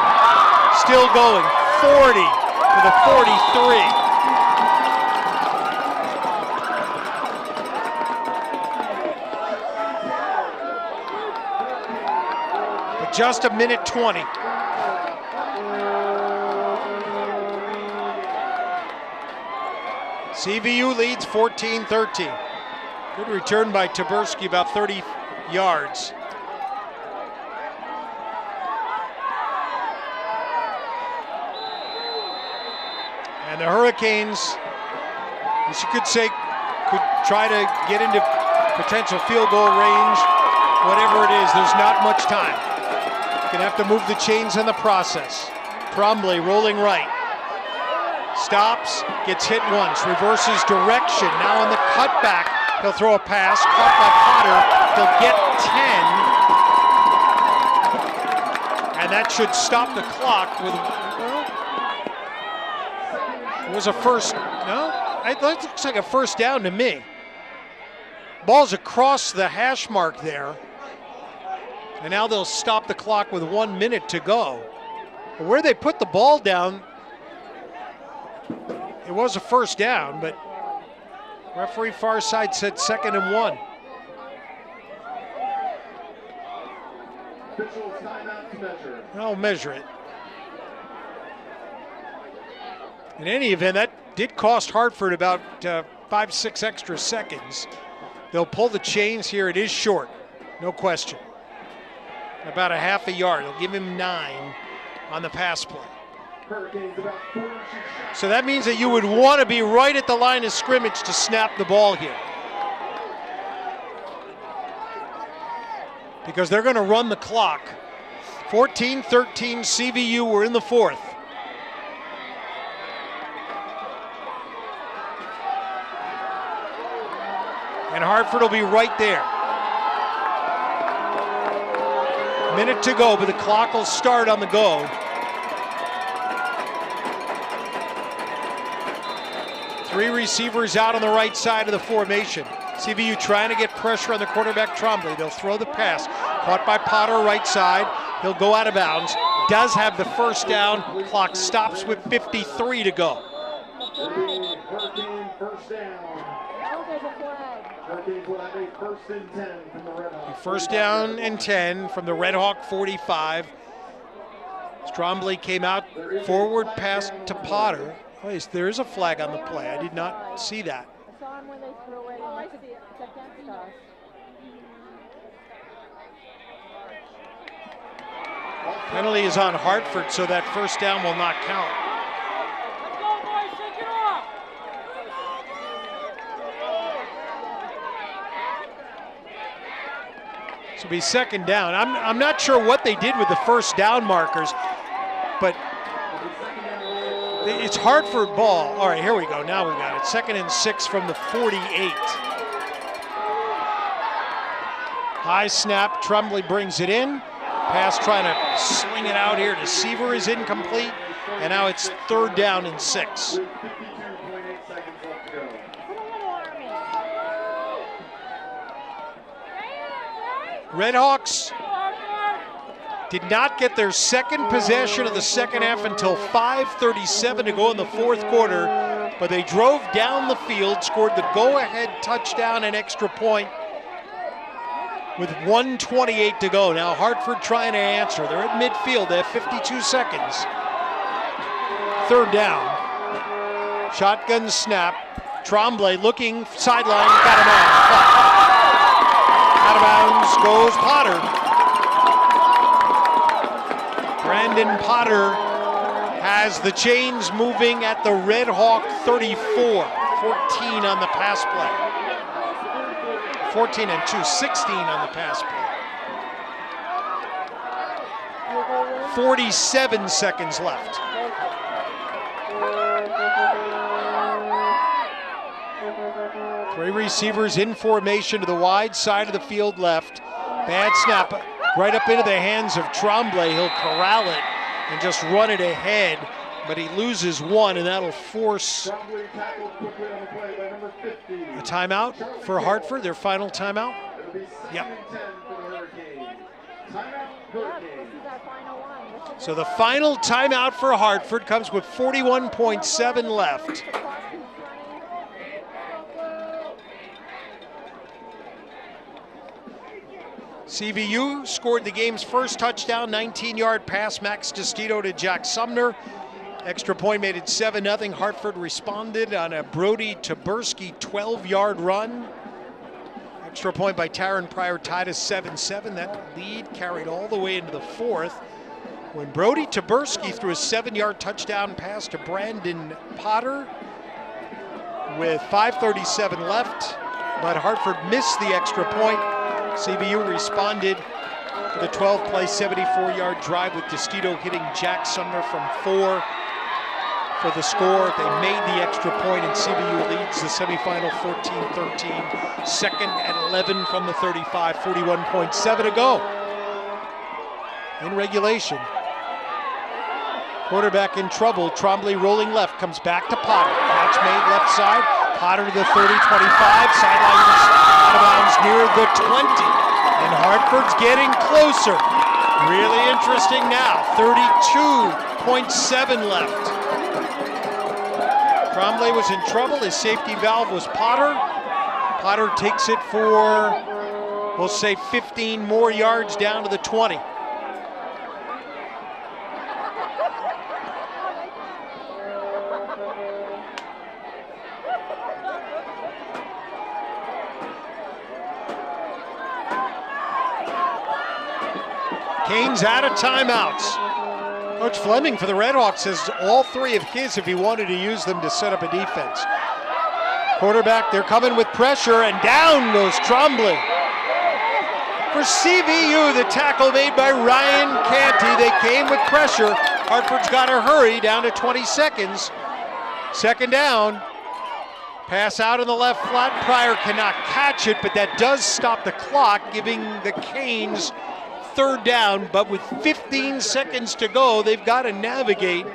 Still going. 40 to the 43. Just a minute 20. CVU leads 14-13. Good return by Taberski, about 30 yards. And the Hurricanes, as you could say, could try to get into potential field goal range. Whatever it is, there's not much time. Gonna have to move the chains in the process. Trombley rolling right. Stops, gets hit once, reverses direction. Now on the cutback, he'll throw a pass, caught by Potter. He'll get 10. And that should stop the clock with, well, it was a first, no? It looks like a first down to me. Ball's across the hash mark there. And now they'll stop the clock with 1 minute to go. But where they put the ball down, it was a first down, but referee far side said 2nd and 1. I'll measure it. In any event, that did cost Hartford about 5-6 extra seconds. They'll pull the chains here. It is short, no question. About a half a yard. They'll give him 9 on the pass play. So that means that you would want to be right at the line of scrimmage to snap the ball here, because they're going to run the clock. 14-13 CVU. We're in the 4th. And Hartford will be right there. Minute to go, but the clock will start on the go. 3 receivers out on the right side of the formation. CVU trying to get pressure on the quarterback, Trombley. They'll throw the pass. Caught by Potter, right side. He'll go out of bounds. Does have the first down. Clock stops with 53 to go. First down and 10 from the Red Hawk 45. Trombley came out, forward pass to Potter. Oh, there is a flag on the play. I did not see that. I saw him when they threw it. I see it. It's against us. Penalty is on Hartford, so that first down will not count. Let's go, boys. Shake it off. This will be second down. I'm not sure what they did with the first down markers, but it's Hartford ball. All right, here we go. Now we got it. 2nd and 6 from the 48. High snap. Trombley brings it in. Pass trying to sling it out here. Deceiver is incomplete. And now it's 3rd down and 6. Redhawks did not get their second possession of the second half until 5:37 to go in the 4th quarter, but they drove down the field, scored the go-ahead touchdown and extra point with 1:28 to go. Now Hartford trying to answer. They're at midfield. They have 52 seconds. 3rd down. Shotgun snap. Trombley looking sideline. Got him out. Out of bounds goes Potter. Brandon Potter has the chains moving at the Red Hawk 34. 14 on the pass play. 14 and 2, 16 on the pass play. 47 seconds left. Three receivers in formation to the wide side of the field left. Bad snap right up into the hands of Trombley. He'll corral it and just run it ahead, but he loses one, and that'll force a timeout for Hartford, their final timeout. Yep. So the final timeout for Hartford comes with 41.7 left. CVU scored the game's first touchdown, 19-yard pass, Max Destito to Jack Sumner. Extra point made it 7-0. Hartford responded on a Brody Taberski 12-yard run. Extra point by Taron Pryor tied us 7-7. That lead carried all the way into the 4th when Brody Taberski threw a 7-yard touchdown pass to Brandon Potter with 5:37 left, but Hartford missed the extra point. CVU responded to the 12-play, 74-yard drive with Destito hitting Jack Sumner from 4 for the score. They made the extra point, and CVU leads the semifinal 14-13. Second at 11 from the 35, 41.7 to go in regulation. Quarterback in trouble. Trombley rolling left, comes back to Potter. Catch made left side. Potter to the 30, 25. Sidelines out of bounds near the 20. And Hartford's getting closer. Really interesting now. 32.7 left. Trombley was in trouble. His safety valve was Potter. Potter takes it for, we'll say, 15 more yards down to the 20. Canes out of timeouts. Coach Fleming for the Redhawks says all three of his if he wanted to use them to set up a defense. Quarterback, they're coming with pressure, and down goes Trombley. For CVU, the tackle made by Ryan Canty. They came with pressure. Hartford's got to hurry, down to 20 seconds. Second down. Pass out in the left flat. Pryor cannot catch it, but that does stop the clock, giving the Canes third down. But with 15 seconds to go, they've got to navigate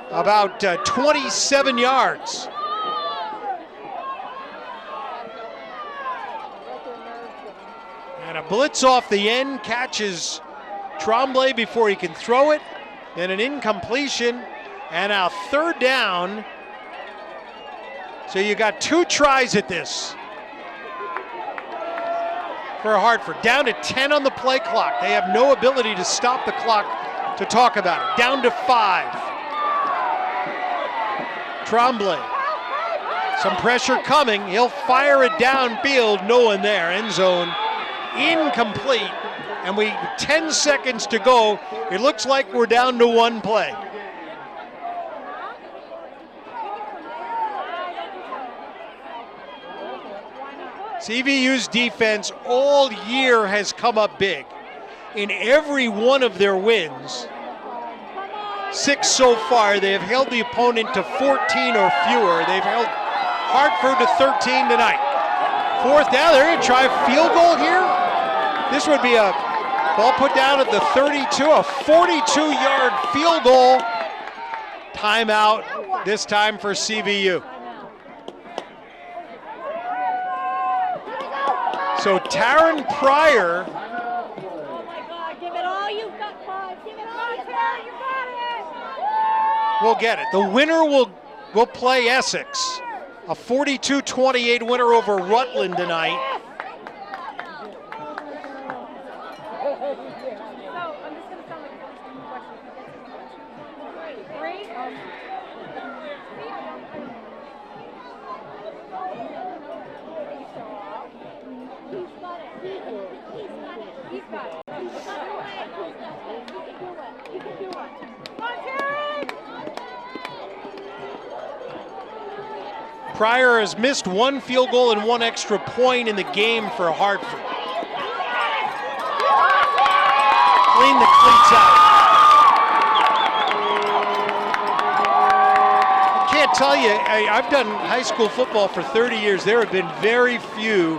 about 27 yards. And a blitz off the end catches Trombley before he can throw it. Then an incompletion and a third down. So you got 2 tries at this for Hartford. Down to 10 on the play clock. They have no ability to stop the clock to talk about it. Down to 5. Trombley. Some pressure coming. He'll fire it downfield. No one there. End zone incomplete. And 10 seconds to go. It looks like we're down to 1 play. CVU's defense all year has come up big. In every one of their wins, 6 so far, they have held the opponent to 14 or fewer. They've held Hartford to 13 tonight. Fourth down, they're going to try a field goal here. This would be a ball put down at the 32, a 42-yard field goal. Timeout, this time for CVU. So Taryn Pryor will get it. The winner will play Essex. A 42-28 winner over Rutland tonight. Pryor has missed 1 field goal and 1 extra point in the game for Hartford. Clean the cleats out. I can't tell you, I've done high school football for 30 years. There have been very few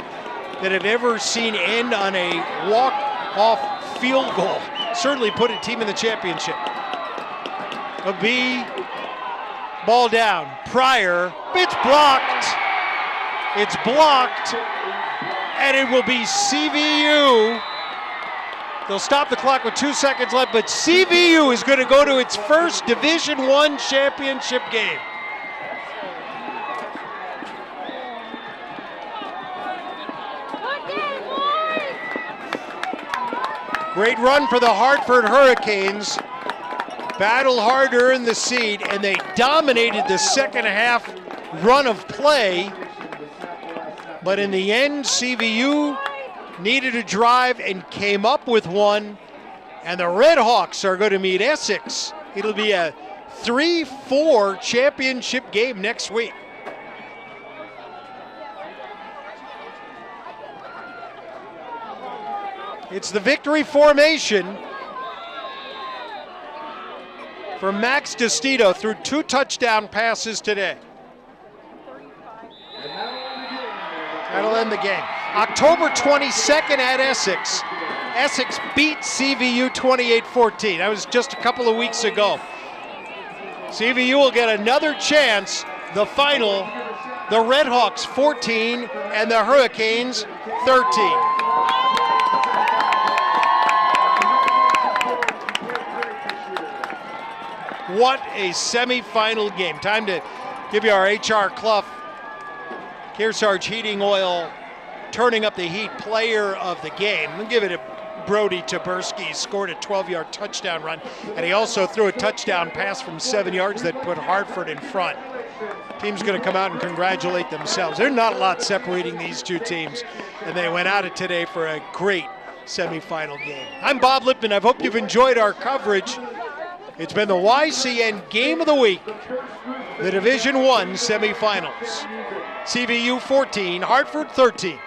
that have ever seen end on a walk-off field goal. Certainly put a team in the championship. A B. Ball down. Pryor. It's blocked. It's blocked. And it will be CVU. They'll stop the clock with 2 seconds left, but CVU is going to go to its first Division I championship game. Great run for the Hartford Hurricanes. Battle hard to earn the seed, and they dominated the second half run of play. But in the end, CVU needed a drive and came up with one. And the Redhawks are going to meet Essex. It'll be a 3-4 championship game next week. It's the victory formation for Max DeStito through 2 touchdown passes today. That'll end the game. October 22nd at Essex. Essex beat CVU 28-14. That was just a couple of weeks ago. CVU will get another chance. The final, the Redhawks 14 and the Hurricanes 13. What a semifinal game. Time to give you our HR Clough Kearsarge Heating Oil turning up the heat player of the game. We'll give it to Brody Taberski. He scored a 12-yard touchdown run, and he also threw a touchdown pass from 7 yards that put Hartford in front. Team's going to come out and congratulate themselves. There's not a lot separating these two teams, and they went at it today for a great semifinal game. I'm Bob Lippman. I hope you've enjoyed our coverage. It's been the YCN Game of the Week, the Division I semifinals. CVU 14, Hartford 13.